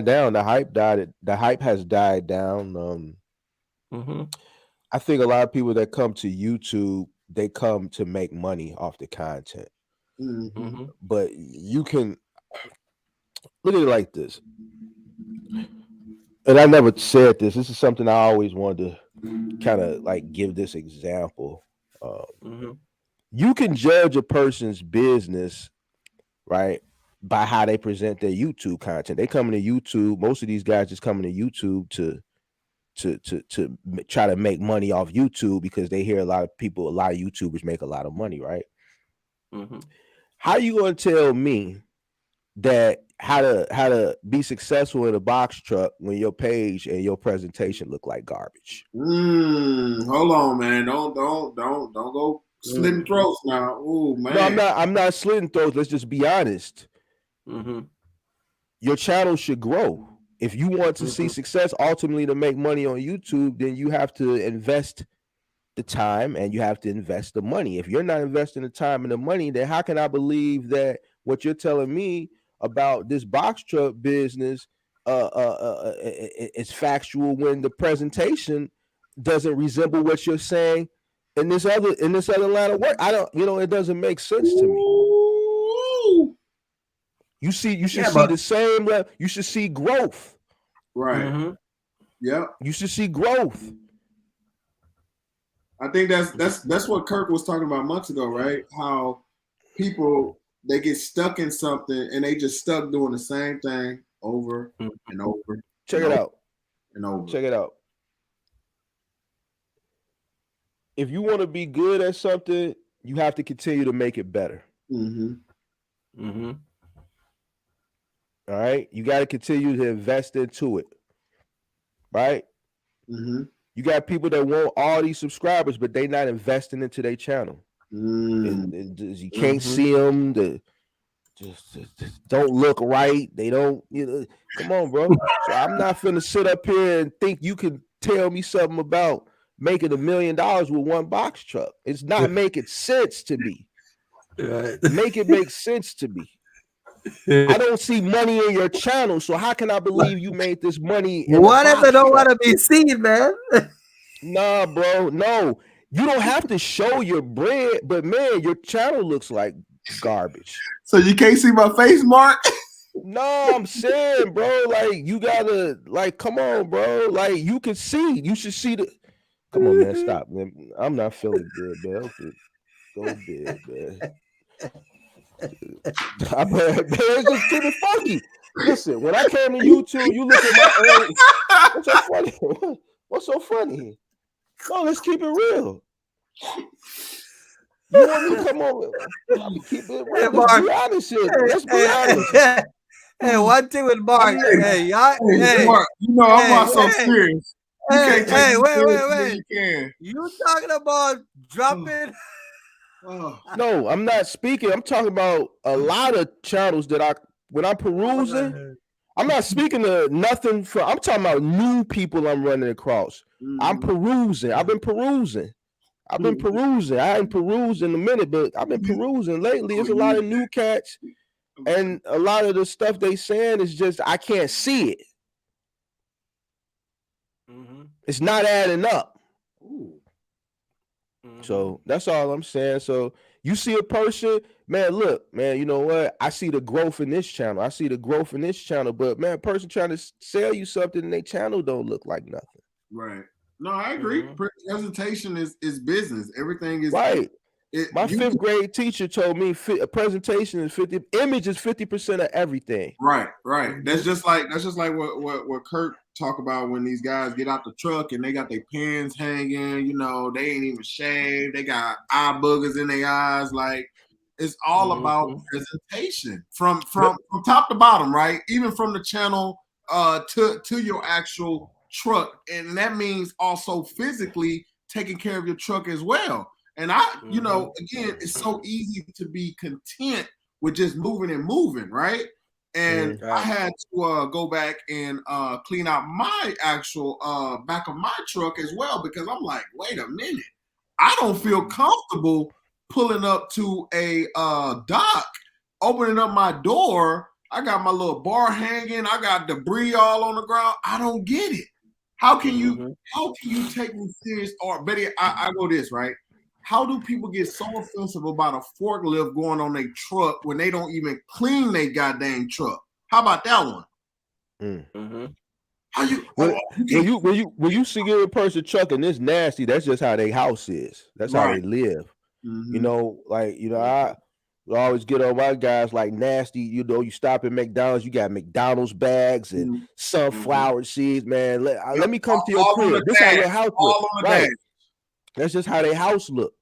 B: down. The hype died. The hype has died down. I think a lot of people that come to YouTube, they come to make money off the content. But you can look at it like this. And I never said this. This is something I always wanted to kind of like give this example. You can judge a person's business, right, by how they present their YouTube content. They come into YouTube. Most of these guys just come into YouTube to try to make money off YouTube because they hear a lot of YouTubers make a lot of money, right? How you gonna tell me that how to be successful in a box truck when your page and your presentation look like garbage?
C: Hold on, man. Don't go slitting throats now. Oh man.
B: No, I'm not slitting throats. Let's just be honest. Your channel should grow. If you want to see success ultimately to make money on YouTube, then you have to invest the time and you have to invest the money. If you're not investing the time and the money, then how can I believe that what you're telling me about this box truck business is factual when the presentation doesn't resemble what you're saying in this other line of work? I don't, it doesn't make sense to me. You should see the same level. You should see growth.
C: Right. Yeah.
B: You should see growth.
C: I think that's what Kirk was talking about months ago, right? How people, they get stuck in something and they just stuck doing the same thing over and over.
B: Check it out.
C: And over.
B: Check it out. If you want to be good at something, you have to continue to make it better. All right. You got to continue to invest into it. Right. You got people that want all these subscribers, but they not investing into their channel. And you can't see them. Just don't look right. They don't. Come on, bro. So I'm not finna sit up here and think you can tell me something about making $1 million with one box truck. It's not making sense to me. Make it make sense to me. I don't see money in your channel, so how can I believe you made this money?
A: What if they don't want to be seen, man?
B: Nah, bro. No. You don't have to show your bread, but man, your channel looks like garbage.
C: So you can't see my face, Mark?
B: No, I'm saying, bro, like you gotta, like, come on, bro. Like you can see, you should see the. Come on, man, stop, man. I'm not feeling good, man. Okay, go bed, man. Man, just keep it funky. Listen, when I came to YouTube, you look at my early. What's so funny? What's so funny? No, let's keep it real. You want me to come over? I'm keep it real. Let's be honest here. Let's be honest.
A: Hey, one thing with Mark. Hey, y'all. Hey,
C: Mark, you know I'm not so serious. You can't take me
A: wait.
C: serious, you can.
A: You talking about dropping?
B: No, I'm not speaking. I'm talking about a lot of channels that when I'm perusing, I'm not speaking to nothing for. I'm talking about new people I'm running across. I'm perusing. I've been perusing. I ain't perused in a minute, but I've been perusing lately. There's a lot of new cats, and a lot of the stuff they saying is just I can't see it. It's not adding up. So that's all I'm saying. So you see a person, man, look, man, you know what? I see the growth in this channel. But man, a person trying to sell you something and their channel don't look like nothing.
C: Right. No, I agree. Presentation is business. Everything is
B: right. My fifth grade teacher told me a presentation is 50, image is 50% of everything.
C: Right. That's just like what Kurt talk about when these guys get out the truck and they got their pins hanging, you know, they ain't even shaved, they got eye boogers in their eyes. Like it's all about presentation from top to bottom, right? Even from the channel to your actual truck. And that means also physically taking care of your truck as well. And you know, again, it's so easy to be content with just moving, right? And I had to go back and clean out my actual back of my truck as well, because I'm like, wait a minute, I don't feel comfortable pulling up to a dock, opening up my door. I got my little bar hanging. I got debris all on the ground. I don't get it. How can you take me serious? Or better, I go this, right? How do people get so offensive about a forklift going on their truck when they don't even clean their goddamn truck? How about that one? How you
B: when you see a person trucking this nasty, that's just how their house is. That's how they live. You know, like, you know, I always get on my guys like nasty. You know, you stop at McDonald's, you got McDonald's bags and sunflower seeds, man. Let me come to your crib. This how your house look. Right. That's just how their house look.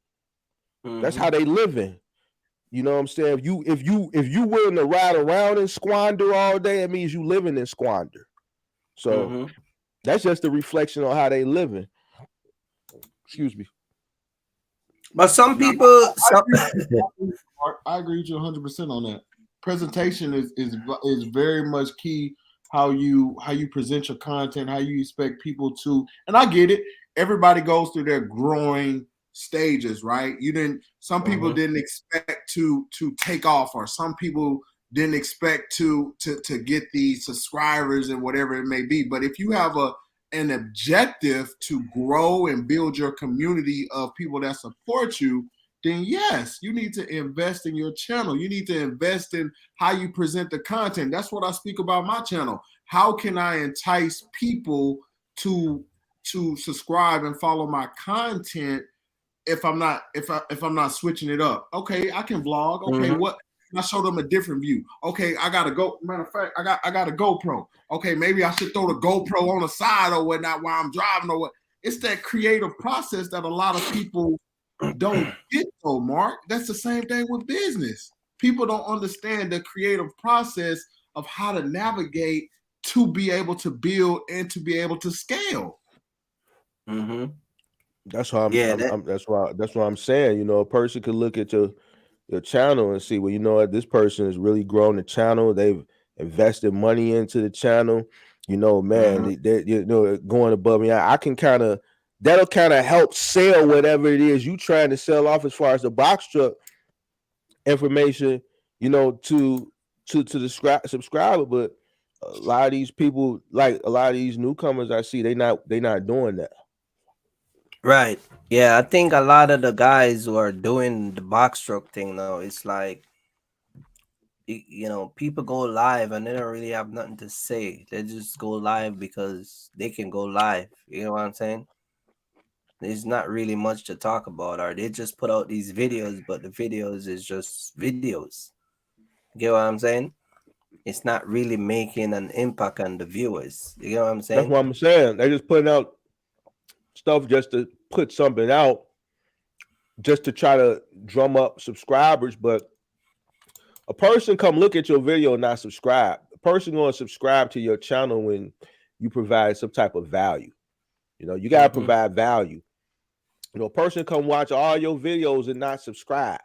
B: That's how they living. You know what I'm saying? If you willing to ride around and squander all day, it means you living in squander. So that's just a reflection on how they living. Excuse me.
A: But some people,
C: I agree with you 100% on that. Presentation is very much key. How you present your content, how you expect people to, and I get it. Everybody goes through their growing stages, right? Some people didn't expect to take off, or some people didn't expect to get these subscribers and whatever it may be. But if you have an objective to grow and build your community of people that support you, then yes, you need to invest in your channel. You need to invest in how you present the content. That's what I speak about my channel. How can I entice people to subscribe and follow my content if I'm not switching it up? Okay, I can vlog. Okay, what? I show them a different view. Okay, I gotta go. Matter of fact, I got a GoPro. Okay, maybe I should throw the GoPro on the side or whatnot while I'm driving or what. It's that creative process that a lot of people don't get though, Mark. That's the same thing with business. People don't understand the creative process of how to navigate to be able to build and to be able to scale.
B: That's how that's why I'm saying, you know, a person could look at your channel and see, well, you know what, this person has really grown the channel. They've invested money into the channel. You know, man, they you know, going above me. I can that'll kind of help sell whatever it is you trying to sell off as far as the box truck information, you know, to the subscriber. But a lot of these people, like a lot of these newcomers I see, they not doing that.
A: Right. Yeah, I think a lot of the guys who are doing the box truck thing now, it's like, people go live and they don't really have nothing to say. They just go live because they can go live. You know what I'm saying? There's not really much to talk about, or they just put out these videos, but the videos is just videos. You get what I'm saying? It's not really making an impact on the viewers. You get what I'm
B: That's
A: saying?
B: what I'm saying. They just putting out stuff just to put something out, just to try to drum up subscribers. But a person come look at your video and not subscribe. A person going to subscribe to your channel when you provide some type of value. You got to provide value. A person come watch all your videos and not subscribe.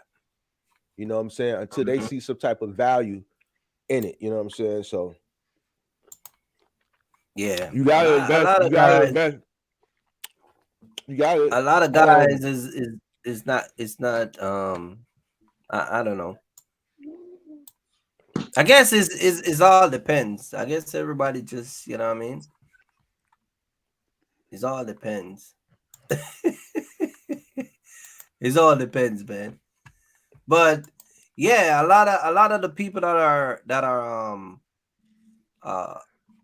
B: You know what I'm saying? Until they see some type of value in it. You know what I'm saying? So
A: Yeah,
B: you gotta
A: a
B: invest.
A: lot
B: You
A: of
B: gotta
A: guys,
B: invest. You gotta
A: a lot of guys is not. It's not. I don't know. I guess it's all depends. I guess everybody just, you know what I mean. It all depends. It all depends, man. But yeah, a lot of the people uh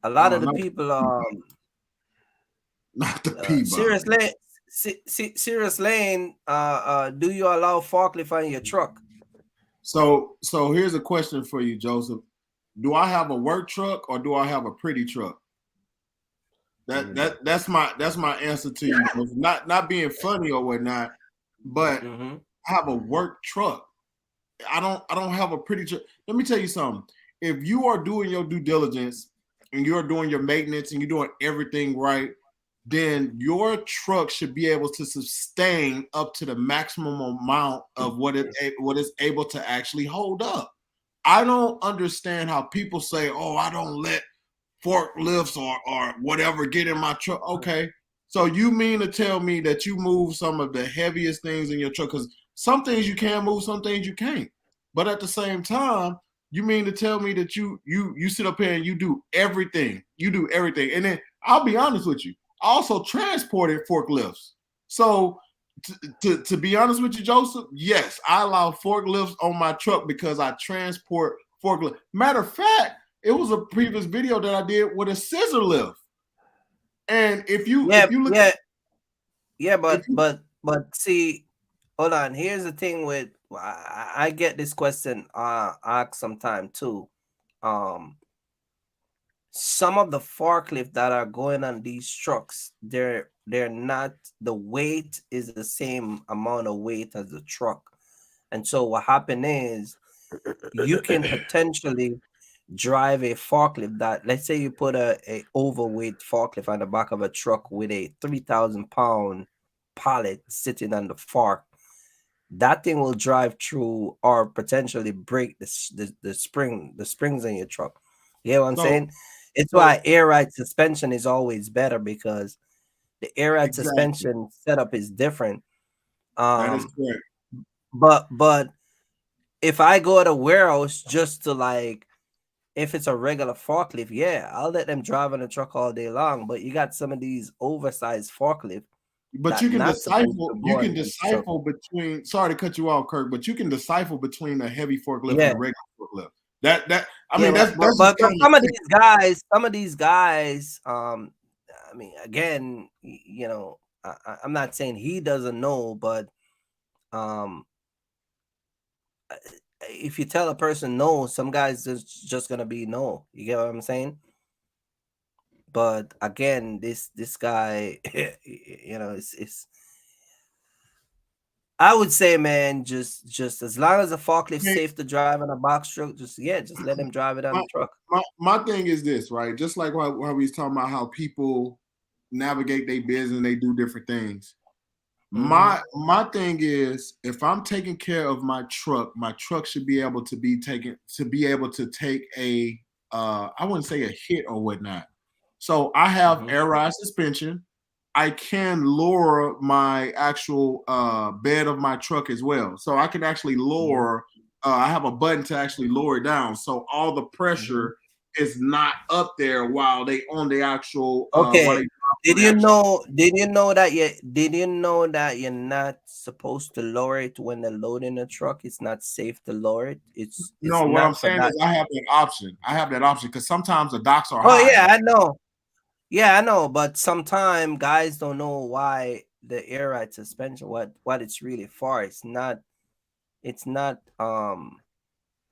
A: a lot
C: Oh,
A: of the
C: not,
A: people
C: not the P
A: serious
C: bomb.
A: lane serious lane do you allow forklift on your truck?
C: So here's a question for you, Joseph. Do I have a work truck or do I have a pretty truck? That's my answer to you. Joseph. Not being funny or whatnot, but
A: Mm-hmm.
C: I have a work truck. I don't have a pretty truck. Let me tell you something. If you are doing your due diligence and you're doing your maintenance and you're doing everything right, then your truck should be able to sustain up to the maximum amount of what is able to actually hold up. I don't understand how people say, "Oh, I don't let forklifts or whatever get in my truck." Okay, so you mean to tell me that you move some of the heaviest things in your truck? Because some things you can move, some things you can't. But at the same time, you mean to tell me that you sit up here and you do everything, and then I'll be honest with you. I also transported forklifts. So to be honest with you, Joseph, yes, I allow forklifts on my truck because I transport forklift. Matter of fact, it was a previous video that I did with a scissor lift. And
A: Yeah,
C: if you look
A: yeah, yeah,
C: if you
A: but see, hold on. Here's the thing with I get this question asked sometime too. Um, some of the forklift that are going on these trucks, they're not, the weight is the same amount of weight as the truck. And so what happened is you can potentially drive a forklift that, let's say you put a overweight forklift on the back of a truck with a 3,000 pound pallet sitting on the fork. That thing will drive through or potentially break the springs in your truck. You know what I'm
C: so
A: saying? It's why
C: so
A: air ride suspension is always better, because the air ride
C: exactly.
A: suspension setup is different.
C: That is
A: Um,
C: correct.
A: but if I go to warehouse just to, like, if it's a regular forklift, yeah, I'll let them drive on the truck all day long. But you got some of these oversized forklift
C: But
A: that not supposed to
C: you
A: go
C: can
A: on these trucks.
C: decipher between, sorry to cut you off, Kirk, but you can decipher between a heavy forklift and
A: Yeah,
C: a regular forklift. That I
A: yeah,
C: mean that's just
A: but
C: common sense.
A: some of these guys, I mean, again, I'm not saying he doesn't know, but um, if you tell a person no, some guys just gonna be no. You get what I'm saying? But again, this guy, it's I would say, man, just as long as the forklift's
C: Okay,
A: safe to drive on a box truck, just let them drive it on
C: my,
A: the truck.
C: my thing is this, right? Just like how we was talking about how people navigate their business and they do different things.
A: Mm-hmm.
C: My thing is, if I'm taking care of my truck should be able to be able to take a I wouldn't say a hit or whatnot. So I have
A: Mm-hmm.
C: air ride suspension. I can lower my actual bed of my truck as well. So I can actually
A: Mm-hmm.
C: lower. I have a button to actually lower it down, so all the
A: Mm-hmm.
C: pressure is not up there while they on the actual while
A: Okay,
C: they.
A: did you know? Did you know that you? Did you know that you're not supposed to lower it when they're loading the truck? It's not safe to lower it. It's
C: No, what I'm
A: not for
C: saying
A: that.
C: is I have that option. I have that option because sometimes the docks are
A: Oh
C: high.
A: yeah, I know. Yeah, I know. But sometimes guys don't know why the air ride suspension. What it's really for. It's not. It's not.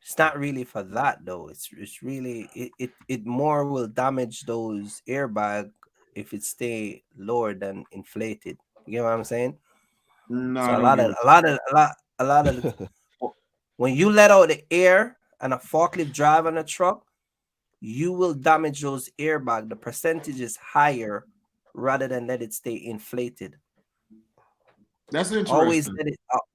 A: It's not really for that though. It's really it more will damage those airbag if it stay lower than inflated. You get what I'm saying?
C: No, I
A: So
C: don't get what.
A: a lot of when you let out the air and a forklift drive on a truck, you will damage those airbag. The percentage is higher rather than let it stay inflated.
C: That's interesting.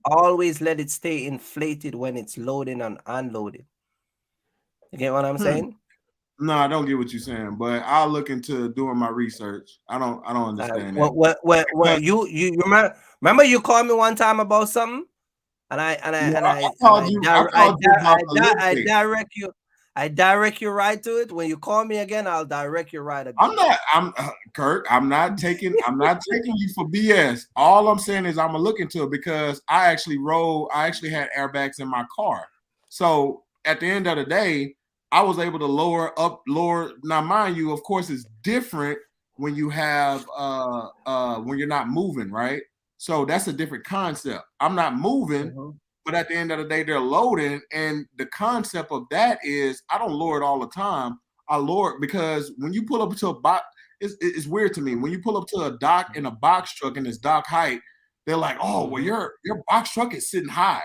A: Always let it stay inflated when it's loading and unloading. You get what I'm saying?
C: No, I don't get what you're saying, but I'll look into doing my research. I don't understand that.
A: What you remember you called me one time about something, and
C: Yeah, I called you. I called you about the lift
A: I
C: gate.
A: direct you right to it. When you call me again, I'll direct you right again.
C: I'm Kurt. I'm not taking you for BS. All I'm saying is I'm gonna look into it because I actually had airbags in my car. So at the end of the day, I was able to lower. Now, mind you, of course, it's different when you have when you're not moving, right? So that's a different concept. I'm not moving, but at the end of the day, they're loading, and the concept of that is I don't lower it all the time. I lower it because when you pull up to a box, it's weird to me. When you pull up to a dock in a box truck and it's dock height, they're like, "Oh, well, your box truck is sitting high."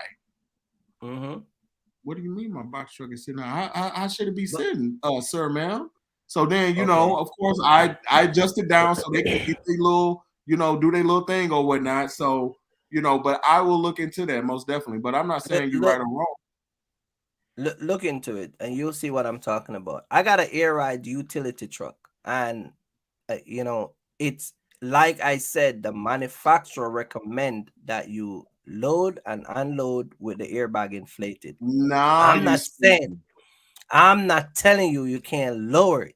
C: What do you mean my box truck is sitting high? How should it be sitting, sir, ma'am? So then, of course, I adjust it down so they can get their little, do their little thing or whatnot. So, but I will look into that most definitely. But I'm not saying you're right or wrong.
A: Look into it, and you'll see what I'm talking about. I got an air ride utility truck, and it's like I said, the manufacturer recommend that you load and unload with the airbag inflated.
C: Nah,
A: I'm not saying, I'm not telling you you can't lower it.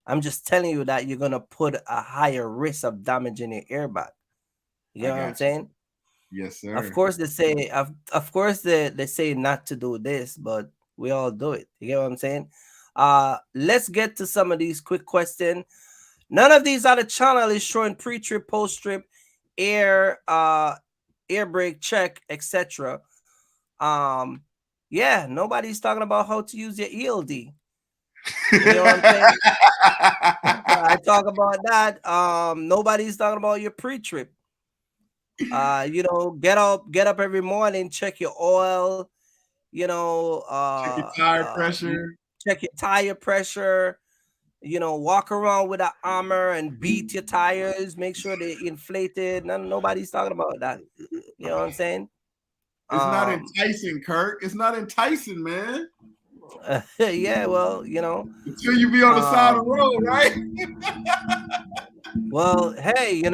A: I'm just telling you that you're gonna put a higher risk of damaging your airbag. You know what I'm saying?
C: Yes, sir.
A: Of course they say, of course they say not to do this, but we all do it. You get what I'm saying? Let's get to some of these quick questions. None of these other channel is showing pre-trip, post-trip, air brake check, etc. Yeah, nobody's talking about how to use your ELD. You know what I'm saying? I talk about that. Nobody's talking about your pre-trip. Get up every morning, check your oil,
C: check your tire pressure.
A: Check your tire pressure. Walk around with an armor and beat your tires, make sure they're inflated. Nobody's talking about that. You know what I'm saying?
C: It's not enticing, Kirk. It's not enticing, man.
A: Yeah, well,
C: until you be on the side of the road, right?
A: Well, hey, a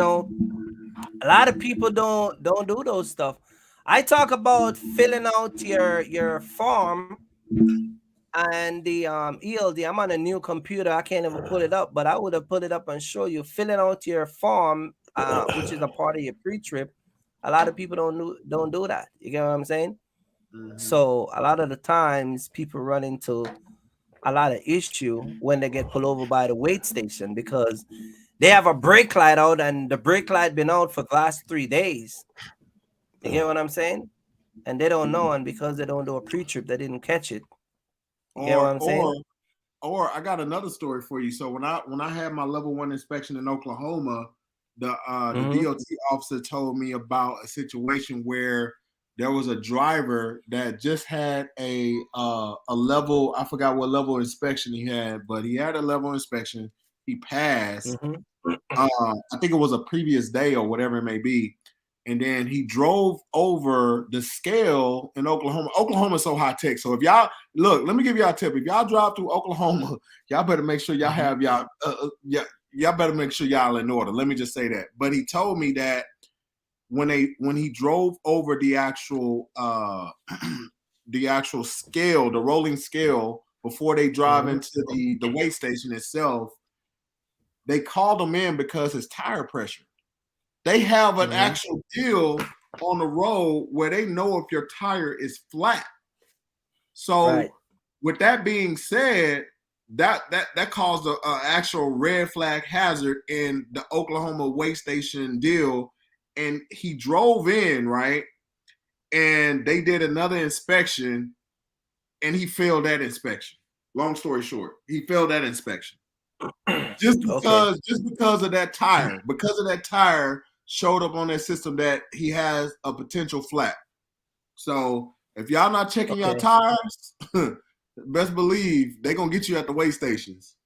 A: lot of people don't do those stuff. I talk about filling out your form and the ELD. I'm on a new computer. I can't even pull it up, but I would have put it up and show you filling out your form, which is a part of your pre-trip. A lot of people don't do that. You get what I'm saying? So a lot of the times people run into a lot of issue when they get pulled over by the weight station because they have a brake light out and the brake light been out for the last 3 days. You get what I'm saying? And they don't know, and because they don't do a pre-trip, they didn't catch it. You get what I'm saying?
C: Or I got another story for you. So when I had my level 1 inspection in Oklahoma, the DOT officer told me about a situation where there was a driver that just had a level, I forgot what level inspection he had, but he had a level inspection. He passed. I think it was a previous day or whatever it may be. And then he drove over the scale in Oklahoma. Oklahoma's so high tech. So if y'all look, let me give y'all a tip. If y'all drive through Oklahoma, y'all better make sure y'all have y'all better make sure y'all in order. Let me just say that. But he told me that when he drove over the actual scale, the rolling scale, before they drive into the weigh station itself, they called him in because his tire pressure. They have an actual deal on the road where they know if your tire is flat. So with that being said, that caused an actual red flag hazard in the Oklahoma weigh station deal. And he drove in, right? And they did another inspection and he failed that inspection. Long story short, he failed that inspection. Just because of that tire. Because of that tire showed up on that system that he has a potential flat. So if y'all not checking your tires, best believe they're gonna get you at the weigh stations.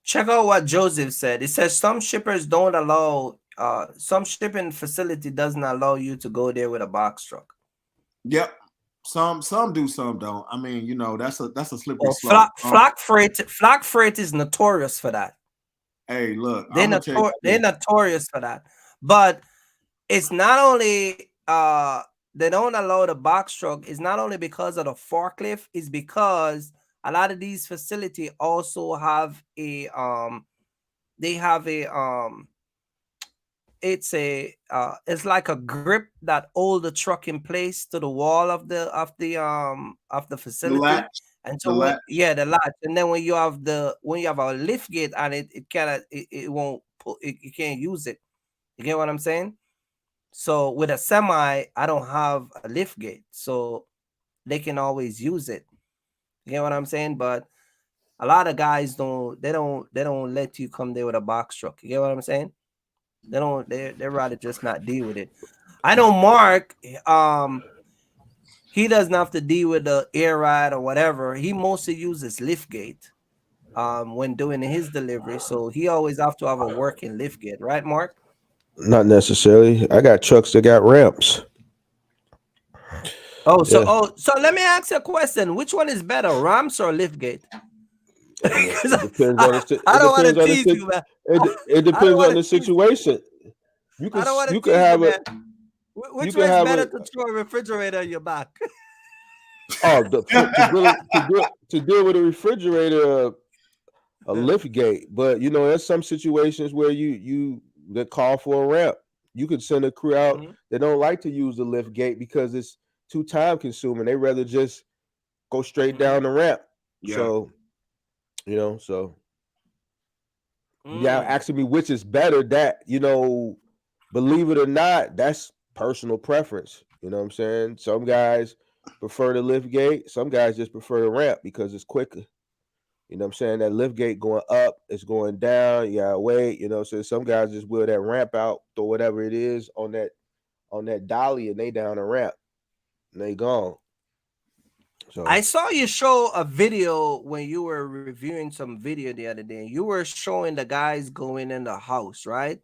A: Check out what Joseph said. It says some shippers don't allow some shipping facility doesn't allow you to go there with a box truck.
C: Yep. Some do, some don't. I mean, you know, that's a slippery slope.
A: Flock freight is notorious for that.
C: Hey, look,
A: they're notorious for that. But it's not only they don't allow the box truck. It's not only because of the forklift. It's because a lot of these facilities also have a they have a it's like a grip that hold the truck in place to the wall of the facility.
C: The latch.
A: And so the latch. And then when you have a lift gate and it won't pull, you can't use it. You get what I'm saying? So with a semi, I don't have a lift gate, so they can always use it. You get what I'm saying? But a lot of guys don't let you come there with a box truck. You get what I'm saying? They'd rather just not deal with it. I know Mark, he doesn't have to deal with the air ride or whatever. He mostly uses lift gate when doing his delivery. So he always have to have a working lift gate, right, Mark?
B: Not necessarily. I got trucks that got ramps.
A: So let me ask you a question. Which one is better, ramps or lift gate?
B: It depends on the I don't want to tease you, man. It depends on the situation. You can have it.
A: Which one is better to throw a refrigerator on your back?
B: To deal with a refrigerator, a lift gate. But you know, there's some situations where you that call for a ramp. You could send a crew out that don't like to use the lift gate because it's too time consuming. They rather just go straight down the ramp. Yeah. So, you know, yeah, asking me which is better. That, you know, believe it or not, that's personal preference. You know what I'm saying? Some guys prefer the lift gate. Some guys just prefer the ramp because it's quicker. You know what I'm saying? That lift gate going up, it's going down. You gotta wait. You know, so some guys just wheel that ramp out, throw whatever it is on that dolly, and they down the ramp, and they gone. So
A: I saw you show a video when you were reviewing some video the other day. You were showing the guys going in the house, right?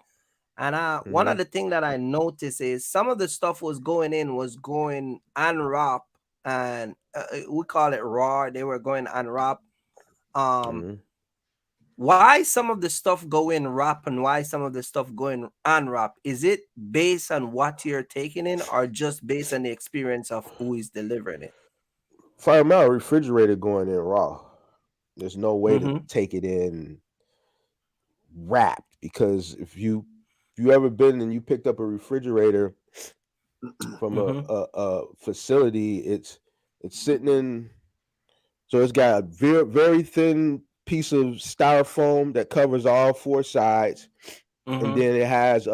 A: And one of the things that I noticed is some of the stuff was going unwrap, and we call it raw. They were going unwrap. Why some of the stuff go in wrap and why some of the stuff going unwrap? Is it based on what you're taking in, or just based on the experience of who is delivering it?
B: Fire mount refrigerator going in raw. There's no way to take it in wrapped, because if you ever been and you picked up a refrigerator from a facility, it's sitting in, so it's got a very, very thin piece of styrofoam that covers all four sides, and then it has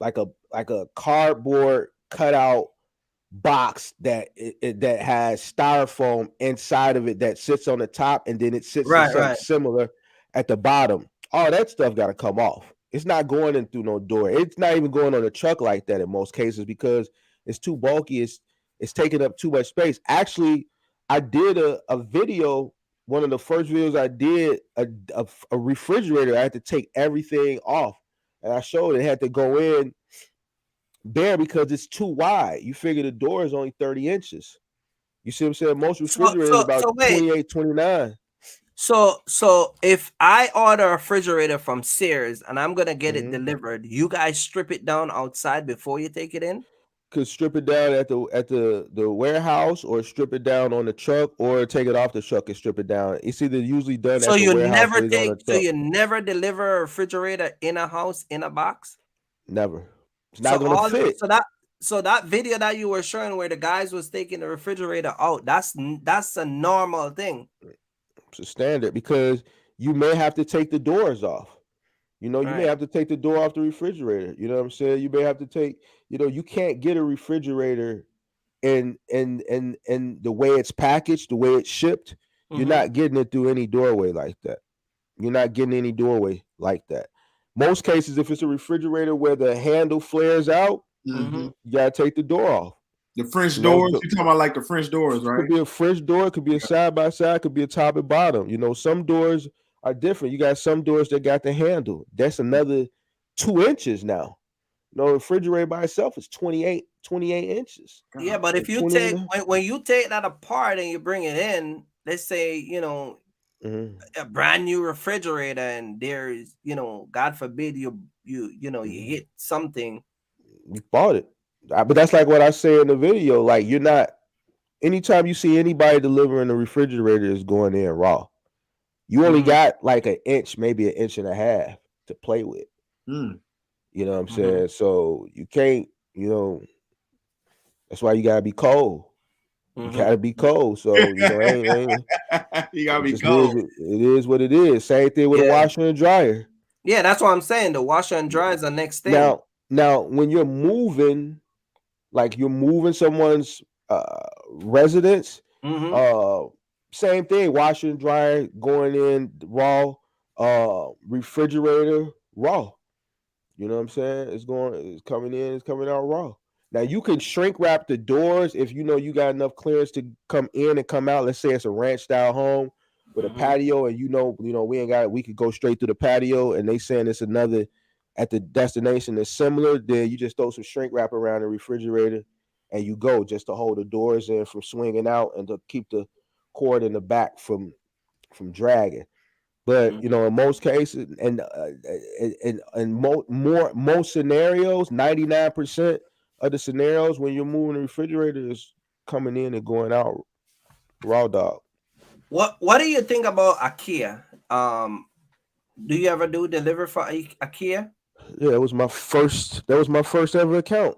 B: like a cardboard cutout box that has styrofoam inside of it that sits on the top, and then it sits in something similar at the bottom. All that stuff got to come off. It's not going in through no door. It's not even going on a truck like that in most cases because it's too bulky. It's taking up too much space. Actually, I did a video. One of the first videos I did, a refrigerator. I had to take everything off, and I showed it had to go in there because it's too wide. You figure the door is only 30 inches. You see what I'm saying? Most refrigerators about 28, 29.
A: So if I order a refrigerator from Sears and I'm gonna get it delivered, you guys strip it down outside before you take it in?
B: could strip it down at the warehouse, or strip it down on the truck, or take it off the truck and strip it down. It's either usually done
A: So
B: at the
A: you
B: warehouse
A: never
B: or it's on the
A: take, so
B: truck.
A: you never deliver a refrigerator in a house in a box.
B: Never. It's
A: So
B: not gonna
A: all,
B: fit.
A: so that video that you were showing where the guys was taking the refrigerator out, that's a normal thing,
B: It's a standard because you may have to take the doors off. You know, you may
A: right?
B: have to take the door off the refrigerator. You know what I'm saying? You may have to take, you can't get a refrigerator and the way it's packaged, the way it's shipped, you're
A: Mm-hmm.
B: not getting it through any doorway like that. You're not getting any doorway like that. Most cases, if it's a refrigerator where the handle flares out,
A: Mm-hmm.
B: you gotta take the door off.
C: The French
B: You know,
C: doors. You talking about like the French doors,
B: could
C: right?
B: be a French door, could be a side by side, could be a top and bottom. You know, some doors are different. You got some doors that got the handle. That's another 2 inches now. You know, refrigerator by itself is 28 inches.
A: Yeah, but
B: Or
A: if you
B: 28.
A: take, when you take that apart and you bring it in, let's say,
B: Mhm,
A: a brand new refrigerator, and there's, God forbid you
B: mhm.
A: hit something.
B: You bought it. But that's like what I say in the video. Like, you're not, anytime you see anybody delivering a refrigerator is going in raw. You only
A: Mm-hmm.
B: got like an inch, maybe an inch and a half to play with.
C: Mm.
B: You know what I'm
A: Mm-hmm.
B: saying? So you can't, that's why you gotta be cold. You
A: Mm-hmm.
B: gotta be cold. So, ain't
C: You gotta
B: it
C: be
B: just is
C: cold.
B: it is what it is. Same thing with a
A: Yeah.
B: washer and dryer.
A: Yeah, that's what I'm saying. The washer and dryer is the next thing.
B: Now when you're moving, like you're moving someone's residence,
A: Mm-hmm.
B: uh same thing, washer and dryer going in raw, refrigerator raw. You know what I'm saying? It's coming in, it's coming out raw. Now you can shrink wrap the doors if you know you got enough clearance to come in and come out. Let's say it's a ranch style home with a
A: Mm-hmm.
B: patio, and we ain't got it. We could go straight through the patio, and they saying it's another at the destination that's similar. Then you just throw some shrink wrap around the refrigerator, and you go just to hold the doors in from swinging out and to keep the cord in the back from dragging. But
A: Mm-hmm.
B: in most cases, and most scenarios, 99% of the scenarios when you're moving the refrigerator is coming in and going out raw dog.
A: What do you think about IKEA? Do you ever do deliver for IKEA?
B: Yeah, that was my first ever account.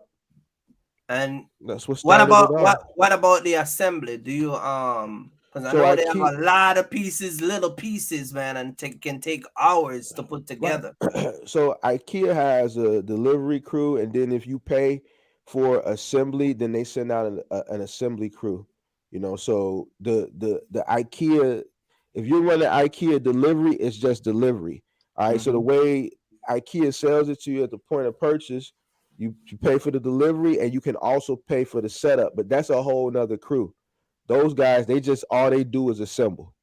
A: And
B: That's what
A: what
B: started it
A: about
B: off.
A: what about the assembly? Do you because I
B: So
A: know
B: I
A: they have
B: keep
A: a lot of pieces, little pieces, man, and can take hours to put
B: right.
A: together.
B: So IKEA has a delivery crew, and then if you pay for assembly, then they send out an assembly crew. So the IKEA, if you're running IKEA delivery, it's just delivery. All right. So the
A: Mm-hmm.
B: way IKEA sells it to you at the point of purchase, you pay for the delivery, and you can also pay for the setup. But that's a whole nother crew. Those guys, they just all they do is assemble.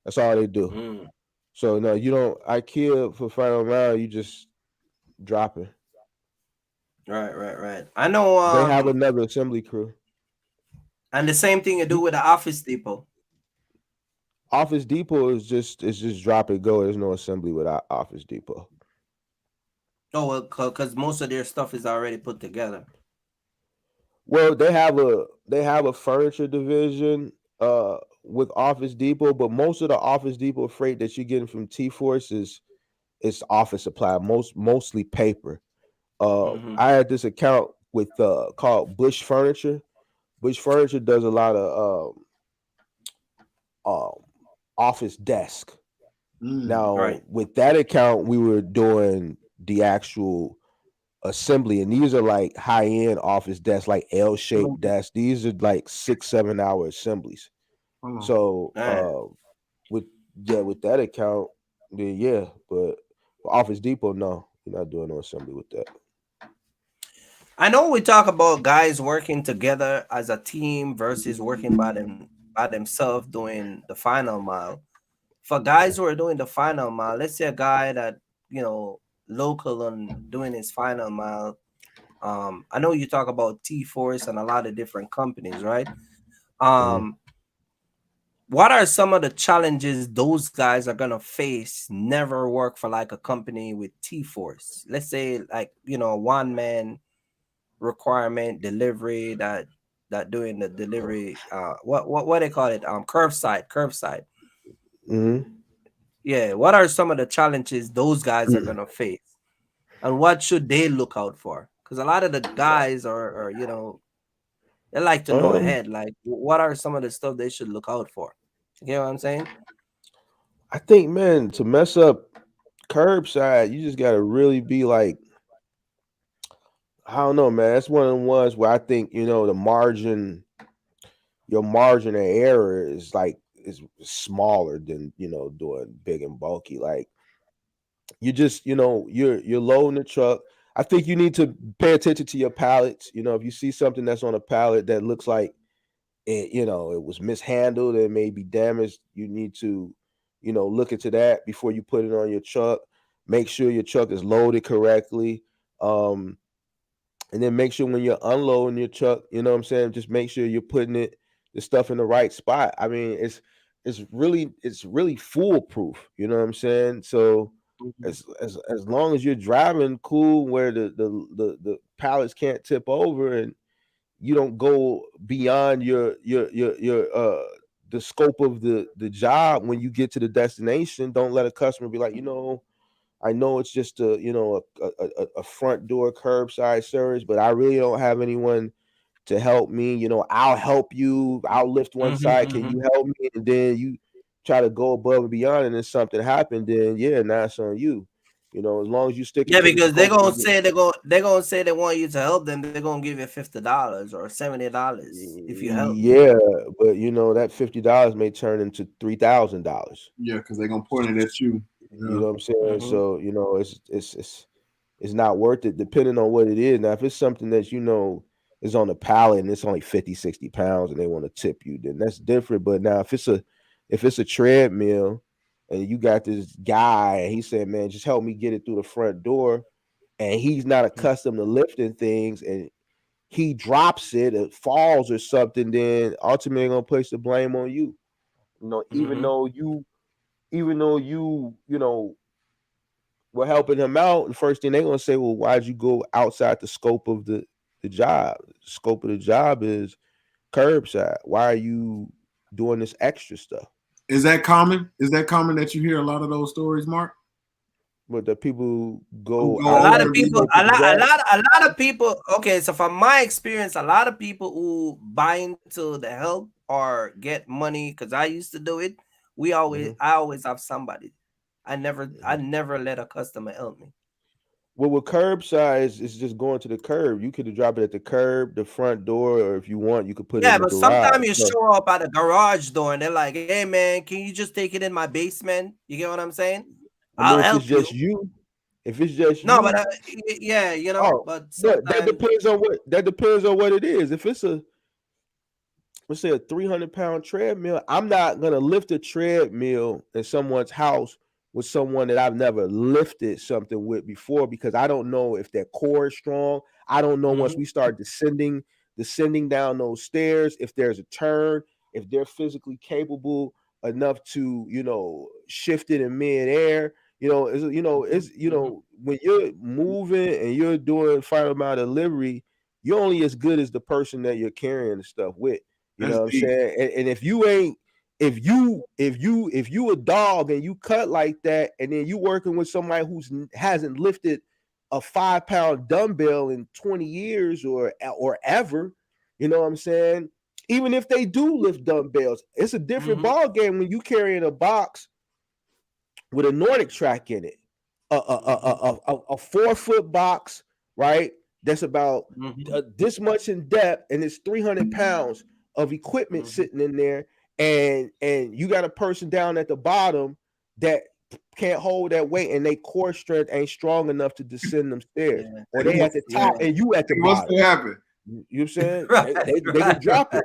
B: That's all they do.
A: Mm.
B: So no, you don't IKEA for final mile. You just drop it.
A: Right. I know.
B: They have another assembly crew.
A: And the same thing you do
B: You,
A: with the Office Depot.
B: Office Depot is just drop it go. There's no assembly with Office Depot.
A: Oh, well, because most of their stuff is already put together.
B: Well, they have a furniture division with Office Depot, but most of the Office Depot freight that you're getting from T Force is office supply, mostly paper.
A: Mm-hmm.
B: I had this account with called Bush Furniture. Bush Furniture does a lot of office desk.
C: Mm.
B: Now,
A: Right.
B: with that account, we were doing the actual assembly, and these are like high end office desks, like L shaped
C: Hold
B: desks. These are like 6 7 hour assemblies.
C: on.
B: So,
A: Right.
B: with with that account, then yeah, but for Office Depot, no, you're not doing no assembly with that.
A: I know we talk about guys working together as a team versus working by themselves doing the final mile. For guys who are doing the final mile, let's say a guy that local and doing his final mile. I know you talk about T Force and a lot of different companies, right?
B: Mhm.
A: Um, what are some of the challenges those guys are gonna face? Never work for like a company with T Force. Let's say like one man requirement delivery that doing the delivery. What they call it? Curbside.
B: Mm-hmm.
A: Yeah. What are some of the challenges those guys are gonna face, and what should they look out for? Because a lot of the guys are they like to know
B: Um,
A: ahead. Like, what are some of the stuff they should look out for? You get what I'm saying?
B: I think, man, to mess up curbside, you just gotta really be like, I don't know, man. That's one of the ones where I think, the margin, your margin of error is like is smaller than doing big and bulky. Like you just, you're loading the truck. I think you need to pay attention to your pallets. If you see something that's on a pallet that looks like it was mishandled and may be damaged, you need to, look into that before you put it on your truck. Make sure your truck is loaded correctly. And then make sure when you're unloading your truck, you know what I'm saying, just make sure you're putting the stuff in the right spot. I mean, it's really foolproof, you know what I'm saying? So
A: Mhm.
B: as long as you're driving cool where the pallets can't tip over and you don't go beyond your the scope of the job when you get to the destination, don't let a customer be like, I know it's just a front door curbside service, but I really don't have anyone to help me. I'll help you. I'll lift one
A: Mhm.
B: side. Can
A: Mhm.
B: you help me? And then you try to go above and beyond, and then something happened. Then yeah, now it's on you. As long as you sticking
A: Yeah,
B: to the
A: because they're
B: scope
A: gonna
B: of it.
A: say they're gonna say they want you to help them. They're gonna give you $50 or $70 if you help.
B: Yeah, but that $50 may turn into $3,000.
C: Yeah, because they're gonna point it at you.
B: You
C: Yeah.
B: know what I'm saying?
A: Mm-hmm.
B: So it's not worth it depending on what it is. Now, if it's something that is on the pallet and it's only 50, 60 pounds and they want to tip you, then that's different. But now if it's a treadmill and you got this guy and he said, man, just help me get it through the front door, and he's not accustomed to lifting things and he drops it, it falls or something, then ultimately gonna place the blame on you. Even
A: Mm-hmm.
B: though you we're helping him out, the first thing they're gonna say, well, why'd you go outside the scope of the job? The scope of the job is curbside. Why are you doing this extra stuff?
C: Is that common? Is that common that you hear a lot of those stories, Mark?
B: But the people
C: Who
B: go
C: go
A: A lot
B: outside
A: of
C: over
B: the
C: and
A: people,
B: scope of the job.
A: a lot of people. Okay, so from my experience, a lot of people who buy into the help or get money, because I used to do it.
B: Mhm,
A: I always have somebody. I
B: mhm.
A: never let a customer help me.
B: Well, with curbside, it's just going to the curb. You could drop it at the curb, the front door, or if you want, you could put it
A: Yeah,
B: in the
A: but
B: garage.
A: sometimes you
B: So,
A: show up at a garage door and they're like, "Hey, man, can you just take it in my basement?" You get what I'm saying?
B: I mean,
A: I'll
B: if it's
A: help you.
B: just you, if it's just
A: No, but
B: you,
A: yeah,
B: oh,
A: but
B: that
A: sometimes.
B: depends on what it is. If it's let's say a 300-pound treadmill, I'm not gonna lift a treadmill in someone's house with someone that I've never lifted something with before because I don't know if their core is strong. I don't know once
A: Mhm,
B: we start descending down those stairs, if there's a turn, if they're physically capable enough to, shift it in midair.
A: mhm, mhm.
B: When you're moving and you're doing final mile delivery, you're only as good as the person that you're carrying the stuff with. You know
C: that's
B: what I'm
C: deep.
B: saying? And if you ain't, if you a dog and you cut like that, and then you working with somebody who's hasn't lifted a 5-pound dumbbell in 20 years or ever, you know what I'm saying? Even if they do lift dumbbells, it's a different
A: Mhm,
B: ball game when you carrying a box with a Nordic track in it,
A: mhm,
B: a 4-foot box, right? That's about
A: mhm,
B: this much in depth, and it's 300 pounds of equipment
A: mhm.
B: sitting in there, and you got a person down at the bottom that can't hold that weight, and they core strength ain't strong enough to descend them stairs,
A: Yeah,
B: or
C: Hey,
B: they at
C: what's,
B: the top
A: yeah.
B: and you at the
C: what's
B: bottom.
C: gonna happen?
B: You know what I'm saying?
A: Right,
B: They gonna
A: right,
B: drop
A: right.
B: it.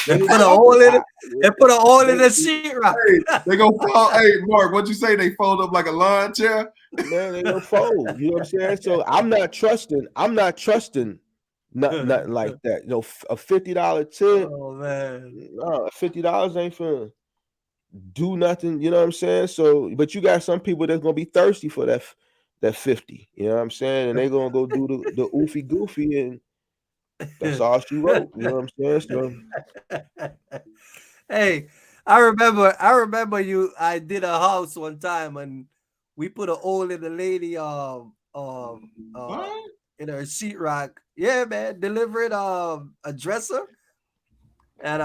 A: They
B: They gonna
A: put a
B: drop
A: hole
B: it.
A: in it. They put a hole in
B: They,
A: the sheetrock.
C: Hey, they gonna fall. Hey, Mark, what you say? They fold up like a lawn chair?
B: man, they gonna fold. You know what I'm saying? So I'm not trusting nothing like that. A $50 tip,
A: Oh man.
B: no, $50 ain't finna do nothing. You know what I'm saying? So, but you got some people that's gonna be thirsty for that 50. You know what I'm saying? And they gonna go do the oofy goofy, and That's all she wrote. You know what I'm saying? So
A: Hey, I remember you. I did a house one time and we put a hole in the lady
C: What?
A: in her sheetrock. Yeah, man, delivering a dresser and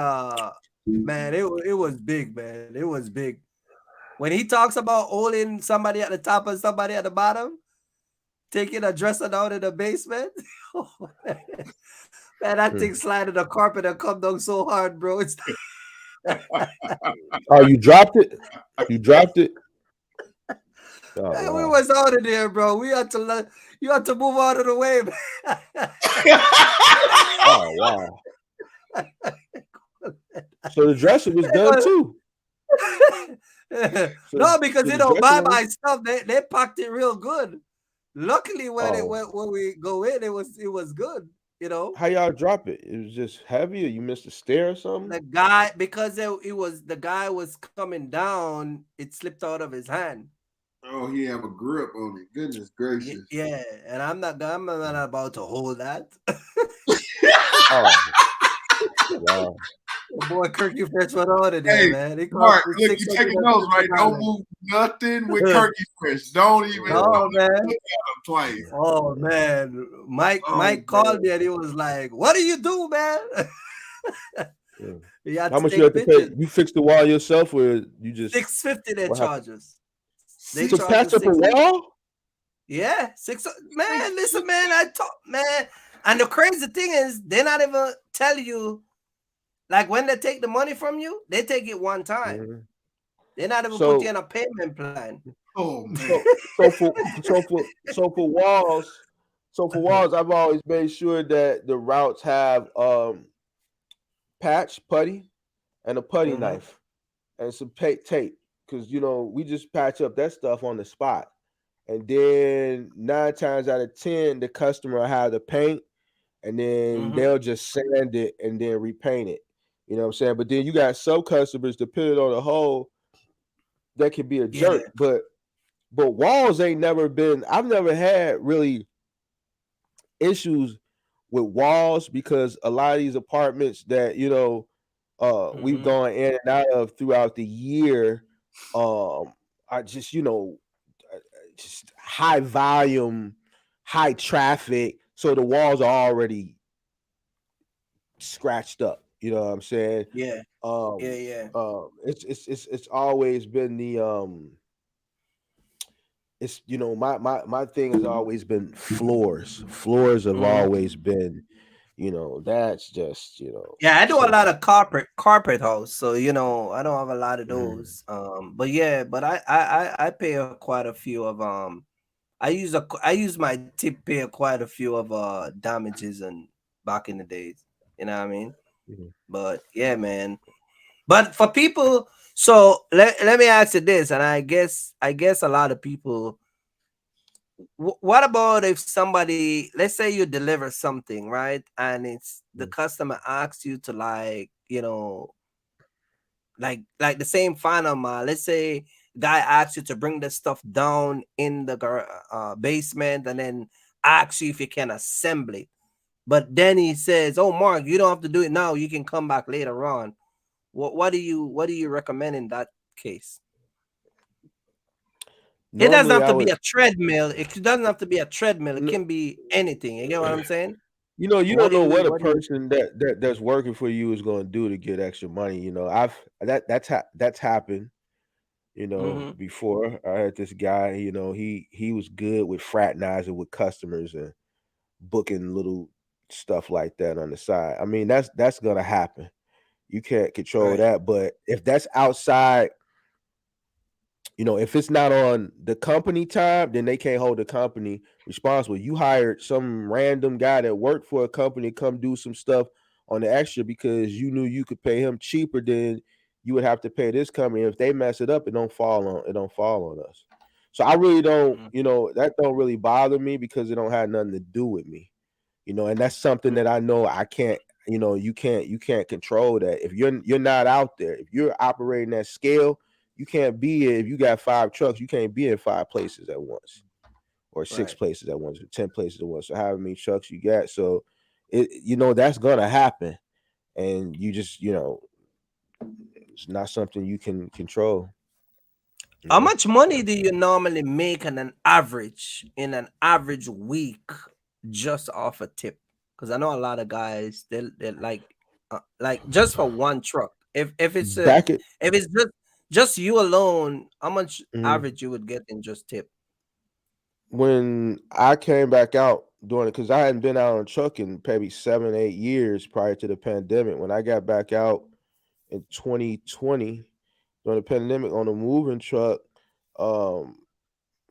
A: man, it was big, man. It was big. When he talks about holding somebody at the top and somebody at the bottom, taking a dresser down in the basement. Man, that thing slided the carpet and come down so hard, bro. It's
B: oh, you dropped it? You dropped it? Oh
A: man, we
B: wow.
A: was out of there, bro. We had to you had to move out of the way, man.
B: Oh wow. So the dresser was done too.
A: No, because
B: So
A: you
B: the
A: know,
B: dresser
A: buy
B: was,
A: my stuff, they packed it real good. Luckily,
B: oh,
A: when we go in, it was good. You know,
B: how y'all drop it? It was just heavy, or you missed a stair or something?
A: the guy because it was the guy was coming down, it slipped out of his hand.
C: Oh, he have a grip on it. Goodness gracious.
A: Yeah, and I'm not about to hold that.
B: Oh wow.
A: Boy, Kirky Fresh went out of there,
C: Hey,
A: man. It cost
C: Mark,
A: me
C: look, you taking notes, right? Don't
A: $650.
C: move nothing with Kirky Fresh. Don't even
B: Yeah.
A: No, man.
C: look at him twice.
A: Oh man,
C: Oh
A: Mike called
C: man.
A: me and he was like, "What do you do, man?"
B: Yeah.
A: He had
B: How
A: to
B: much you
A: take
B: have to pay?
A: pictures.
B: You fixed the wall yourself, or you just
A: 650 they
B: what happened?
A: charge us. They
B: To
C: Six.
A: charge
B: patch
A: us
B: up a
A: 650.
B: wall?
A: Yeah, six. Man, listen, man. I talk, man. And the crazy thing is, they not even tell you like when they take the money from you, they take it one time.
B: Mhm.
A: They not even put you
B: So
A: in a payment plan.
C: Oh man.
B: so so for walls, I've always made sure that the routes have patch putty and a putty
A: Mm-hmm.
B: knife and some tape because we just patch up that stuff on the spot, and then 9 times out of 10 the customer will have the paint, and then
A: Mm-hmm.
B: they'll just sand it and then repaint it. You know what I'm saying? But then you got some customers, depending on the hole, that can be a
A: Yeah.
B: jerk. But walls ain't never been. I've never had really issues with walls because a lot of these apartments that we've
A: Mm-hmm.
B: gone in and out of throughout the year are just just high volume, high traffic, so the walls are already scratched up. You know what I'm saying?
A: Yeah. Yeah.
B: Um,
A: Yeah.
B: it's always been the it's my thing has always been floors. Floors have
A: Mm-hmm.
B: always been, that's just
A: Yeah, I do a lot
B: something.
A: of carpet house, so I don't have a lot of
B: Mhm.
A: those. But yeah, but I pay quite a few of I use my tip pay quite a few of damages and back in the days. You know what I mean?
B: Mhm.
A: But yeah, man. But for people, so let me ask you this, and I guess a lot of people. What about if somebody, let's say you deliver something, right, and it's the
B: Mhm.
A: customer asks you to like the same final mile. Let's say guy asks you to bring the stuff down in the basement and then asks you if you can assemble it. But then he says, "Oh, Mark, you don't have to do it now. You can come back later on." What do you recommend in that case? It doesn't
B: Normally,
A: have
B: I
A: to be
B: would.
A: a treadmill. It doesn't have to be a treadmill. It
B: n-
A: can be anything. You get what I'm saying?
B: you
A: What
B: don't
A: do
B: know
A: you
B: what a
A: what do you
B: person that's working for you is going to do to get extra money. I've that's happened.
A: mm-hmm.
B: Before I had this guy. He was good with fraternizing with customers and booking little stuff like that on the side. I mean, that's gonna happen. You can't control
A: Right.
B: that. But if that's outside, if it's not on the company time, then they can't hold the company responsible. You hired some random guy that worked for a company to come do some stuff on the extra because you knew you could pay him cheaper than you would have to pay this company. If they mess it up, it don't fall on us. So I really don't,
A: Mm-hmm.
B: that don't really bother me because it don't have nothing to do with me. And that's something that I know I can't, you can't control that. If you're not out there, if you're operating at scale, you can't be if you got 5 trucks, you can't be in 5 places at once or six
A: Right.
B: places at once or 10 places at once or however many trucks you got. So that's gonna happen, and you just it's not something you can control.
A: How much money do you normally make in an average week just off a tip? Because I know a lot of guys they like just for one truck. If it's just you alone, how much average you would get in just tip?
B: When I came back out doing it, because I hadn't been out on truck in maybe 7-8 years prior to the pandemic. When I got back out in 2020 during the pandemic on a moving truck,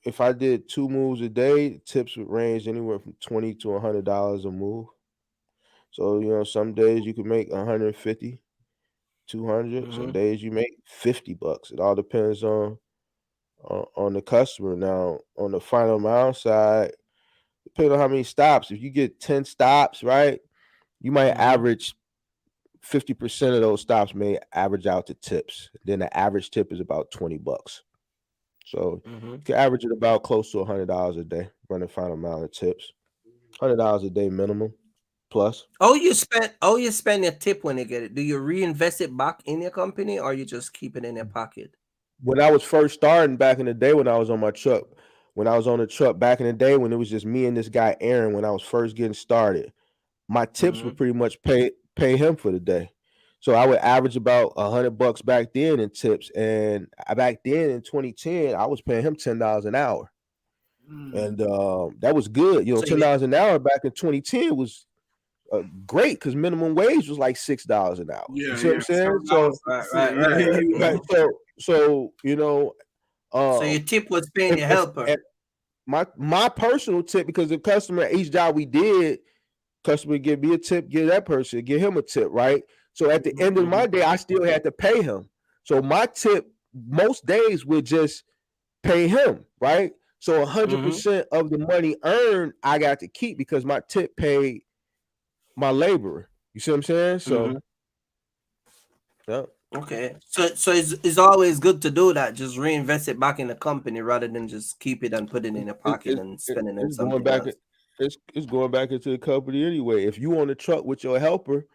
B: if I did 2 moves a day, tips would range anywhere from $20 to $100 a move. So some days you could make 150, 200. Some days you make $50. It all depends on the customer. Now on the final mile side, depending on how many stops, if you get 10 stops, right, you might average 50% of those stops may average out to tips. Then the average tip is about $20. So you can average it about close to $100 a day running final mile in tips. $100 a day minimum plus.
A: You spend your tip when you get it. Do you reinvest it back in your company, or you just keep it in your pocket?
B: When I was first starting back in the day, when I was on my truck, when I was on the truck back in the day, when it was just me and this guy Aaron, when I was first getting started, my tips would pretty much pay him for the day. So I would average about $100 back then in tips, and back then in 2010, I was paying him $10 an hour, and that was good. So $10 an hour back in 2010 was great because minimum wage was like $6 an hour.
C: Yeah,
B: you see what I'm saying?
A: Right.
B: So
A: so your tip was paying your helper.
B: My personal tip, because the customer, each job we did, customer give me a tip, give that person, give him a tip, right? So at the end of my day, I still had to pay him. So my tip most days would just pay him, right? So 100% of the money earned, I got to keep because my tip paid my laborer. You see what I'm saying? So, yeah.
A: Okay. So it's always good to do that. Just reinvest it back in the company rather than just keep it and put it in your pocket and spending it something else.
B: It's going back into the company anyway. If you on the truck with your helper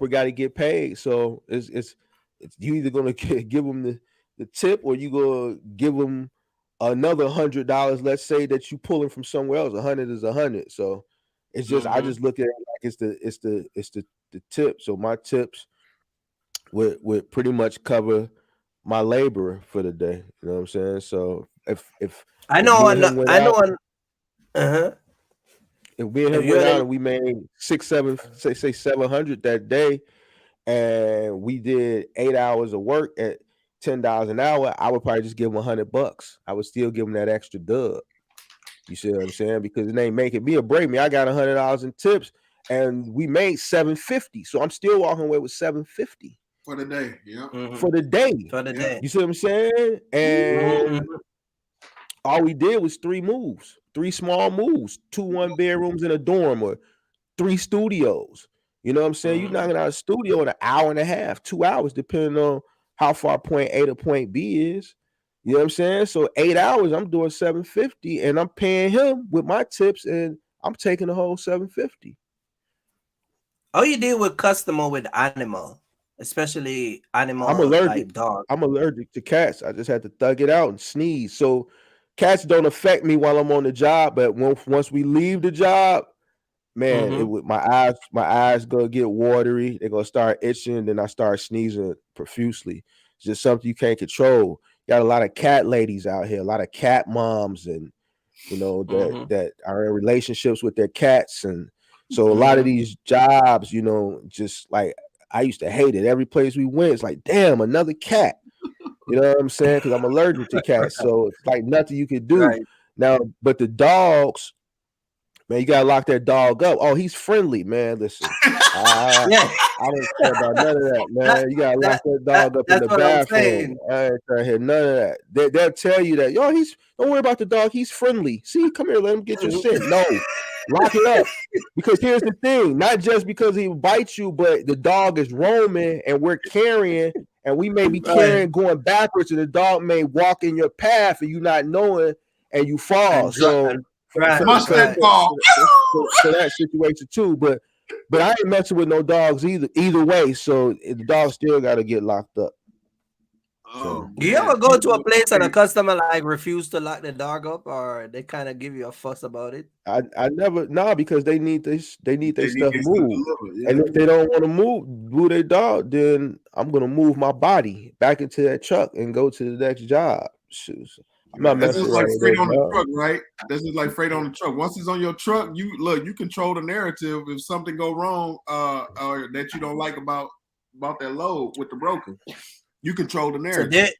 B: got to get paid. So it's you either gonna give them the tip, or you gonna give them another $100. Let's say that you pulling from somewhere else. 100 is 100. So it's just I just look at it like it's the tip. So my tips would pretty much cover my labor for the day. You know what I'm saying? So if If me and him went out and we made 700 that day, and we did 8 hours of work at $10 an hour, I would probably just give him $100. I would still give him that extra dub. You see what I'm saying? Because it ain't making me or break me. I got $100 in tips, and we made $750. So I'm still walking away with $750
C: for the day. Yeah,
B: for the day. You see what I'm saying? And all we did was 3 moves. 3 small moves, 2 1-bedrooms in a dorm, or 3 studios. You know what I'm saying? You're knocking out a studio in an hour and a half, 2 hours, depending on how far point A to point B is. You know what I'm saying? So 8 hours, I'm doing $750, and I'm paying him with my tips, and I'm taking the whole $750.
A: How you deal with customer with animal, especially animal like dog?
B: I'm allergic to cats. I just had to thug it out and sneeze. So cats don't affect me while I'm on the job, but once we leave the job, man, my eyes gonna get watery. They're gonna start itching, then I start sneezing profusely. It's just something you can't control. You got a lot of cat ladies out here, a lot of cat moms, and that are in relationships with their cats, and so a lot of these jobs, just like I used to hate it. Every place we went, it's like, damn, another cat. You know what I'm saying? Because I'm allergic to cats, so it's like nothing you could do now. But the dogs, man, you gotta lock that dog up. Oh, he's friendly, man. Listen, I don't care about none of that, man. You gotta lock that dog up in the bathroom. I ain't trying to hear none of that. They'll tell you that, don't worry about the dog. He's friendly. See, come here, let him get your shit. No, lock it up. Because here's the thing: not just because he bites you, but the dog is roaming, and we're carrying, and we may be carrying going backwards, and the dog may walk in your path, and you not knowing, and you fall. So.
C: Mustard ball.
B: for that situation too. But I ain't messing with no dogs either way. So the dog still got to get locked up.
C: Oh,
A: Do you
C: man.
A: ever go to a place and a customer like refuse to lock the dog up, or they kind of give you a fuss about it?
B: I never because they need this their stuff
C: their
B: moved.
C: delivered, yeah.
B: And if they don't want to move their dog, then I'm gonna move my body back into that truck and go to the next job. Shoot. I'm not
C: That's
B: messing
C: just
B: around
C: like
B: with
C: freight
B: no
C: on the
B: dog.
C: truck, right? That's just like freight on the truck. Once it's on your truck, you control the narrative. If something go wrong, or that you don't like about that load with the broker, you control the narrative.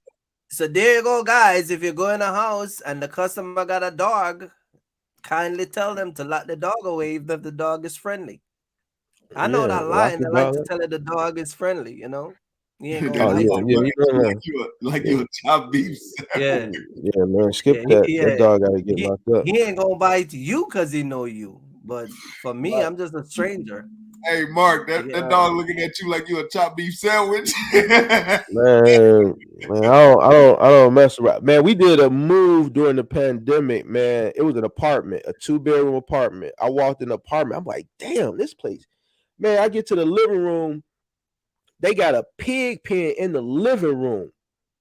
A: So there you go, guys. If you go in a house and the customer got a dog, kindly tell them to lock the dog away even if the dog is friendly. I know that
B: Lock
A: line.
B: the
A: I like
B: dog
A: to
B: up.
A: tell it the dog is friendly, you know. He ain't gonna
B: Oh
A: bite
B: yeah,
A: you.
C: Like you a chopped beef.
A: Yeah.
B: Yeah, man. Skip that. That dog gotta get locked up.
A: He ain't gonna bite you because he know you. But for me, I'm just a stranger.
C: Hey, Mark, that dog looking at you like you a chopped beef sandwich.
B: Man, I don't mess around. Man, we did a move during the pandemic, man. It was an apartment, a 2-bedroom apartment. I walked in the apartment. I'm like, damn, this place. Man, I get to the living room. They got a pig pen in the living room.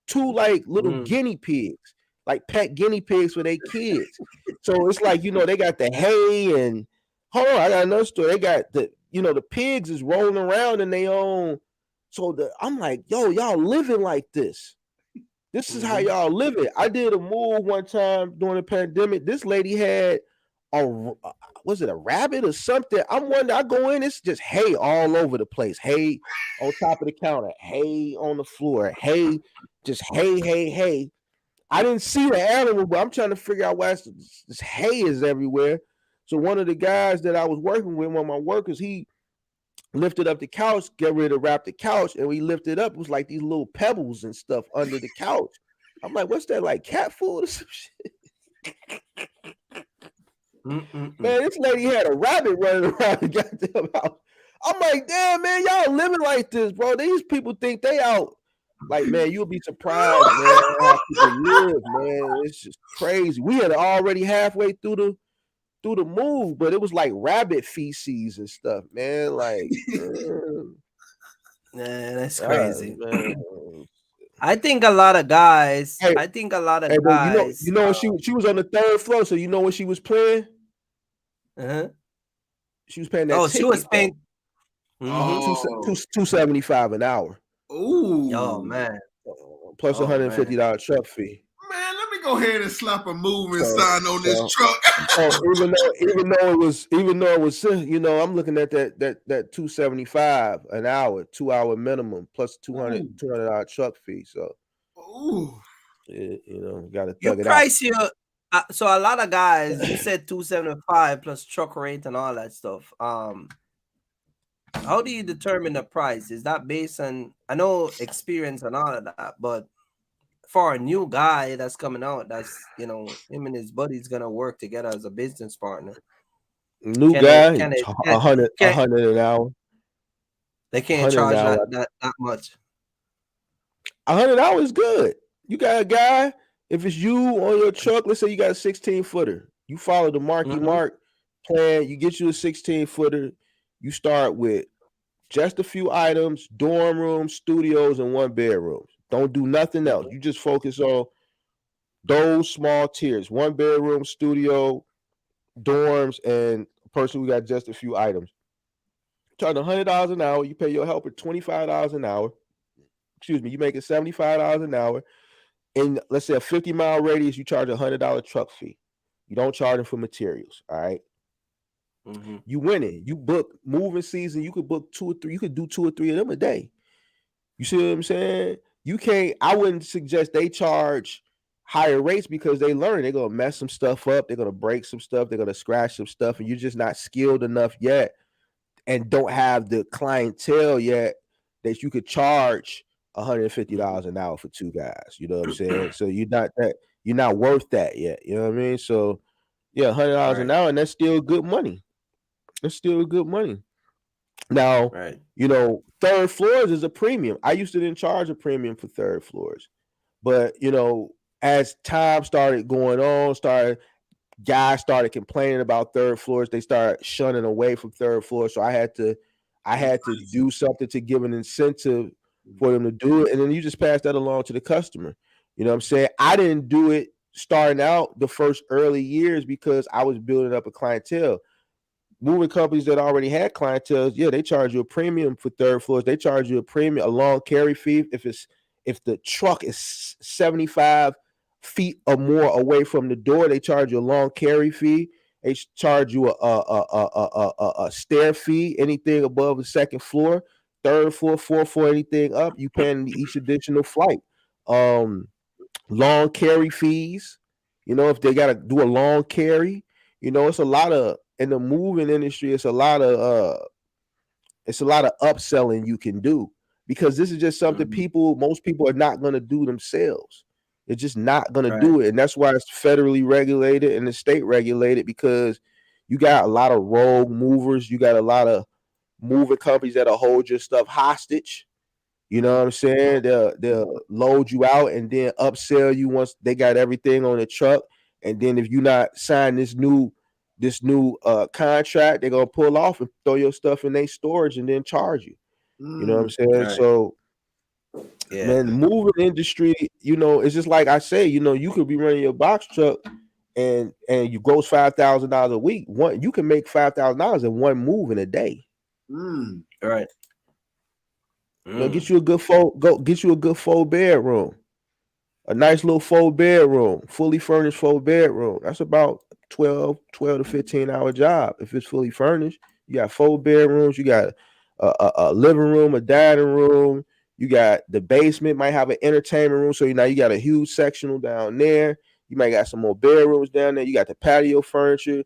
B: 2 like little guinea pigs, like pet guinea pigs for their kids. So it's like, they got the hay and hold on, I got another story. They got the pigs is rolling around in their own. So I'm like, yo, y'all living like this. This is how y'all living. I did a move one time during the pandemic. This lady had was it a rabbit or something? I'm wondering. I go in, it's just hay all over the place. Hay on top of the counter, hay on the floor, hay, just hay. I didn't see the animal, but I'm trying to figure out why this hay is everywhere. So one of the guys that I was working with, one of my workers, he lifted up the couch, get ready to wrap the couch, and we lifted up. It was like these little pebbles and stuff under the couch. I'm like, what's that, like cat food or some shit? Man, this lady had a rabbit running around the goddamn house. I'm like, damn, man, y'all living like this, bro. These people think they out. Like, man, you'll be surprised, man, how people live, man. It's just crazy. We had already halfway through the move, but it was like rabbit feces and stuff, man. Like,
A: man, that's crazy. Man. I think a lot of guys. Hey, guys.
B: You know, she was on the 3rd floor, so you know when she was playing. She was paying that.
A: She was paying.
B: $275 an hour.
C: Ooh,
A: oh man!
B: Plus $150 truck fee.
C: Man, let me go ahead and slap a movement sign on this truck.
B: even though it was, I'm looking at that $275 an hour, 2-hour minimum plus $200 truck fee. So, got to thug it out.
A: So a lot of guys, you said $275 plus truck rate and all that stuff. How do you determine the price? Is that based on, I know, experience and all of that, but for a new guy that's coming out, that's, him and his buddy's gonna work together as a business partner.
B: New guy, $100 an hour.
A: They can't charge that much.
B: $100 is good. You got a guy. If it's you on your truck, let's say you got a 16-footer. You follow the Marky Mark plan. You get you a 16-footer. You start with just a few items: dorm rooms, studios, and 1 bedroom. Don't do nothing else. You just focus on those small tiers: 1 bedroom, studio, dorms, and a person who got just a few items. Charge $100 an hour. You pay your helper $25 an hour. Excuse me. You make it $75 an hour. In, let's say, a 50-mile radius, you charge $100 truck fee. You don't charge them for materials. All right. You win it. You book moving season. You could book 2 or 3. You could do 2 or 3 of them a day. You see what I'm saying? You can't. I wouldn't suggest they charge higher rates because they learn. They're gonna mess some stuff up. They're gonna break some stuff. They're gonna scratch some stuff, and you're just not skilled enough yet, and don't have the clientele yet that you could charge $150 an hour for 2 guys. You know what I'm saying? So you're not worth that yet. You know what I mean? So yeah, $100 an hour, and that's still good money. It's still good money. Now, 3rd floors is a premium. I used to didn't charge a premium for 3rd floors, but as time started going on, guys started complaining about third floors. They started shunning away from third floor. So I had to do something to give an incentive for them to do it. And then you just pass that along to the customer. You know what I'm saying? I didn't do it starting out the first early years because I was building up a clientele. Moving companies that already had clientele, yeah, they charge you a premium for third floors. They charge you a premium, a long carry fee. If the truck is 75 feet or more away from the door, they charge you a long carry fee. They charge you a stair fee. Anything above the second floor, third floor, fourth floor, anything up, you paying each additional flight. Long carry fees. You know, if they got to do a long carry, you know, it's a lot of in the moving industry. It's a lot of upselling you can do because this is just something most people are not going to do themselves. They're just not going to do it, and that's why it's federally regulated and it's state regulated because you got a lot of rogue movers. You got a lot of moving companies that'll hold your stuff hostage. You know what I'm saying? They'll load you out and then upsell you once they got everything on the truck. And then if you not sign this new contract, they're gonna pull off and throw your stuff in their storage and then charge you. You know what I'm saying?
A: Right.
B: So man, moving industry, you know, it's just like I say, you know, you could be running your box truck and you gross $5,000 a week. You can make $5,000 in one move in a day.
A: Right.
B: Get you a good full bedroom, a nice little 4-bedroom, fully furnished 4-bedroom. That's about 12 to 15-hour job. If it's fully furnished, you got 4 bedrooms, you got a living room, a dining room, you got the basement, might have an entertainment room. So you got a huge sectional down there. You might got some more bedrooms down there. You got the patio furniture.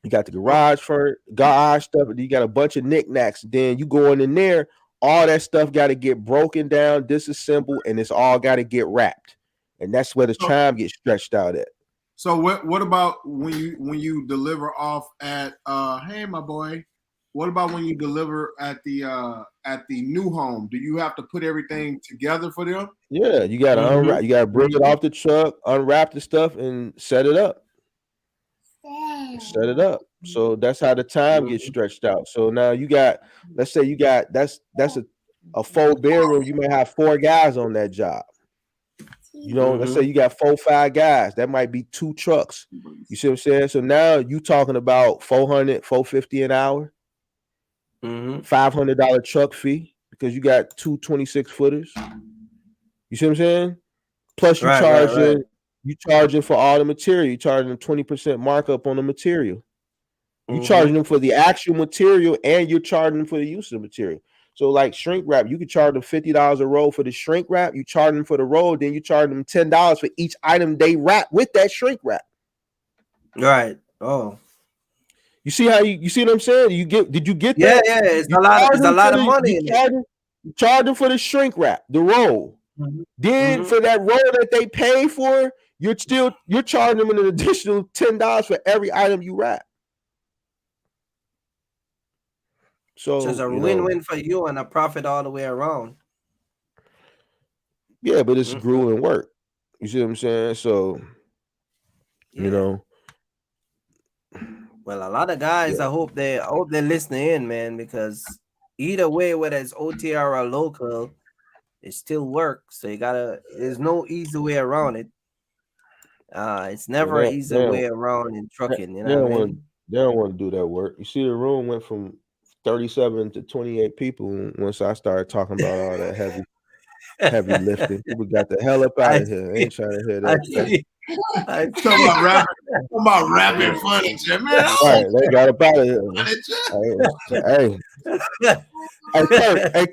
B: You got the garage stuff. You got a bunch of knickknacks. Then you go in there. All that stuff got to get broken down, disassembled, and it's all got to get wrapped. And that's where the time gets stretched out at.
C: So what about when you deliver off at hey my boy? What about when you deliver at the new home? Do you have to put everything together for them?
B: Yeah, you got to unwrap. You got to bring it off the truck, unwrap the stuff, and set it up. So that's how the time gets stretched out. So now you got, let's say you got that's a 4-bedroom. You may have 4 guys on that job. You know, let's say you got 4 or 5 guys. That might be 2 trucks. You see what I'm saying? So now you talking about $400, $450 an hour, $500 truck fee because you got 2 26-footers. You see what I'm saying? Plus you charging for all the material. You charging them 20% markup on the material. You charging them for the actual material and you're charging them for the use of the material. So like shrink wrap, you could charge them $50 a roll for the shrink wrap. You charge them for the roll, then you charge them $10 for each item they wrap with that shrink wrap.
A: Right. Oh.
B: You see you see what I'm saying? Did you get that?
A: Yeah, it's a lot of money in it.
B: You charge them for the shrink wrap, the roll. Then for that roll that they pay for, you're charging them an additional $10 for every item you wrap. So
A: it's a win-win for you and a profit all the way around.
B: Yeah, but it's grueling work. You see what I'm saying? So, you know.
A: Well, a lot of guys, I hope they're listening in, man, because either way, whether it's OTR or local, it still works. So there's no easy way around it. It's never an easy way around in trucking. You know what I mean?
B: They don't want to do that work. You see, the room went from 37 to 28 people once I started talking about all that heavy lifting. People got the hell up out of here. They ain't trying to hear that.
C: I'm talking about rapping furniture, man.
B: Right, they got up out of here. Hey,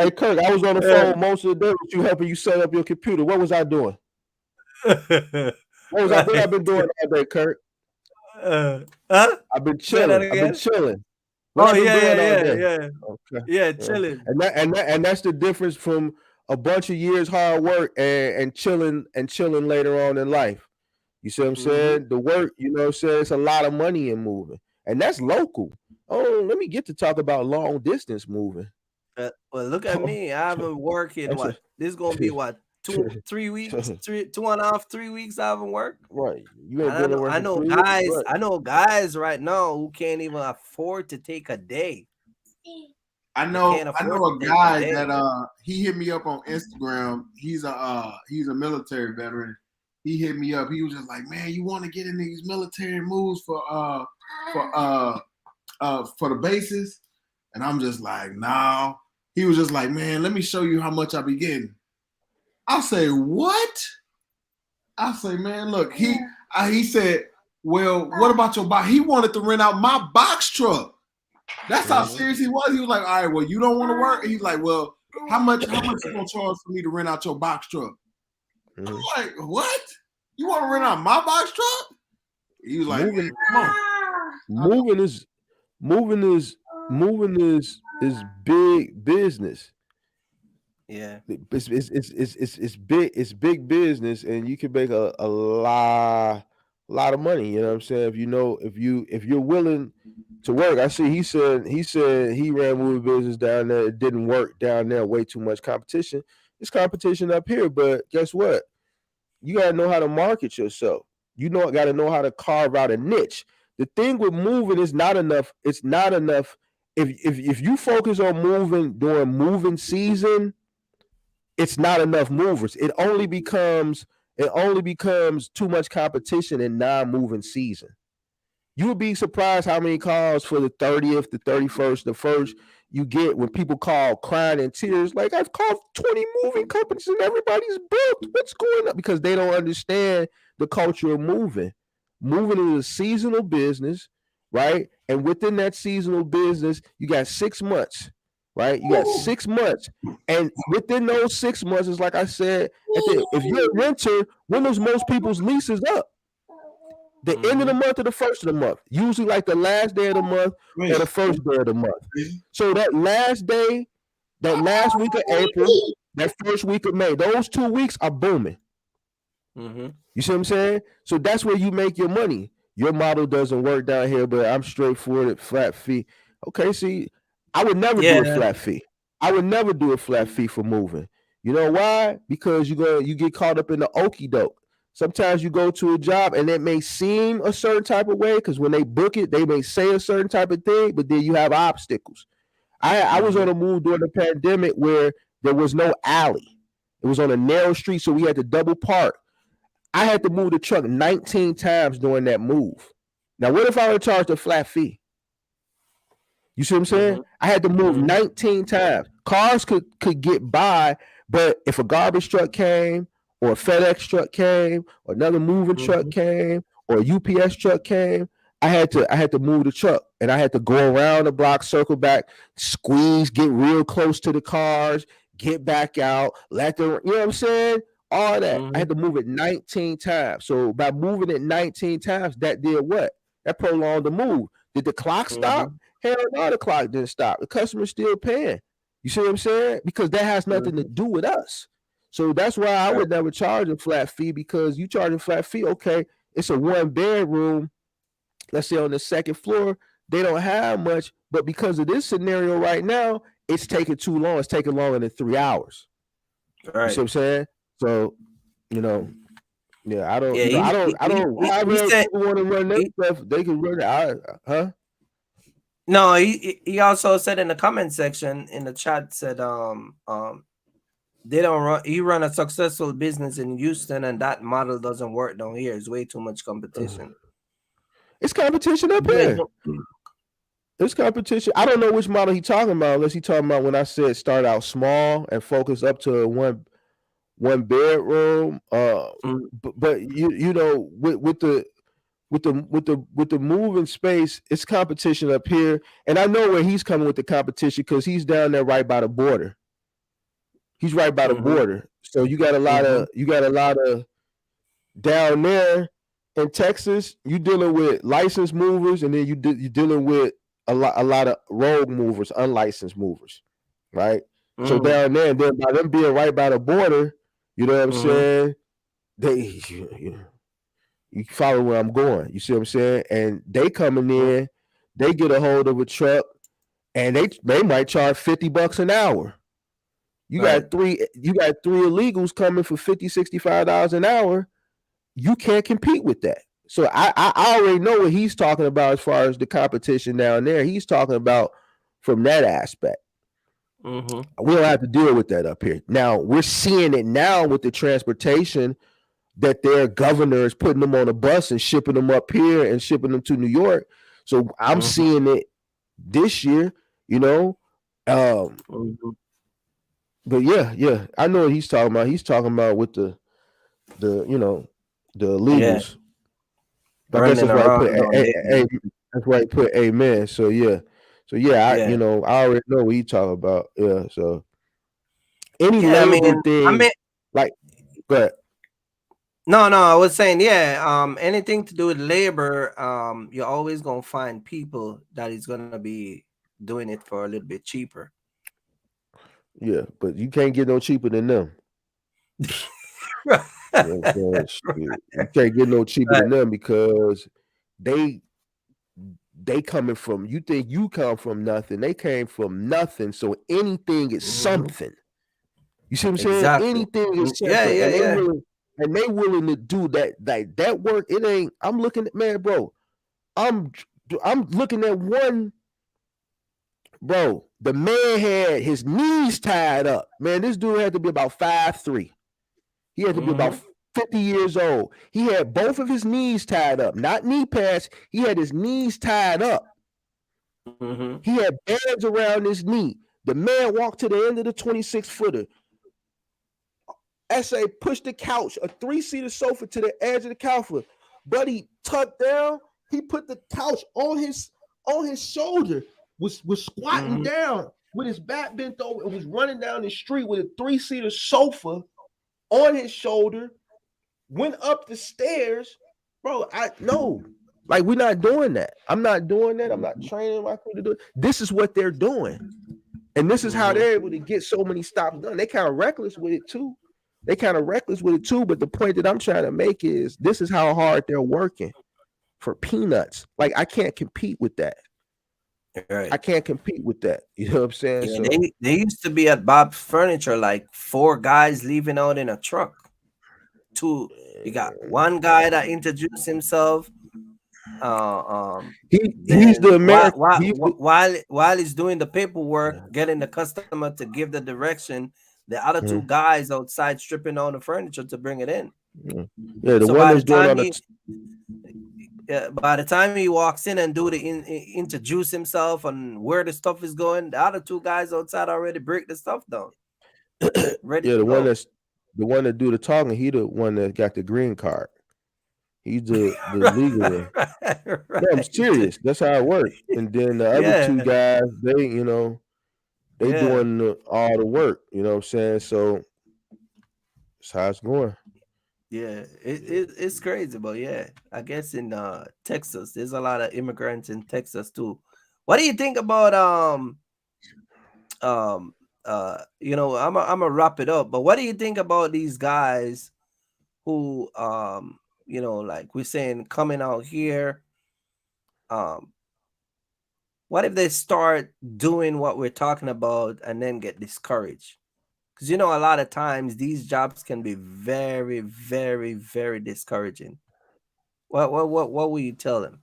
B: Kirk, I was on the phone most of the day with you helping you set up your computer. What was I doing? What I been doing all day, Kirk? I've been chilling.
A: Yeah.
B: Okay.
A: Yeah, chilling.
B: And that's the difference from a bunch of years hard work and chilling later on in life. You see what I'm saying? The work, you know what I'm saying? It's a lot of money in moving. And that's local. Oh, let me get to talk about long distance moving.
A: Well, look at me. I've been working this is gonna be 3 weeks, 2.5, 3 weeks I haven't worked.
B: Right. You ain't
A: And
B: been to work
A: I
B: in
A: know
B: 3
A: guys,
B: weeks. Right.
A: I know guys right now who can't even afford to take a day.
C: I
A: They
C: know
A: can't afford
C: a
A: to take a
C: guy
A: day.
C: that he hit me up on Instagram. He's a military veteran. He hit me up. He was just like, man, you want to get in these military moves for the bases? And I'm just like, no. He was just like, man, let me show you how much I be getting. I say, what? I say, man, look, he said, well, what about your box? He wanted to rent out my box truck. That's how serious he was. He was like, all right, well, you don't want to work? He's like, well, how much you gonna charge for me to rent out your box truck? I'm like, what? You want to rent out my box truck? He was like,
B: moving,
C: come on.
B: moving is big business.
A: Yeah.
B: It's big business, and you can make a lot of money. You know what I'm saying? If you're willing to work. I see he said he ran movie business down there. It didn't work down there. Way too much competition. There's competition up here, but guess what? You gotta know how to market yourself. Gotta know how to carve out a niche. The thing with moving is not enough. It's not enough. If you focus on moving during moving season, it's not enough movers. It only becomes too much competition in non-moving season. You would be surprised how many calls for the 30th, the 31st, the 1st you get when people call crying in tears. Like, I've called 20 moving companies and everybody's booked. What's going on? Because they don't understand the culture of moving. Moving is a seasonal business, right? And within that seasonal business, you got 6 months, right? You got 6 months. And within those 6 months, is like I said, if you're a renter, when does most people's leases up? The end of the month or the first of the month, usually like the last day of the month or the first day of the month. So that last day, that last week of April, that first week of May, those 2 weeks are booming. You see what I'm saying? So that's where you make your money. Your model doesn't work down here, but I'm straightforward, flat fee. Okay, see, I would never do a flat fee. I would never do a flat fee for moving. You know why? Because you get caught up in the okie doke. Sometimes you go to a job and it may seem a certain type of way because when they book it, they may say a certain type of thing, but then you have obstacles. I was on a move during the pandemic where there was no alley. It was on a narrow street, so we had to double park. I had to move the truck 19 times during that move. Now, what if I were charged a flat fee? You see what I'm saying? I had to move 19 times. Cars could get by, but if a garbage truck came, or a FedEx truck came, or another moving truck came, or a UPS truck came, I had to move the truck, and I had to go around the block, circle back, squeeze, get real close to the cars, get back out, let them, you know what I'm saying? All that. I had to move it 19 times. So by moving it 19 times, that did what? That prolonged the move. Did the clock stop? Hell no, the clock didn't stop. The customer's still paying. You see what I'm saying? Because that has nothing to do with us. So that's why I would never charge a flat fee, because you charge a flat fee, okay, it's a 1-bedroom, let's say on the second floor, they don't have much, but because of this scenario right now, it's taking too long. It's taking longer than 3 hours. Right. You see what I'm saying? So, yeah, I don't people want to run that stuff, they can run it. Huh?
A: No, he also said in the comment section in the chat, said they don't run. He run a successful business in Houston, and that model doesn't work down here. It's way too much competition.
B: It's competition up here. It's competition. I don't know which model he talking about, unless he talking about when I said start out small and focus up to one bedroom. But you know, with the moving space, it's competition up here, and I know where he's coming with the competition because he's down there right by the border. He's right by the border, so you got a lot of down there in Texas. You dealing with licensed movers, and then you dealing with a lot of road movers, unlicensed movers, right? So down there, and then by them being right by the border, you know what I'm saying? You follow where I'm going. You see what I'm saying? And they coming in, they get a hold of a truck, and they might charge $50 an hour. You
A: Right.
B: got three illegals coming for $50-$65 an hour. You can't compete with that. So I already know what he's talking about as far as the competition down there. He's talking about from that aspect.
A: Mm-hmm.
B: We don't have to deal with that up here. Now we're seeing it now with the transportation that their governor is putting them on a bus and shipping them up here and shipping them to New York. So I'm
A: Mm-hmm.
B: seeing it this year, you know.
A: Mm-hmm.
B: But yeah, I know what he's talking about. He's talking about with the the
A: Yeah.
B: illegals. I guess
A: Running
B: that's why he
A: around
B: put
A: on the
B: that's why he put amen. So yeah,
A: yeah.
B: I already know what he talking about. Yeah, so any
A: Yeah,
B: labor
A: I
B: thing,
A: mean,
B: like, but
A: no, I was saying, yeah, anything to do with labor, you're always gonna find people that is gonna be doing it for a little bit cheaper.
B: yeah, but you can't get no cheaper than them. You know what I'm saying? Shit. You can't get no cheaper
A: Right.
B: than them because they coming from, you think you come from nothing. They came from nothing. So anything is
A: Mhm.
B: something. You see what I'm saying?
A: Exactly.
B: Anything is
A: Yeah,
B: something. And
A: yeah.
B: they willing to do that, like that work. It ain't, I'm looking at, man, bro. I'm looking at one, bro. The man had his knees tied up. Man, this dude had to be about 5'3". He had to be about
A: Mm-hmm.
B: 50 years old. He had both of his knees tied up, not knee pads. He had his knees tied up.
A: Mm-hmm.
B: He had bands around his knee. The man walked to the end of the 26-footer. SA pushed the couch, a 3-seater sofa, to the edge of the couch. Buddy tucked down. He put the couch on his shoulder. Was squatting
A: Mm-hmm.
B: down with his back bent over and was running down the street with a 3-seater sofa on his shoulder. Went up the stairs, bro. I no, like, we're not doing that. I'm not doing that. I'm not training my crew to do it. This is what they're doing, and this is how
A: Mm-hmm.
B: they're able to get so many stops done. They kind of reckless with it too. But the point that I'm trying to make is this is how hard they're working for peanuts. Like, I can't compete with that.
A: Right.
B: I can't compete with that. You know what I'm saying?
A: Yeah,
B: So
A: they used to be at Bob's Furniture like 4 guys leaving out in a truck. Two, you got one guy that introduced himself.
B: he's
A: Then
B: the American.
A: while he's doing the paperwork, getting the customer to give the direction, the other two
B: Mhm.
A: guys outside stripping on the furniture to bring it in.
B: Yeah, the
A: So
B: one that's doing on the
A: by the time he walks in and do the introduce himself and where the stuff is going, the other two guys outside already break the stuff down, ready
B: yeah,
A: to go.
B: the one that do the talking. He the one that got the green card. He's the legal one. No, I'm
A: Right.
B: serious. That's how it works. And then the other two
A: Yeah,
B: guys, they
A: yeah,
B: doing all the work. You know what I'm saying? So that's how it's going.
A: yeah. It's crazy, but yeah, I guess in Texas, there's a lot of immigrants in Texas too. What do you think about I'm gonna wrap it up, but what do you think about these guys who like we're saying coming out here, um what if they start doing what we're talking about and then get discouraged? Because a lot of times these jobs can be very, very, very discouraging. What will you tell them?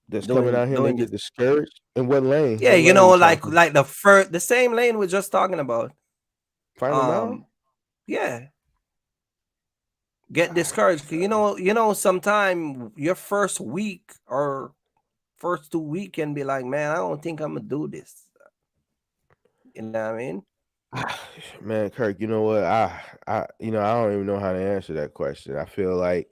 B: That's coming
A: Doing
B: out here and they
A: doing
B: get
A: this.
B: discouraged. In what lane?
A: Yeah,
B: What lane we talking?
A: like the same lane we're just talking about.
B: Final mile?
A: Um, yeah, get discouraged. 'Cause sometime your first week or first 2 week can be like, man, I don't think I'm gonna do this. You know what I mean?
B: Man, Kirk, you know what? I don't even know how to answer that question. I feel like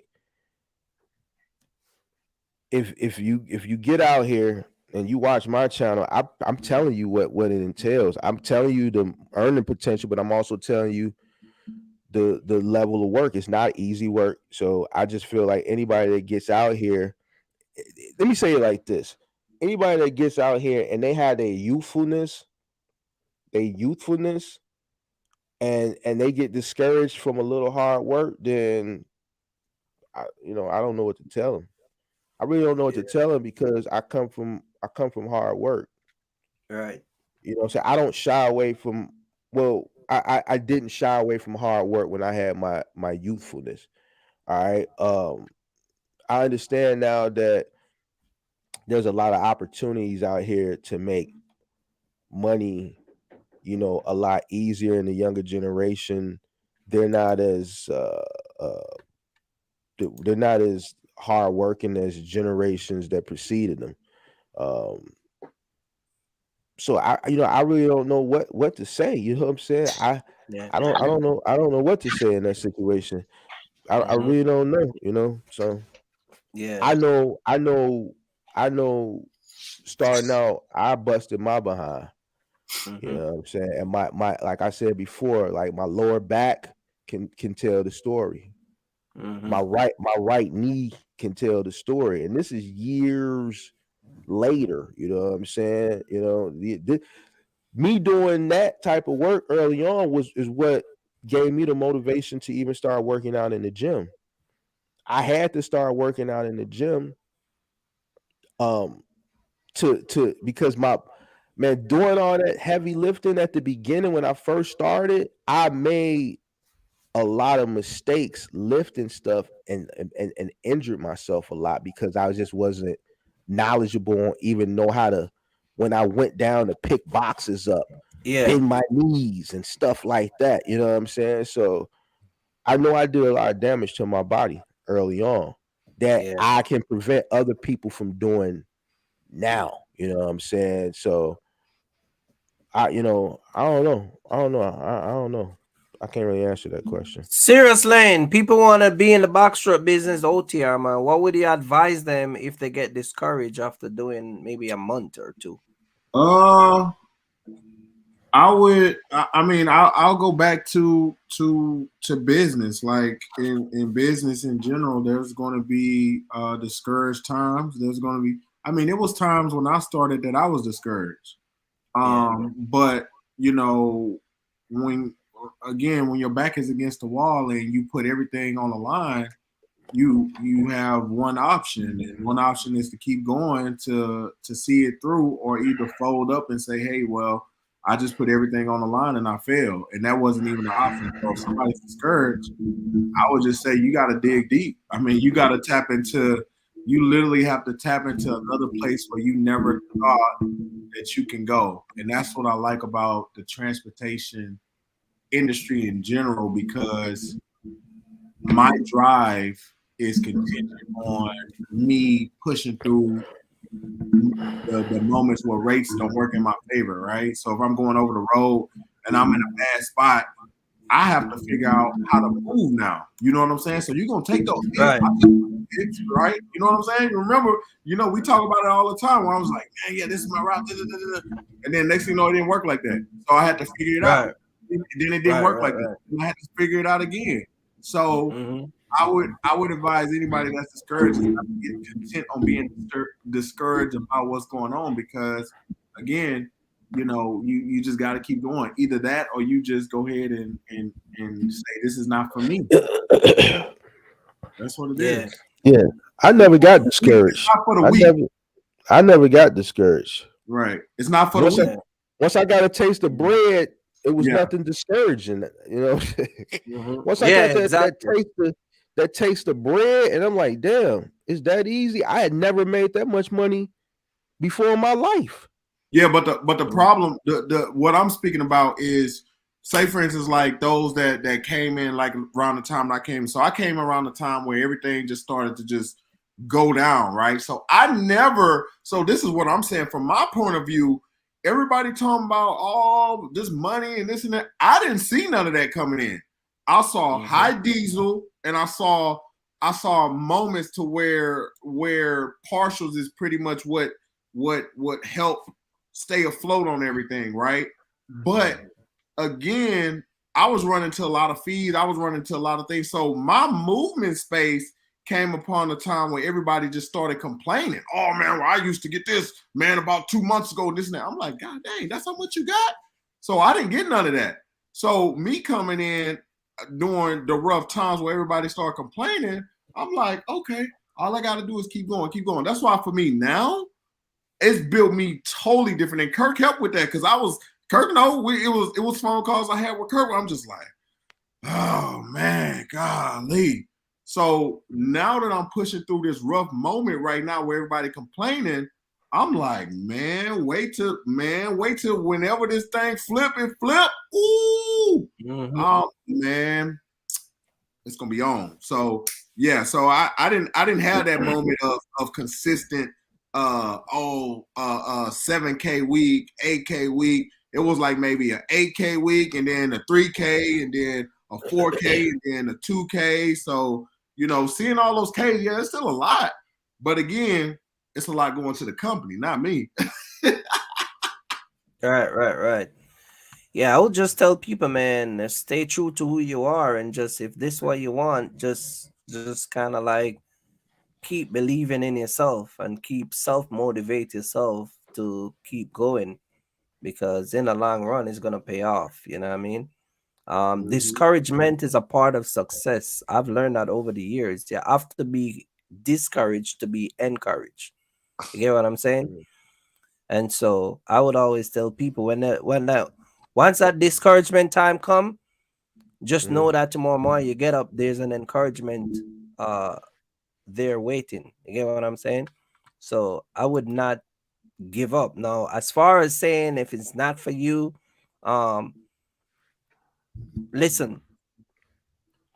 B: if you get out here and you watch my channel, I'm telling you what it entails. I'm telling you the earning potential, but I'm also telling you the level of work. It's not easy work. So I just feel like anybody that gets out here, let me say it like this. Anybody that gets out here and they have their youthfulness and they get discouraged from a little hard work, then I don't know what to tell them. I really don't know what to tell them because I come from hard work.
A: Right.
B: You know what I'm saying? I don't shy away from well, I didn't shy away from hard work when I had my youthfulness. All right. I understand now that there's a lot of opportunities out here to make money, a lot easier in the younger generation. They're not as they're not as hard working as generations that preceded them. Um, so I really don't know what to say. You know what I'm saying?
A: Yeah.
B: I don't know what to say in that situation. I
A: Mm-hmm.
B: really don't know. So
A: Yeah.
B: I know. Starting out, I busted my behind. You
A: Mm-hmm.
B: know what I'm saying? And my like I said before, like my lower back can tell the story.
A: Mm-hmm.
B: My right knee can tell the story, and this is years later. You know what I'm saying? Me doing that type of work early on is what gave me the motivation to even start working out in the gym. I had to start working out in the gym, um, to because my man doing all that heavy lifting at the beginning when I first started, I made a lot of mistakes lifting stuff and injured myself a lot because I just wasn't knowledgeable on even know how to when I went down to pick boxes up,
A: Yeah.
B: bend my knees and stuff like that. You know what I'm saying? So I know I did a lot of damage to my body early on that
A: Yeah.
B: I can prevent other people from doing now. You know what I'm saying? So I don't know. I don't know. I can't really answer that question.
A: Serious Lane, people want to be in the box truck business OTR, man. What would you advise them if they get discouraged after doing maybe a month or two?
C: Uh, I would. I mean, I'll go back to business. Like in business in general, there's going to be discouraged times. There's going to be. I mean, it was times when I started that I was discouraged.
A: Yeah.
C: But you know, when when your back is against the wall and you put everything on the line, you have one option, and one option is to keep going to see it through, or either fold up and say, hey, well, I just put everything on the line and I failed, and that wasn't even an option. So if somebody's discouraged, I would just say you got to dig deep. I mean, you got to tap into. You literally have to tap into another place where you never thought that you can go, and that's what I like about the transportation industry in general, because my drive is contingent on me pushing through the moments where rates don't work in my favor, right? So if I'm going over the road and I'm in a bad spot, I have to figure out how to move now. You know what I'm saying? So you're gonna take those hits.
A: Right.
C: I took those hits, right? You know what I'm saying? Remember, we talk about it all the time. Where I was like, man, yeah, this is my route, and then next thing you know, it didn't work like that. So I had to figure it out.
A: Right.
C: Then it didn't work like that.
A: Right.
C: And I had to figure it out again. So
A: Mm-hmm.
C: I would advise anybody that's discouraged is not to get content on being discouraged about what's going on, because again, you just got to keep going. Either that, or you just go ahead and say this is not for me. That's what it
A: Yeah.
C: is.
B: Yeah, I never got
C: It's
B: discouraged.
C: not for the
B: I
C: weak,
B: never, I never got discouraged.
C: right? It's not for the
B: Once I,
C: weak.
A: Yeah.
B: once I got a taste of bread, it was
C: Yeah.
B: nothing discouraging.
A: Mm-hmm.
B: Once I
A: Yeah.
B: got that
A: Exactly.
B: taste of bread, and I'm like, damn, is that easy? I had never made that much money before in my life.
C: Yeah, but the problem, the what I'm speaking about is, say for instance, like those that came in like around the time that I came. So I came around the time where everything just started to just go down, right? So so this is what I'm saying from my point of view. Everybody talking about all this money and this and that. I didn't see none of that coming in. I saw high diesel, and I saw moments to where partials is pretty much what helped stay afloat on everything, right? But again, I was running to a lot of fees. I was running to a lot of things. So my movement space came upon a time where everybody just started complaining. Oh man, well, I used to get this, man, about 2 months ago, this and that. I'm like, God dang, that's how much you got? So I didn't get none of that. So me coming in during the rough times where everybody started complaining, I'm like, okay, all I got to do is keep going, keep going. That's why for me now, it's built me totally different. And Kirk helped with that, because Kirk, no, it was phone calls I had with Kirk. I'm just like, oh man, golly. So now that I'm pushing through this rough moment right now where everybody complaining, I'm like, man, wait till whenever this thing flip. Ooh, man, it's gonna be on. So yeah, so I didn't have that moment of consistent 7K week, 8K week. It was like maybe an 8K week and then a 3K and then a 4K and then a 2K. So, you know, seeing all those Ks, yeah, it's still a lot. But again, it's a lot going to the company, not me.
A: Right. Yeah, I would just tell people, man, stay true to who you are, and just if this is what you want, just kind of like keep believing in yourself and keep self-motivate yourself to keep going, because in the long run it's gonna pay off. You know what I mean? Discouragement is a part of success. I've learned that over the years. You have to be discouraged to be encouraged. You get what I'm saying? And so I would always tell people once that discouragement time come, just know that tomorrow morning you get up, there's an encouragement there waiting. You get what I'm saying? So I would not give up. Now, as far as saying if it's not for you, listen,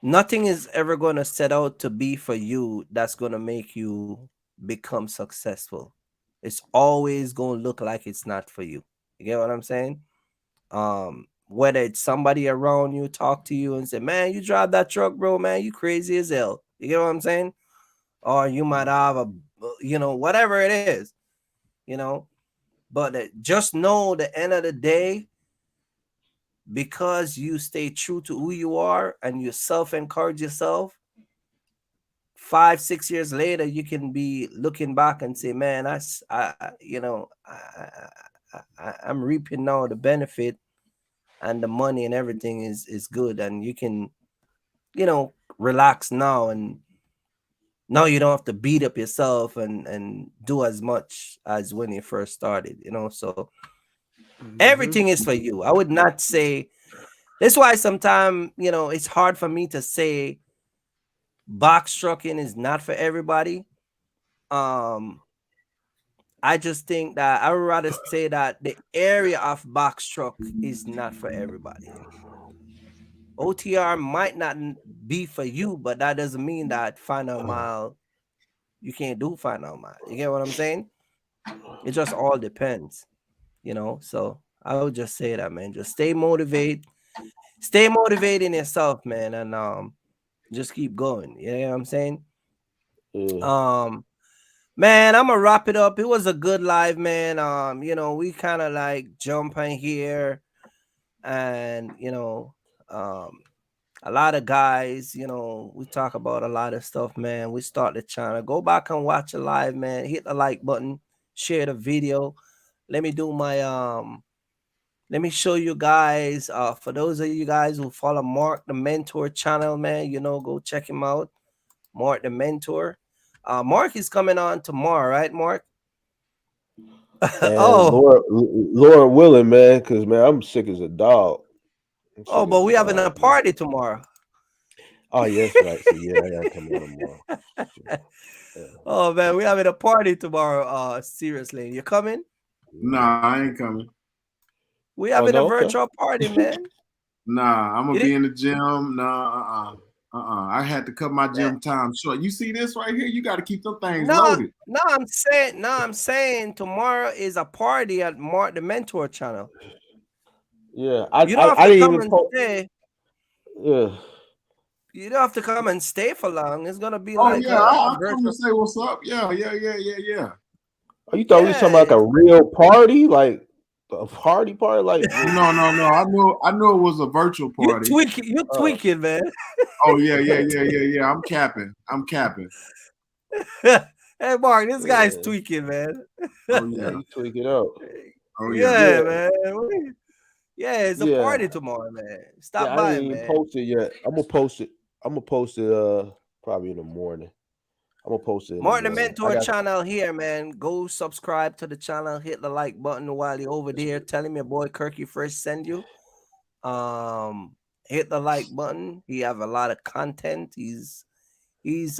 A: nothing is ever going to set out to be for you that's going to make you become successful. It's always going to look like it's not for you. You get what I'm saying? Whether it's somebody around you talk to you and say, man, you drive that truck, bro, man, you crazy as hell. You get what I'm saying? Or you might have whatever it is, but just know the end of the day, because you stay true to who you are and you self-encourage yourself, 5-6 years later, you can be looking back and say, man, I'm reaping now the benefit, and the money and everything is good, and you can, relax now, and now you don't have to beat up yourself and do as much as when you first started, so everything is for you. I would not say, that's why sometimes, it's hard for me to say box trucking is not for everybody. I just think that I would rather say that the area of box truck is not for everybody. OTR might not be for you, but that doesn't mean that final mile, you can't do final mile. You get what I'm saying? It just all depends, so I would just say that, man, just stay motivated in yourself, man, and just keep going. You know what I'm saying? Man, I'm gonna wrap it up. It was a good live, man. We kind of like jump in here, and a lot of guys, we talk about a lot of stuff, man. We start the channel. Go back and watch it live, man. Hit the like button, share the video. Let me show you guys. For those of you guys who follow Mark the Mentor channel, man, go check him out. Mark the Mentor. Mark is coming on tomorrow, right, Mark?
B: Lord willing, man, because man, I'm sick as a dog.
A: But we having a party tomorrow.
B: Oh, yes, right. So yeah, I gotta come on tomorrow.
A: Oh man, we having a party tomorrow. Seriously, you coming?
C: Nah, I ain't coming.
A: We having a virtual party, man.
C: Nah, I'm gonna be in the gym. Nah, I had to cut my gym time short. You see this right here? You got to keep them things loaded.
A: No, I'm saying tomorrow is a party at Mark the Mentor channel.
B: Yeah, I didn't even
A: stay.
B: Yeah.
A: You don't have to come and stay for long. It's gonna be
C: I'm come to say what's up. Yeah.
B: Oh, you thought we was talking about like a real party, like a party, like
C: no. I knew it was a virtual party.
A: You tweaking, man.
C: Oh yeah. I'm capping.
A: Hey Mark, this guy's tweaking, man.
B: Oh yeah, you tweaking out.
A: Oh yeah, man. Yeah, it's a party tomorrow, man. Stop by,
B: I didn't
A: man.
B: post it yet. I'm gonna post it. Probably in the morning. I'm gonna post it in the
A: More the
B: morning. I
A: mentor
B: got
A: channel here, man. Go subscribe to the channel, hit the like button while you're over there. Tell him your boy Kirky first send you. Hit the like button. He have a lot of content. He's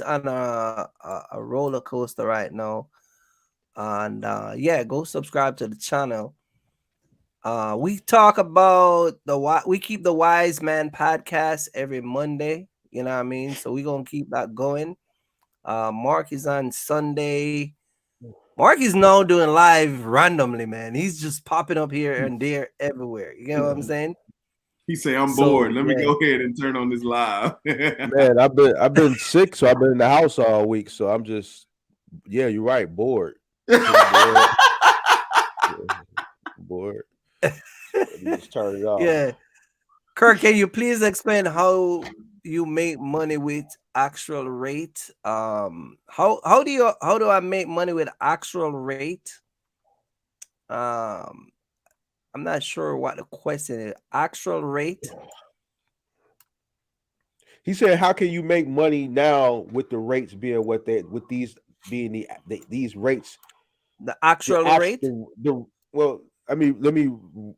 A: on a roller coaster right now. And yeah, go subscribe to the channel. We talk about we keep the Wise Man podcast every Monday. You know what I mean? So we're gonna keep that going. Mark is on Sunday. Mark is now doing live randomly, man. He's just popping up here and there everywhere. You know what I'm saying?
C: He say, I'm
A: So,
C: bored. Let me
A: yeah.
C: go ahead and turn on this live.
B: man, I've been sick, so I've been in the house all week. So I'm just you're right, bored. Bored. Bored. You just turn it off.
A: Yeah. Kirk, can you please explain how you make money with actual rate? How do I make money with actual rate? I'm not sure what the question is. Actual rate.
B: He said, "How can you make money now with the rates being what they with these being these rates?
A: The actual rate.
B: Well, I mean,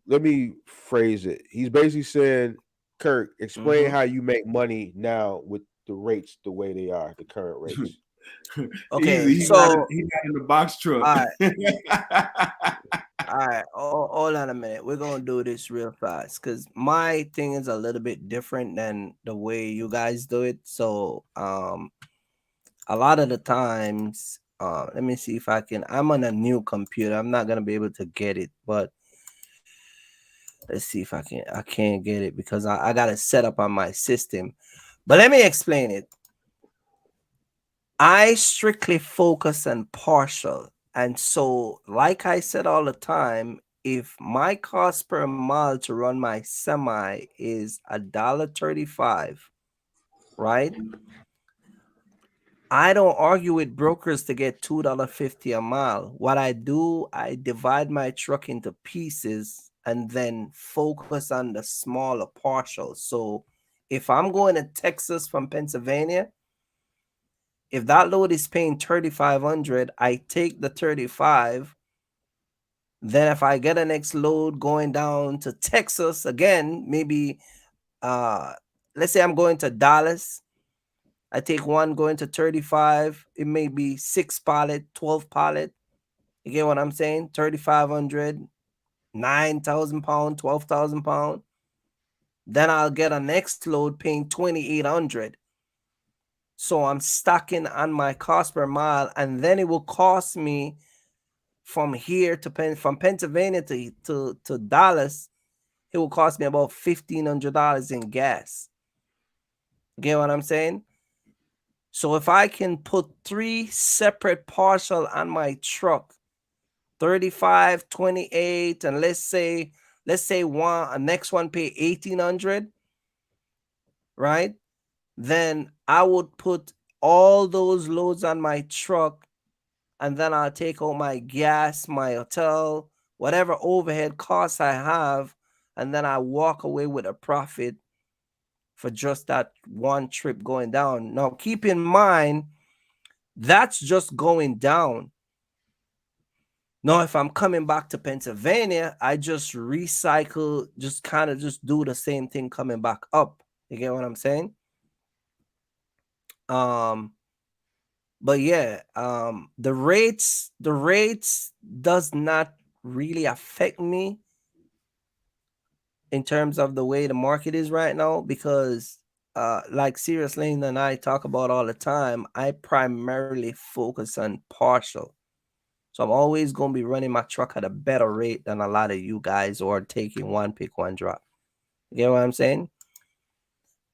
B: let me phrase it. He's basically saying, Kirk, explain how you make money now with the rates the way they are, the current rates.
A: Okay,
C: Easy. He's not in the box truck.
A: All right. Hold on a minute. We're gonna do this real fast because my thing is a little bit different than the way you guys do it. So a lot of the times, let me see if I can. I'm on a new computer. I'm not gonna be able to get it, but let's see if I can. I can't get it because I got it set up on my system. But let me explain it. I strictly focus on partial. And so, like I said all the time, if my cost per mile to run my semi is $1.35, right? I don't argue with brokers to get $2.50 a mile. What I do, I divide my truck into pieces and then focus on the smaller partials. So if I'm going to Texas from Pennsylvania, if that load is paying $3,500, I take the 35. Then if I get a next load going down to Texas again, maybe let's say I'm going to Dallas, I take one going to 35. It may be 6 pallet, 12 pallet. You get what I'm saying? 3,500, 9,000 pound, 12,000 pound. Then I'll get a next load paying 2,800. So I'm stacking on my cost per mile, and then it will cost me from here to from Pennsylvania to Dallas. It will cost me about $1,500 in gas. Get what I'm saying? So if I can put 3 separate parcel on my truck, 35, 28, and let's say next one pay 1,800, right? Then I would put all those loads on my truck, and then I'll take out my gas, my hotel, whatever overhead costs I have, and then I walk away with a profit for just that one trip going down. Now, keep in mind, that's just going down. Now, if I'm coming back to Pennsylvania, I just recycle, just kind of just do the same thing coming back up. You get what I'm saying? But yeah, the rates does not really affect me in terms of the way the market is right now, because like Seriouslanes and I talk about all the time, I primarily focus on partial. So I'm always going to be running my truck at a better rate than a lot of you guys, or taking one pick, one drop. You get what I'm saying?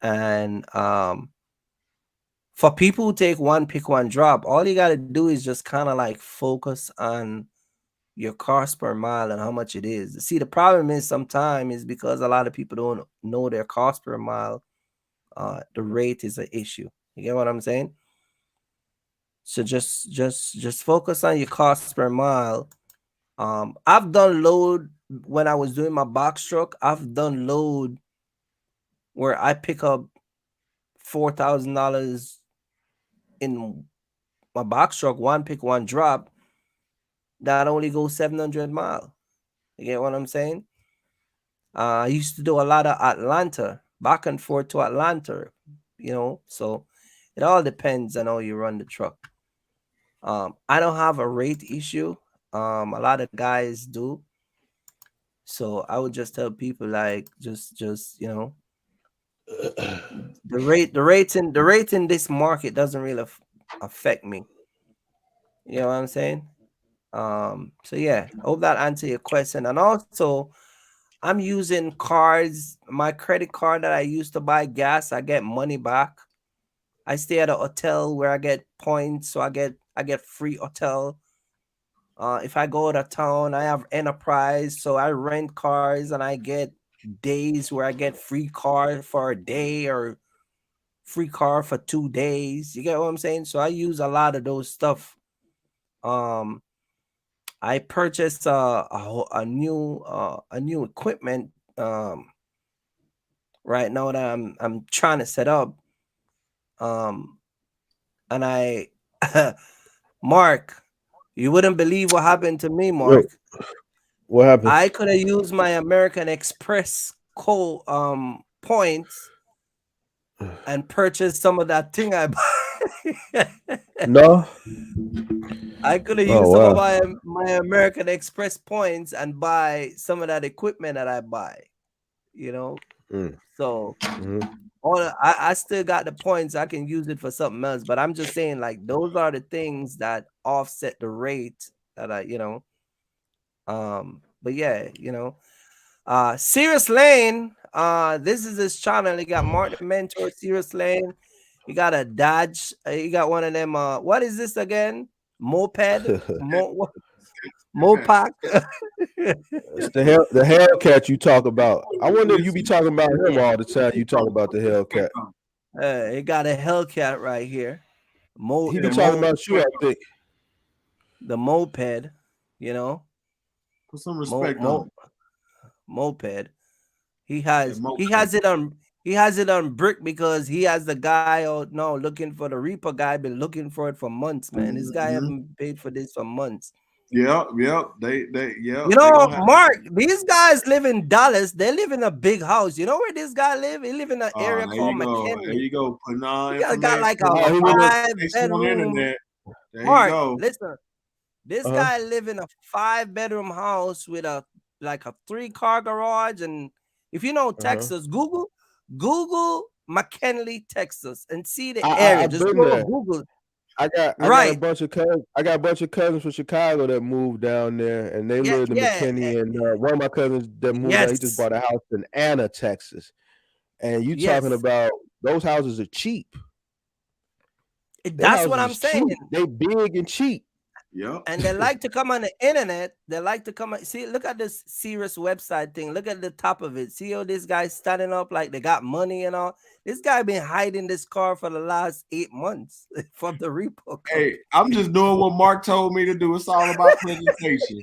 A: And for people who take one pick, one drop, all you got to do is just kind of like focus on your cost per mile and how much it is. See, the problem is sometimes is because a lot of people don't know their cost per mile. The rate is an issue. You get what I'm saying? So just focus on your cost per mile. I've done load when I was doing my box truck. I've done load where I pick up $4,000 in my box truck, one pick, one drop, that only goes 700 miles. You get what I'm saying? I used to do a lot of Atlanta, back and forth to Atlanta, so it all depends on how you run the truck. I don't have a rate issue. A lot of guys do. So I would just tell people like just the rate in this market doesn't really affect me. You know what I'm saying? So yeah, hope that answer your question. And also, I'm using cards. My credit card that I used to buy gas, I get money back. I stay at a hotel where I get points, so I get free hotel. If I go to town, I have enterprise, so I rent cars and I get days where I get free car for a day or free car for 2 days. You get what I'm saying? So I use a lot of those stuff. I purchased a new equipment right now that I'm trying to set up. And I Mark, you wouldn't believe what happened to me, Mark.
B: What happened?
A: I could have used my American Express points and purchased some of that thing I buy.
B: No.
A: I could have used some of my American Express points and buy some of that equipment that I buy. So I still got the points. I can use it for something else. But I'm just saying, like, those are the things that offset the rate that but yeah, Serious Lane, this is his channel. He got Mark the Mentor, Serious Lane. He got a Dodge. He got one of them. What is this again? Moped? Mopac?
B: It's the Hellcat you talk about. I wonder if you be talking about him all the time. You talk about the Hellcat.
A: He got a Hellcat right here.
B: He be talking about you, I think.
A: The moped,
C: Put some respect on
A: moped. He has it on brick because he has the guy out now looking for the Reaper guy. Been looking for it for months, man. This guy haven't paid for this for months.
C: Yeah.
A: Mark, these guys live in Dallas. They live in a big house. You know where this guy live? He live in an area called McKinley.
C: There you go. Putting on
A: he got like a 5-bedroom. Mark, listen. This guy live in a 5-bedroom house with a 3-car garage. And if you know Texas, Google McKinley, Texas, and see the area. Just go to Google.
B: I got a bunch of cousins. I got a bunch of cousins from Chicago that moved down there, and they lived in McKinney. And one of my cousins that moved out, he just bought a house in Anna, Texas. And you talking about those houses are cheap.
A: That's what I'm saying.
B: They big and cheap.
C: Yeah.
A: And they like to come on the internet. They like to come see. Look at this Serious website thing. Look at the top of it. See how this guy's standing up like they got money and all. This guy been hiding this car for the last 8 months from the repo.
C: Hey, I'm just doing what Mark told me to do. It's all about presentation.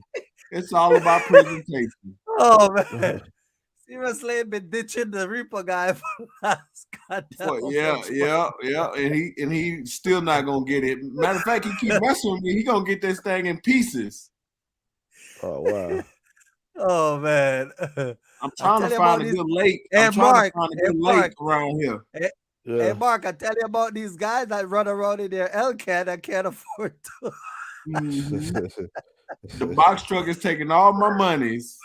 C: It's all about presentation.
A: Oh man. Seriously, been ditching the Reaper guy for last goddamn.
C: Yeah. And he still not gonna get it. Matter of fact, he keep messing with me. He gonna get this thing in pieces.
B: Oh wow.
A: Oh man.
C: I'm trying to find a good lake. I'm trying to find a good lake around here.
A: Hey Mark, I tell you about these guys that run around in their Hellcat that can't afford to.
C: The box truck is taking all my monies.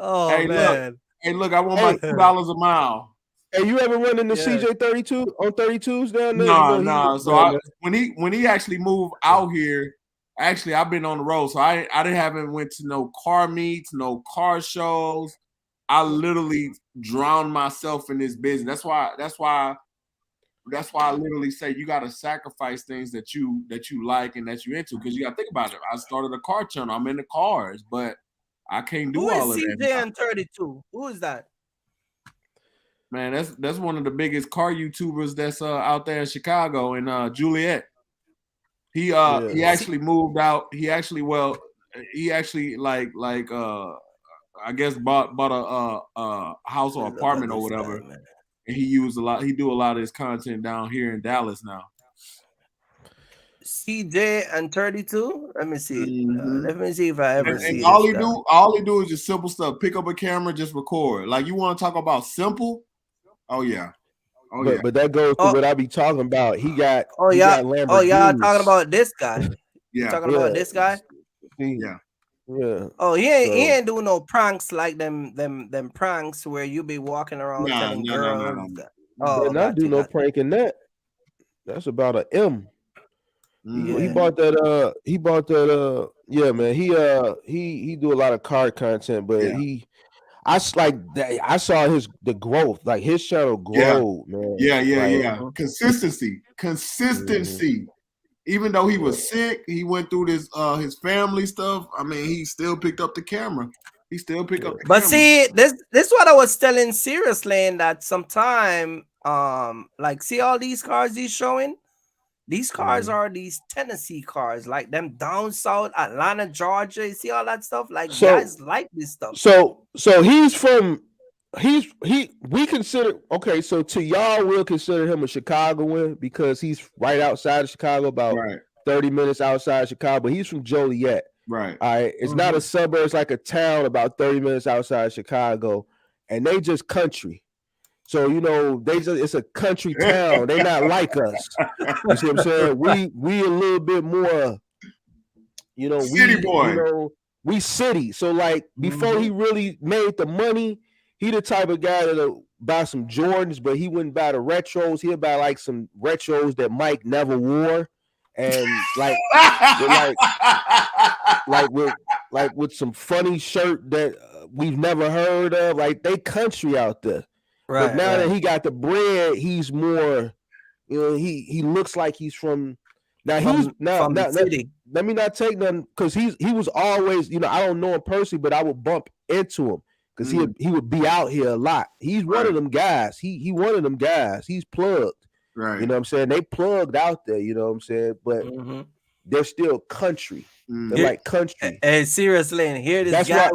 A: Oh man!
C: Look! I want my $2 a mile.
B: Hey, you ever run into CJ 32 on 32s down there?
C: No. So when he actually moved out here, actually I've been on the road, so I haven't went to no car meets, no car shows. I literally drowned myself in this business. That's why I literally say you got to sacrifice things that you like and that you into, because you got to think about it. I started a car channel. I'm into cars, but I can't do all of that.
A: Who is CJ 32? Who is that?
C: Man, that's one of the biggest car YouTubers that's out there in Chicago, and Juliet. He actually moved out. He actually I guess bought a house or apartment or whatever. And he do a lot of his content down here in Dallas now.
A: CJ and 32. Let me see.
C: Mhm.
A: Let me see if I ever
C: And
A: see
C: all
A: this
C: he
A: guy.
C: do is just simple stuff. Pick up a camera, just record. Like you want to talk about simple? Oh yeah, oh yeah.
B: But that goes to
A: Oh,
B: what I be talking about. He got
A: yeah. Oh, y'all talking
B: Lamborghinis.
A: about this guy? You
C: Yeah,
A: talking
B: Yeah.
A: about this guy?
B: See,
C: yeah.
B: yeah.
A: Oh, he
B: So
A: ain't doing no pranks like them pranks where you be walking around
C: No,
A: telling
C: no, no, no,
A: girls.
C: no.
B: better
A: Oh,
B: not
A: got
B: do
A: you,
B: no
A: got you.
B: pranking that. That's about a M. He
A: Yeah.
B: bought that yeah, man. He do a lot of car content, but
C: Yeah,
B: I saw the growth, like his channel
C: yeah,
B: grow, man.
C: yeah, yeah,
B: Like
C: yeah. Consistency,
B: mhm.
C: consistency. Even though he
B: Yeah.
C: was sick, he went through this his family stuff. I mean, he still picked up the camera. He still picked up the
A: But
C: camera.
A: see, this what I was telling Seriouslanes that sometime like see all these cars he's showing. These cars
B: Mhm.
A: are these Tennessee cars, like them down south, Atlanta, Georgia. You see all that stuff? Like
B: So
A: guys like this stuff.
B: so we consider, okay, so to y'all we'll consider him a Chicagoan because he's right outside of Chicago, about
C: Right,
B: 30 minutes outside of Chicago, but he's from Joliet.
C: right.
B: All right. It's not a suburb, it's like a town about 30 minutes outside of Chicago, and they just country. So it's a country town. They not like us. You see what I'm saying? We a little bit more,
C: City boy.
B: we city. So like before he really made the money, he the type of guy that'll buy some Jordans, but he wouldn't buy the retros. He'll buy like some retros that Mike never wore, and with some funny shirt that we've never heard of. Like they country out there. But now that he got the bread, he's more, he looks like he's from
A: from the city.
B: let me not take nothing, because he was always, I don't know him personally, but I would bump into him because he would be out here a lot. He's one of them guys. He one of them guys. He's plugged.
C: Right.
B: You know what I'm saying? They plugged out there, you know what I'm saying? But they're still country. They're like country.
A: Hey, seriously, hear this guy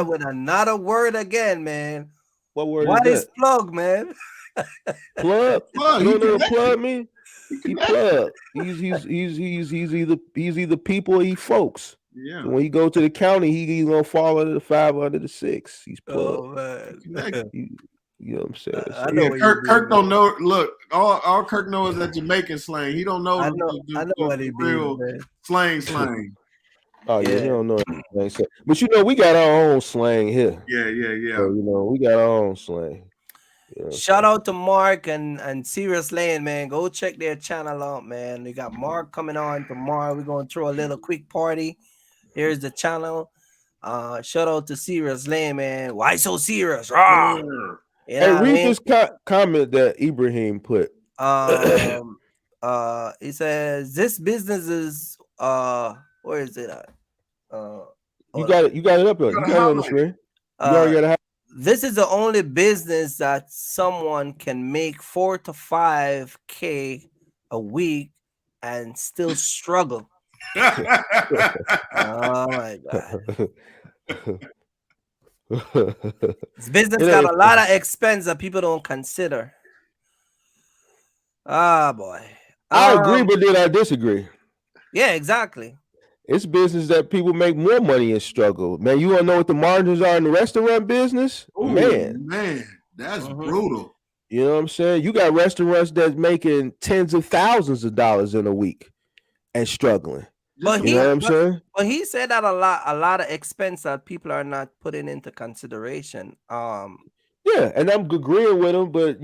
A: with another word again, man.
B: What word
A: What
B: is
A: is plug, man?
B: Plug?
C: Plug.
B: You
C: He
B: don't know what
C: connected.
B: plug mean? He plug. He's either people or he folks.
C: Yeah.
B: So when you go to the county, he's gonna fall under the 5 under the 6. He's plugged.
A: Oh man.
B: You know what I'm saying?
A: I know what
C: Kirk don't know. Look, all Kirk knows is that Jamaican slang. He don't know
A: I know what he
C: the real
A: means,
C: slang.
B: Oh yeah, he don't know anything. But we got our own slang here.
C: Yeah.
B: So, we got our own slang.
A: Shout out to Mark and Seriouslanes, man. Go check their channel out, man. We got Mark coming on tomorrow. We're gonna throw a little quick party. Here's the channel. Shout out to Seriouslanes, man. Why so serious? Rah!
B: Hey, read this comment that Ibrahim put.
A: He says this business is where is it at?
B: You got it up there. You got it on the screen. You already got it.
A: This is the only business that someone can make 4 to 5K a week and still struggle. Oh my god. This business got a lot of expense that people don't consider. Ah, boy.
B: I agree, but then I disagree.
A: Yeah, exactly.
B: It's business that people make more money and struggle. Man, you want to know what the margins are in the restaurant business?
C: Ooh, man, that's brutal.
B: You know what I'm saying? You got restaurants that's making tens of thousands of dollars in a week and struggling.
A: But
B: you know what I'm saying?
A: But he said that a lot of expense that people are not putting into consideration.
B: Yeah, and I'm agreeing with him, but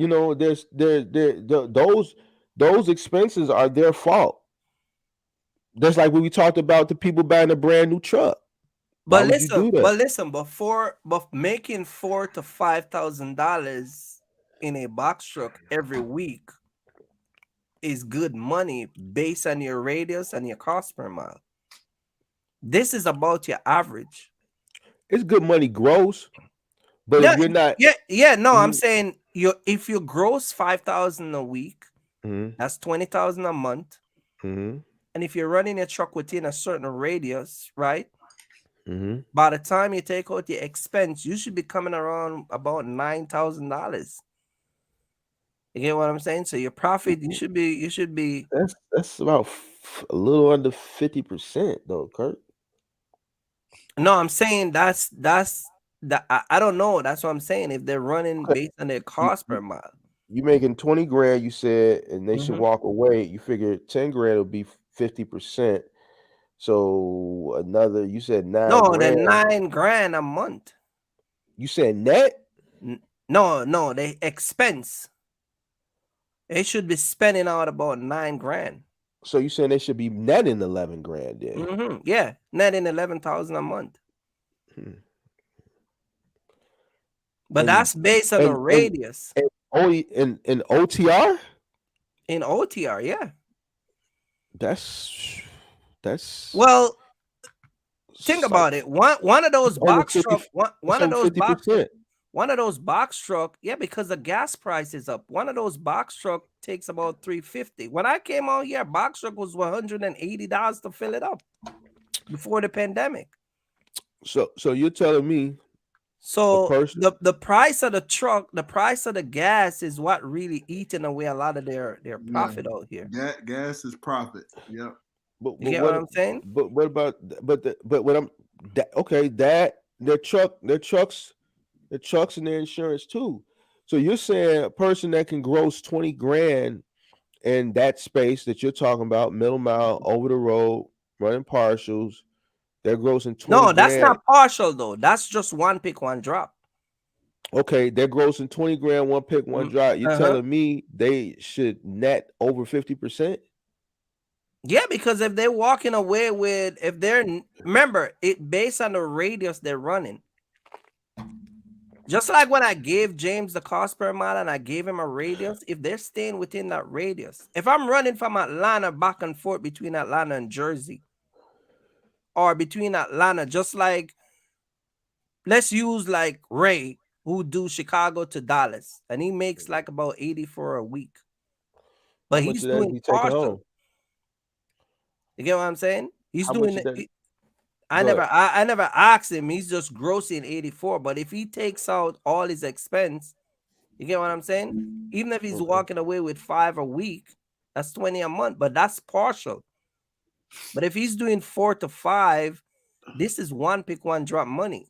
B: those expenses are their fault. That's like when we talked about the people buying a brand new truck.
A: But listen, but making $4,000 to $5,000 in a box truck every week is good money based on your radius and your cost per mile. This is about your average.
B: It's good money gross, but if you're not.
A: I'm saying if you gross $5,000 a week, that's $20,000 a month. And if you're running a truck within a certain radius, right? By the time you take out the expense, you should be coming around about $9,000. You get what I'm saying? So your profit, you should be.
B: That's about a little under 50% though, Kurt.
A: No, I'm saying that's that. I don't know. That's what I'm saying. If they're running
B: Okay.
A: based on their cost per mile.
B: You making 20 grand, you said, and they should
A: Mhm.
B: walk away. You figure 10 grand will be 50%. So another, you said 9
A: No, they're
B: grand.
A: 9 grand a month.
B: You said net?
A: No, they expense. They should be spending out about 9 grand.
B: So you saying they should be netting 11 grand then?
A: Yeah, netting 11,000 a month.
B: Hmm.
A: But that's based on the radius.
B: And only in OTR?
A: In OTR, yeah.
B: That's
A: Well, think about it. One of those box truck, one of those box
B: 50%.
A: One of those box truck, yeah, because the gas price is up. One of those box truck takes about $350. When I came out here, box truck was $180 to fill it up before the pandemic.
B: So you're telling me,
A: so the price of the truck, the price of the gas is what really eating away a lot of their profit out here.
C: Gas is profit. Yep.
A: But you get what I'm saying?
B: But what about their trucks and their insurance too. So you're saying a person that can gross 20 grand in that space that you're talking about, middle mile, over the road, running partials, they're grossing 20
A: No, that's
B: grand.
A: not partial though. That's just one pick, one drop.
B: Okay, they're grossing 20 grand, one pick, one drop. You're telling me they should net over 50%?
A: Yeah, because if they're walking away with, remember, it based on the radius they're running. Just like when I gave James the cost per mile and I gave him a radius, if they're staying within that radius, if I'm running from Atlanta back and forth between Atlanta and Jersey, or between Atlanta, just like, let's use like Ray, who do Chicago to Dallas, and he makes like about 80 for a week. But he's doing partial. You get what I'm saying? He's doing it. I never asked him. He's just grossing 84. But if he takes out all his expense, you get what I'm saying? Even if he's walking away with 5 a week, that's 20 a month. But that's partial. But if he's doing 4 to 5, this is one pick, one drop money.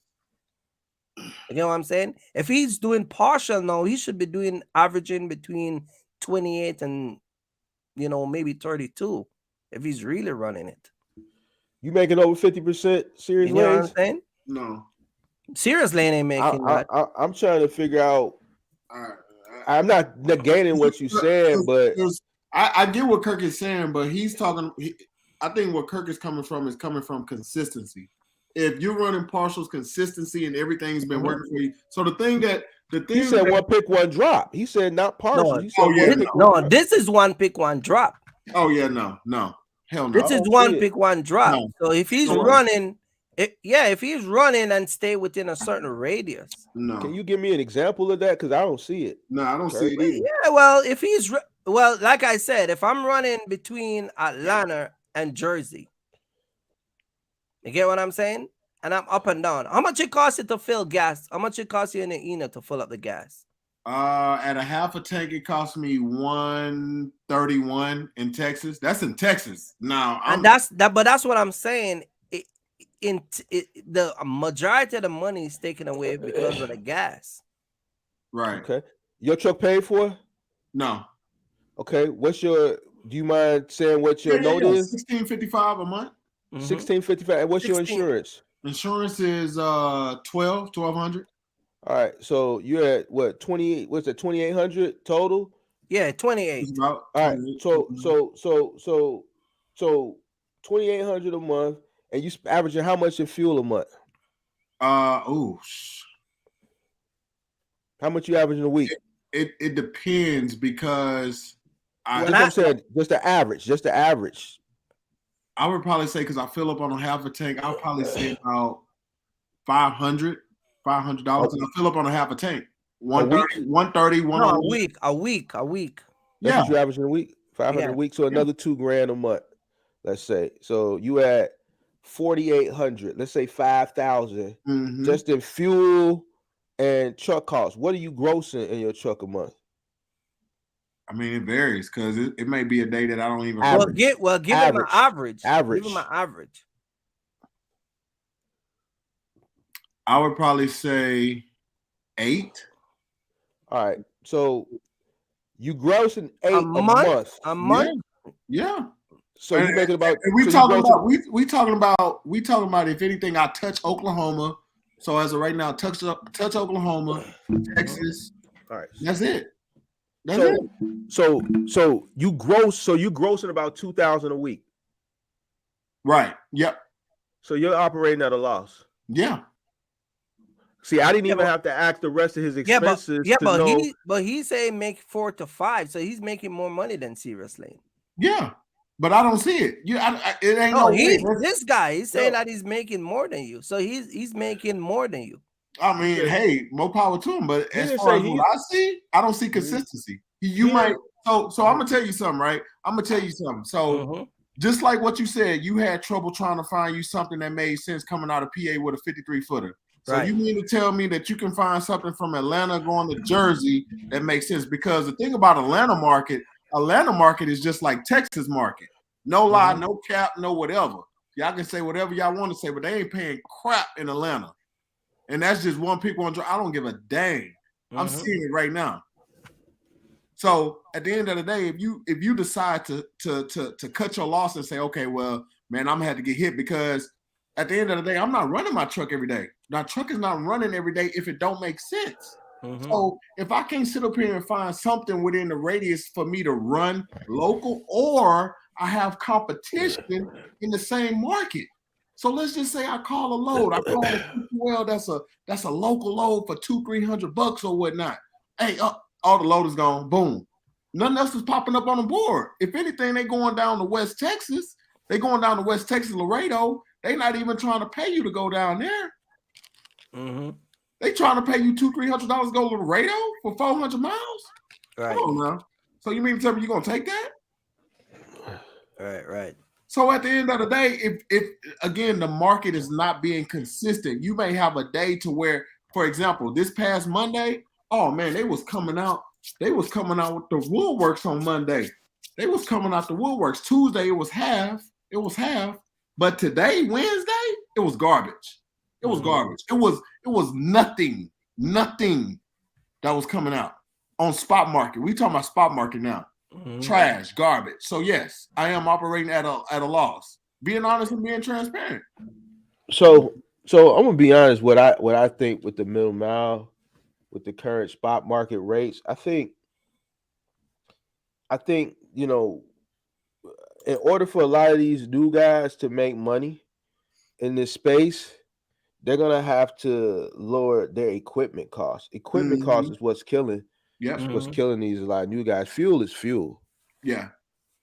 A: You know what I'm saying? If he's doing partial now, he should be doing averaging between 28 and maybe 32 if he's really running it.
B: You making over 50% Serious
A: You know
B: Lanes?
A: what I'm saying?
C: No.
A: Serious Lane ain't making that.
B: I'm trying to figure out. I'm not negating what you said, but
C: I get what Kirk is saying, but he's talking. I think what Kirk is coming from consistency. If you're running partials, consistency, and everything's been working for you. So he
B: said one pick, one drop. He said not partial.
A: This is one pick, one drop.
C: Oh yeah, no. Hell no.
A: This is one pick, one drop. No. So if he's running, if he's running and stay within a certain radius.
C: No.
B: Can you give me an example of that? Because I don't see it.
C: No, I don't see it either.
A: Yeah, well, if he's like I said, if I'm running between Atlanta and Jersey, you get what I'm saying? And I'm up and down. How much it costs you to fill gas? How much it costs you in the ENA to fill up the gas?
C: At a half a tank, it cost me $131 in Texas. That's in Texas. Now,
A: but that's what I'm saying. The majority of the money is taken away because of the gas.
C: Right.
B: Okay. Your truck paid for?
C: No.
B: Okay. Do you mind saying what your note is?
C: $1,655 a month.
B: $1,655. And what's your insurance?
C: Insurance is $1,200.
B: All right, so you're at what 28? What's it? 2,800 total?
A: Yeah, 28.
B: All right, so 2,800 a month, and you averaging how much in fuel a month?
C: How
B: much you averaging a week?
C: It depends because
B: I'm saying just the average.
C: I would probably say because I fill up on a half a tank, I'll probably say about $500 and I fill up on a half a tank. 130,
A: a week.
B: That's what you're averaging a week. 500 a week, so another $2,000 a month. Let's say. So you at 4,800. Let's say 5,000 just in fuel and truck costs. What are you grossing in your truck a month?
C: I mean, it varies because it may be a day that I don't even.
B: Average.
A: Give him an average.
B: Average.
A: Give him an average.
C: I would probably say 8.
B: All right. So you grossing 8
A: A month? A month?
C: Yeah.
B: So you making about.
C: And we talking about if anything I touch Oklahoma. So as of right now, touch Oklahoma, Texas.
B: All right.
C: That's it.
B: So you grossing about 2,000 a week.
C: Right. Yep.
B: So you're operating at a loss.
C: Yeah.
B: See, I didn't even have to ask the rest of his expenses.
A: But he's saying make 4 to 5, so he's making more money than Seriouslanes.
C: Yeah, but I don't see it. It ain't no way.
A: This guy, he's saying that he's making more than you. So he's making more than you.
C: I mean, hey, more power to him. But as far as what I see, I don't see consistency. You might. So I'm gonna tell you something, right? I'm gonna tell you something. So just like what you said, you had trouble trying to find you something that made sense coming out of PA with a 53-footer. So you mean to tell me that you can find something from Atlanta going to Jersey that makes sense? Because the thing about Atlanta market is just like Texas market. No lie, no cap, no whatever. Y'all can say whatever y'all want to say, but they ain't paying crap in Atlanta. And that's just one people on. I don't give a dang. I'm seeing it right now. So at the end of the day, if you decide to cut your loss and say, okay, well, man, I'm gonna have to get hit because at the end of the day, I'm not running my truck every day. My truck is not running every day if it don't make sense. So if I can't sit up here and find something within the radius for me to run local, or I have competition in the same market. So let's just say I call a load. I call it, well, that's a local load for $200-300 or whatnot. Hey, all the load is gone. Boom. Nothing else is popping up on the board. If anything, they going down to West Texas. They going down to West Texas, Laredo. They not even trying to pay you to go down there. They trying to pay you $200-300 to go to Laredo for 400 miles.
A: Right.
C: Come on now. So you mean to tell me you're gonna take that?
A: Right.
C: So at the end of the day, if again the market is not being consistent, you may have a day to where, for example, this past Monday, oh man, they was coming out with the woodworks on Monday. They was coming out the woodworks. Tuesday it was half. But today, Wednesday, it was garbage. It was garbage. It was nothing that was coming out on spot market. We talking about spot market now. Trash, garbage. So yes, I am operating at a loss. Being honest and being transparent. So
B: I'm gonna be honest. What I think with the middle mile, with the current spot market rates, I think in order for a lot of these new guys to make money in this space, they're gonna have to lower their equipment costs. Equipment costs is what's killing. What's killing these a lot of new guys. Fuel is fuel.
C: Yeah.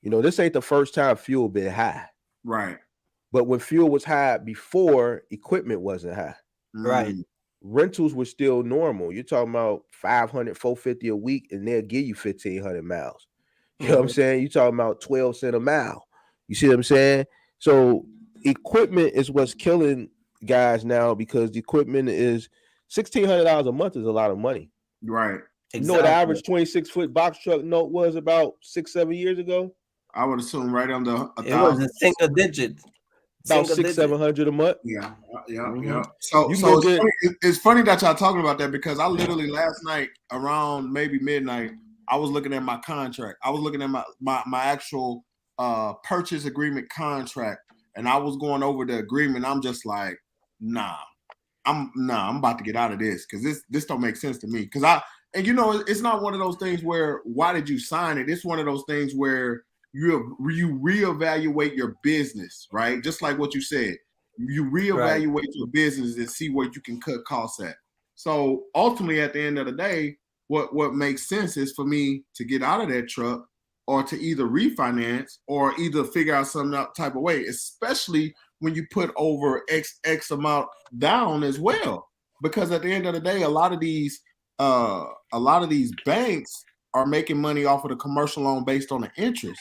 B: This ain't the first time fuel been high.
C: Right.
B: But when fuel was high before, equipment wasn't high.
A: Right.
B: Rentals were still normal. You're talking about $500, $450 a week, and they'll give you 1,500 miles. You know what I'm saying? You're talking about 12 cents a mile. You see what I'm saying? So equipment is what's killing guys now, because the equipment is $1,600 a month is a lot of money.
C: Right.
B: Exactly. You know what the average 26-foot box truck note was about 6-7 years ago?
C: I would assume right under 1,000.
A: It was a single digit.
B: About $600-700 a month.
C: Yeah. So it's funny that y'all talking about that, because I literally last night around maybe midnight, I was looking at my contract. I was looking at my actual purchase agreement contract, and I was going over the agreement. I'm just like, I'm about to get out of this, because this don't make sense to me. Because it's not one of those things where why did you sign it? It's one of those things where you reevaluate your business, right? Just like what you said, you reevaluate your business and see where you can cut costs at. So ultimately, at the end of the day, what makes sense is for me to get out of that truck, or to either refinance or either figure out some type of way, especially when you put over X amount down as well. Because at the end of the day, a lot of these banks are making money off of the commercial loan based on the interest.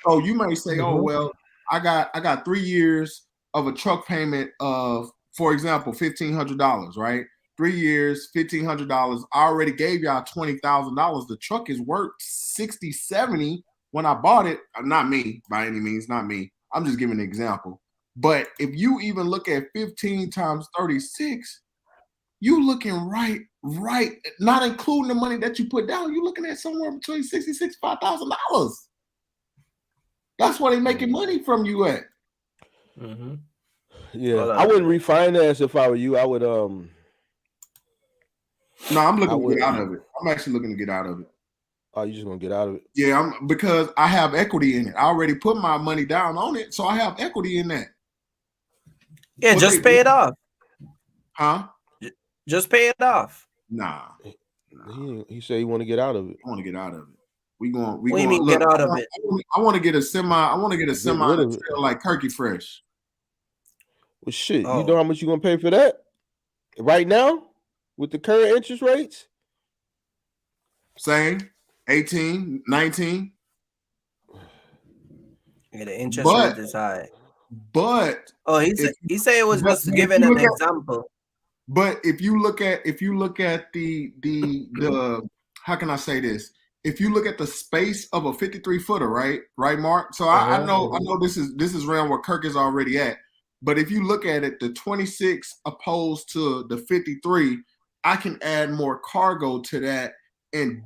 C: So you may say, oh, well, I got 3 years of a truck payment of, for example, $1,500, right? 3 years, $1,500. I already gave y'all $20,000. The truck is worth 60, 70 when I bought it. Not me, by any means, not me. I'm just giving an example. But if you even look at 15 times 36, you looking right, not including the money that you put down, you're looking at somewhere between $60,000, $65,000. That's where they making money from you at.
A: Mm-hmm.
B: Yeah, I wouldn't refinance if I were you. I would
C: No, I'm looking to get out of it. I'm actually looking to get out of it.
B: Oh, you just gonna get out of it?
C: Yeah, because I have equity in it. I already put my money down on it, so I have equity in that.
A: Yeah, just pay it off.
C: Huh?
A: Just pay it off.
C: Nah.
B: He said he want to get out of it.
C: I want to get out of it. We going.
A: What do you mean get out of it?
C: I want to get a semi. I want to get a semi that sell like Kirky Fresh.
B: Well, shit. You know how much you gonna pay for that right now with the current interest rates?
C: Same, 18, 19.
A: Yeah, the interest rate is high.
C: But
A: he said it was just giving an example.
C: But if you look at the how can I say this? If you look at the space of a 53-footer, right, Mark? So I know this is around where Kirk is already at. But if you look at it, the 26 opposed to the 53, I can add more cargo to that and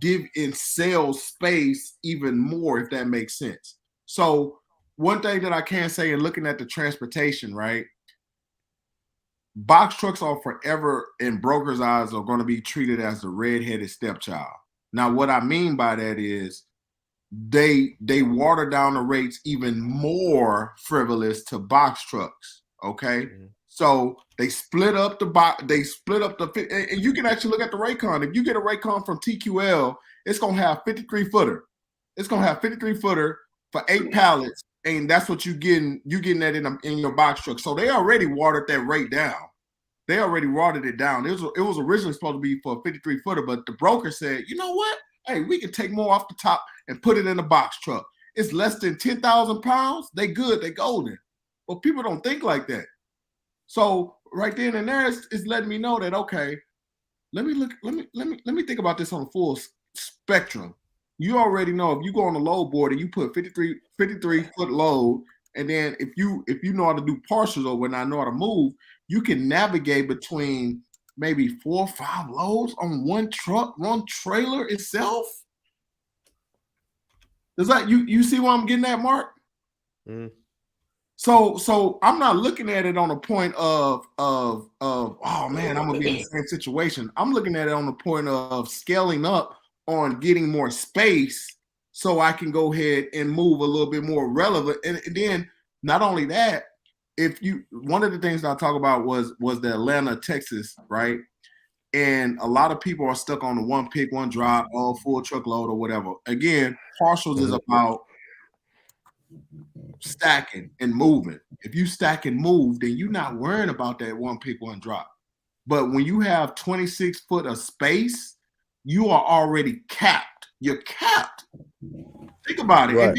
C: sell space even more, if that makes sense. So one thing that I can say in looking at the transportation, right? Box trucks are forever, in brokers' eyes, are going to be treated as the redheaded stepchild. Now, what I mean by that is they water down the rates even more frivolous to box trucks. Okay, so they split up the box. They split up and you can actually look at the Raycon. If you get a Raycon from TQL, it's gonna have 53-footer. It's gonna have 53-footer for 8 pallets, and that's what you're getting that in your box truck. So they already watered that rate down. They already watered it down. It was originally supposed to be for a 53-footer, but the broker said, you know what? Hey, we can take more off the top and put it in a box truck. It's less than 10,000 pounds. They good. They golden. But people don't think like that. So right then and there, it's letting me know that, okay, let me think about this on a full spectrum. You already know if you go on the load board and you put 53-foot load, and then if you know how to do partials or when I know how to move, you can navigate between maybe 4 or 5 loads on one truck, one trailer itself. Does that you see where I'm getting at, Mark?
B: Mm.
C: So I'm not looking at it on a point of oh man, I'm gonna be in the same situation. I'm looking at it on the point of scaling up on getting more space so I can go ahead and move a little bit more relevant. And then not only that, one of the things that I talk about was the Atlanta, Texas, right? And a lot of people are stuck on the one pick, one drop, full truckload or whatever. Again, partials is about stacking and moving. If you stack and move, then you're not worrying about that one pick, one drop. But when you have 26 foot of space, you are already capped. You're capped. Think about it. Right.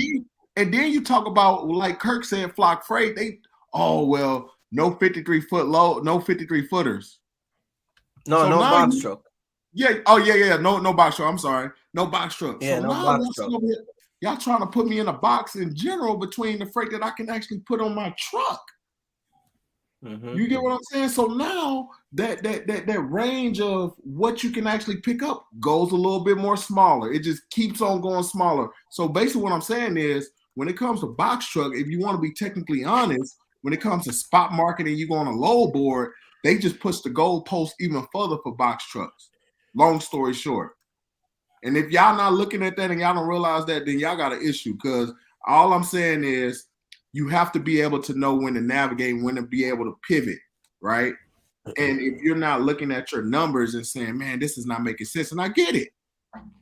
C: And then you talk about, like Kirk said, Flock Freight, no 53-foot load, no 53-footers.
A: No box truck.
C: Yeah. Oh, yeah. No box truck. I'm sorry. No box truck.
A: Yeah, so no box truck.
C: Y'all trying to put me in a box in general between the freight that I can actually put on my truck. Mm-hmm. You get what I'm saying? So now that range of what you can actually pick up goes a little bit more smaller. It just keeps on going smaller. So basically what I'm saying is when it comes to box truck, if you want to be technically honest, when it comes to spot market and you go on a load board, they just push the goalpost even further for box trucks. Long story short. And if y'all not looking at that and y'all don't realize that, then y'all got an issue, because all I'm saying is you have to be able to know when to navigate, when to be able to pivot, right? And if you're not looking at your numbers and saying, man, this is not making sense, and I get it,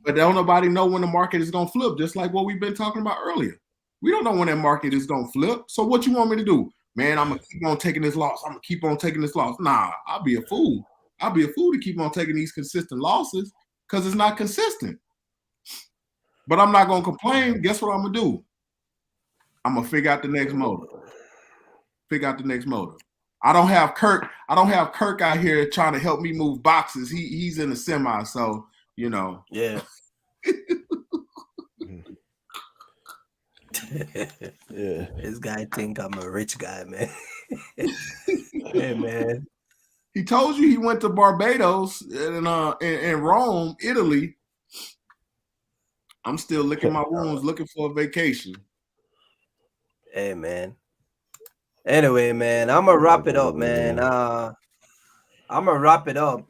C: but don't nobody know when the market is going to flip, just like what we've been talking about earlier. We don't know when that market is going to flip. So what you want me to do? Man, I'm going to keep on taking this loss. I'm going to keep on taking this loss. Nah, I'll be a fool. I'll be a fool to keep on taking these consistent losses because it's not consistent. But I'm not going to complain. Guess what I'm going to do? I'm going to figure out the next motor. I don't have Kirk out here trying to help me move boxes. He's in the semi, so you know.
A: Yeah.
B: Yeah.
A: This guy think I'm a rich guy, man. Hey, man.
C: He told you he went to Barbados and in Rome, Italy. I'm still licking my wounds, looking for a vacation.
A: Hey, man. Anyway, man, I'm gonna wrap it up, man. I'm gonna wrap it up.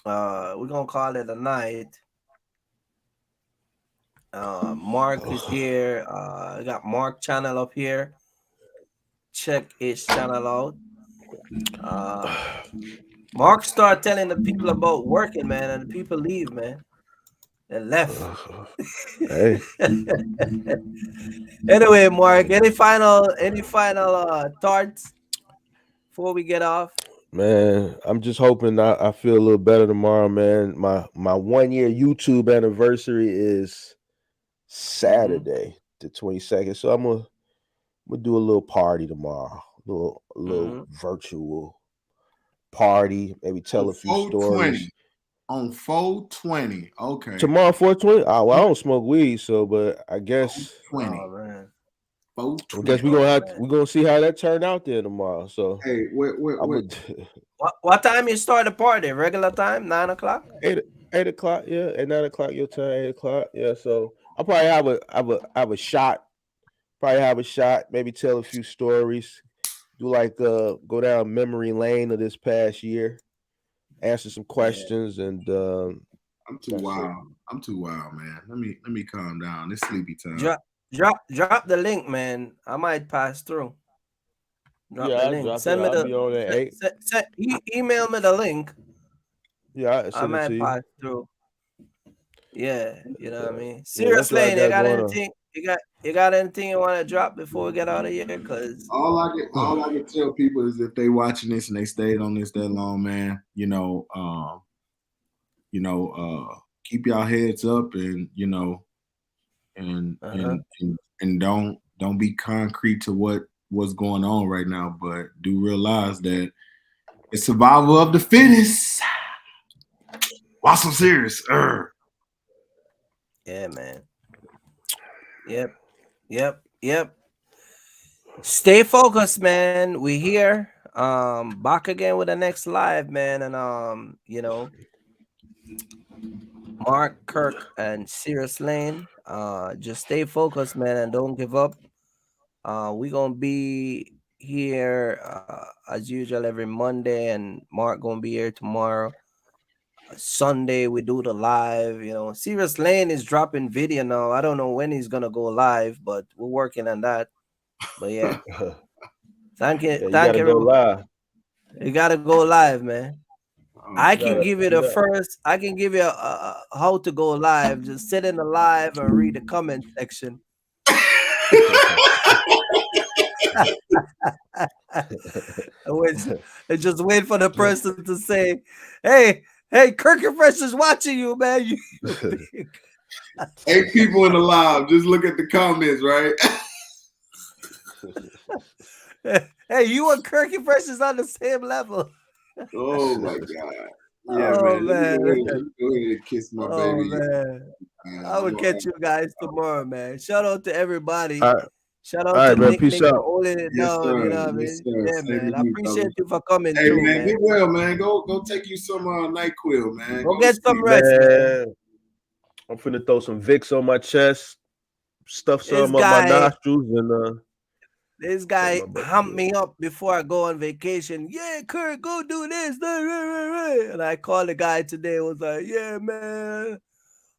A: We're gonna call it a night. Mark is here. I got Mark channel up here. Check his channel out. Mark start telling the people about working, man, and the people leave, man. They left.
B: Hey.
A: Anyway, Mark, any final thoughts before we get off?
B: Man, I'm just hoping I feel a little better tomorrow, man. My 1 year YouTube anniversary is Saturday, the 22nd. So I'm gonna do a little party tomorrow. A little virtual party. Maybe tell a few stories.
C: On 420. Okay.
B: Tomorrow 420. Well, I don't smoke weed, so but I guess
C: 420.
A: Oh, man.
B: I guess we're gonna see how that turned out there tomorrow. So
C: hey, wait.
A: What time you start the party? Regular time, 9 o'clock?
B: 8 o'clock, yeah. At 9 o'clock your time, 8 o'clock. Yeah. So I'll probably have a shot. Maybe tell a few stories. Do like go down memory lane of this past year. Answer some questions and
C: I'm too wild. I'm too wild, man. Let me calm down. It's sleepy time.
A: Drop the link, man. I might pass through. Drop the link. Send me email me the link.
B: Yeah,
A: I might pass through. Yeah, you know what I mean. Seriously, you got anything? You got anything you want to drop before we get out of here? Because
C: all I can tell people is if they watching this and they stayed on this that long, man, keep y'all heads up and and don't be concrete to what's going on right now, but do realize that it's survival of the fittest. Watch some serious.
A: Yeah, man. Yep. Stay focused, man. We here. Back again with the next live, man. And Mark, Kirk, and Seriouslanes. Just stay focused, man, and don't give up. We're gonna be here as usual every Monday, and Mark gonna be here tomorrow. Sunday we do the live. Seriouslanes is dropping video now. I don't know when he's gonna go live, but we're working on that. But yeah, thank you.
B: You gotta go live.
A: You gotta go live, man. I can give you the first. I can give you how to go live. Just sit in the live and read the comment section. Just wait for the person to say, "Hey, Kirk and Fresh is watching you, man."
C: 8 people in the live. Just look at the comments, right?
A: Hey, you and Kirk and Fresh is on the same level.
C: Oh my God. Yeah, man. Let me go ahead and kiss my baby.
A: Man. I will catch you guys tomorrow, man. Shout out to everybody. Shout out
B: to
A: Nick
B: Peace
A: for
B: out.
A: holding it down.
C: Sir.
A: You know what I mean? Yeah, man. I appreciate you for coming
C: hey,
A: through,
C: man. Get well, man. Go take you some NyQuil, man.
A: Go get some rest, man.
B: I'm finna throw some Vicks on my chest, stuff some up my nostrils, and
A: this guy humped me up before I go on vacation. Yeah, Kurt, go do this. And I called the guy today. Was like, yeah, man.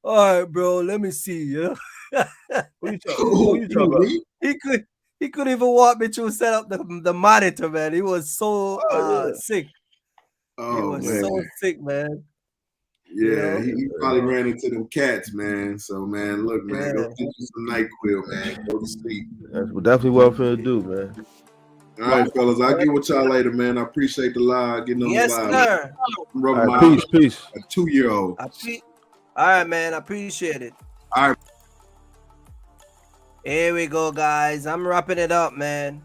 A: All right, bro. Let me see. Who you talking about? He couldn't even walk me through set up the monitor, man. He was so sick. He was so sick, man.
C: Yeah, he probably ran into them cats, man. So, man, look, man, go get you some NyQuil, man. Go to sleep.
B: That's definitely what I'm finna do, man.
C: All right, fellas. I'll get with y'all later, man. I appreciate the live. Getting on the live.
A: Yes, sir.
B: All right, peace.
C: A 2-year-old.
A: All right, man. I appreciate it.
C: All right.
A: Here we go, guys. I'm wrapping it up, man.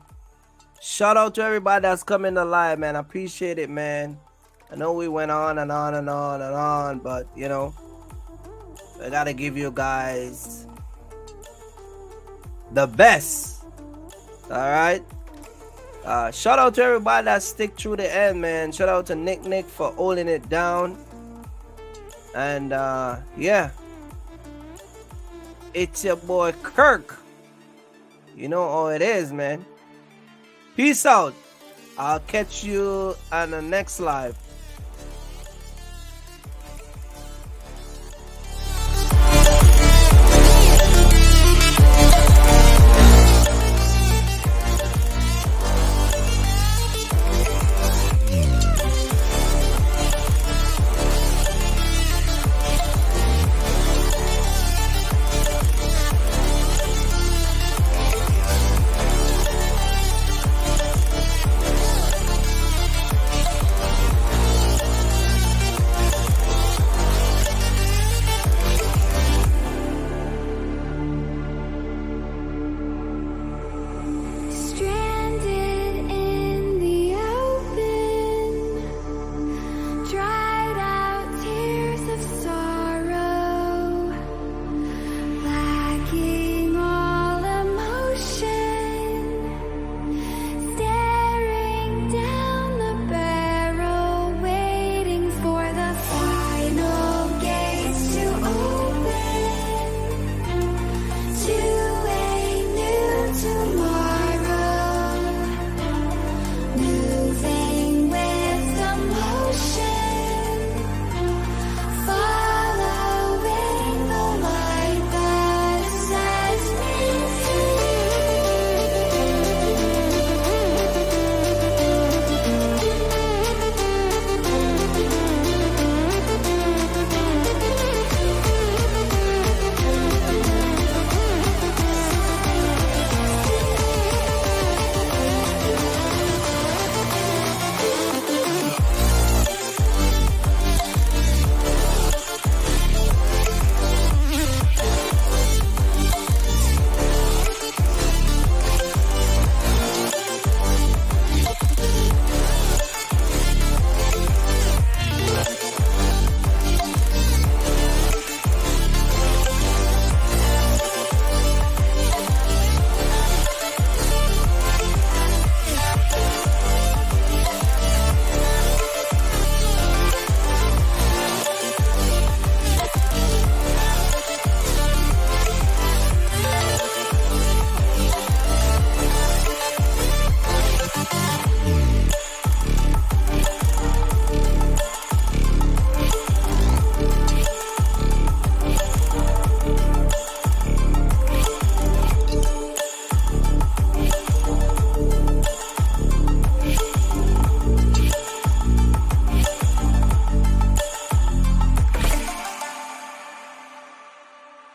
A: Shout out to everybody that's coming to live, man. I appreciate it, man. I know we went on and on and on and on, but you know, I gotta give you guys the best. All right. Shout out to everybody that stick through the end, man. Shout out to Nick for holding it down. And yeah, it's your boy Kirk. You know how it is, man. Peace out. I'll catch you on the next live.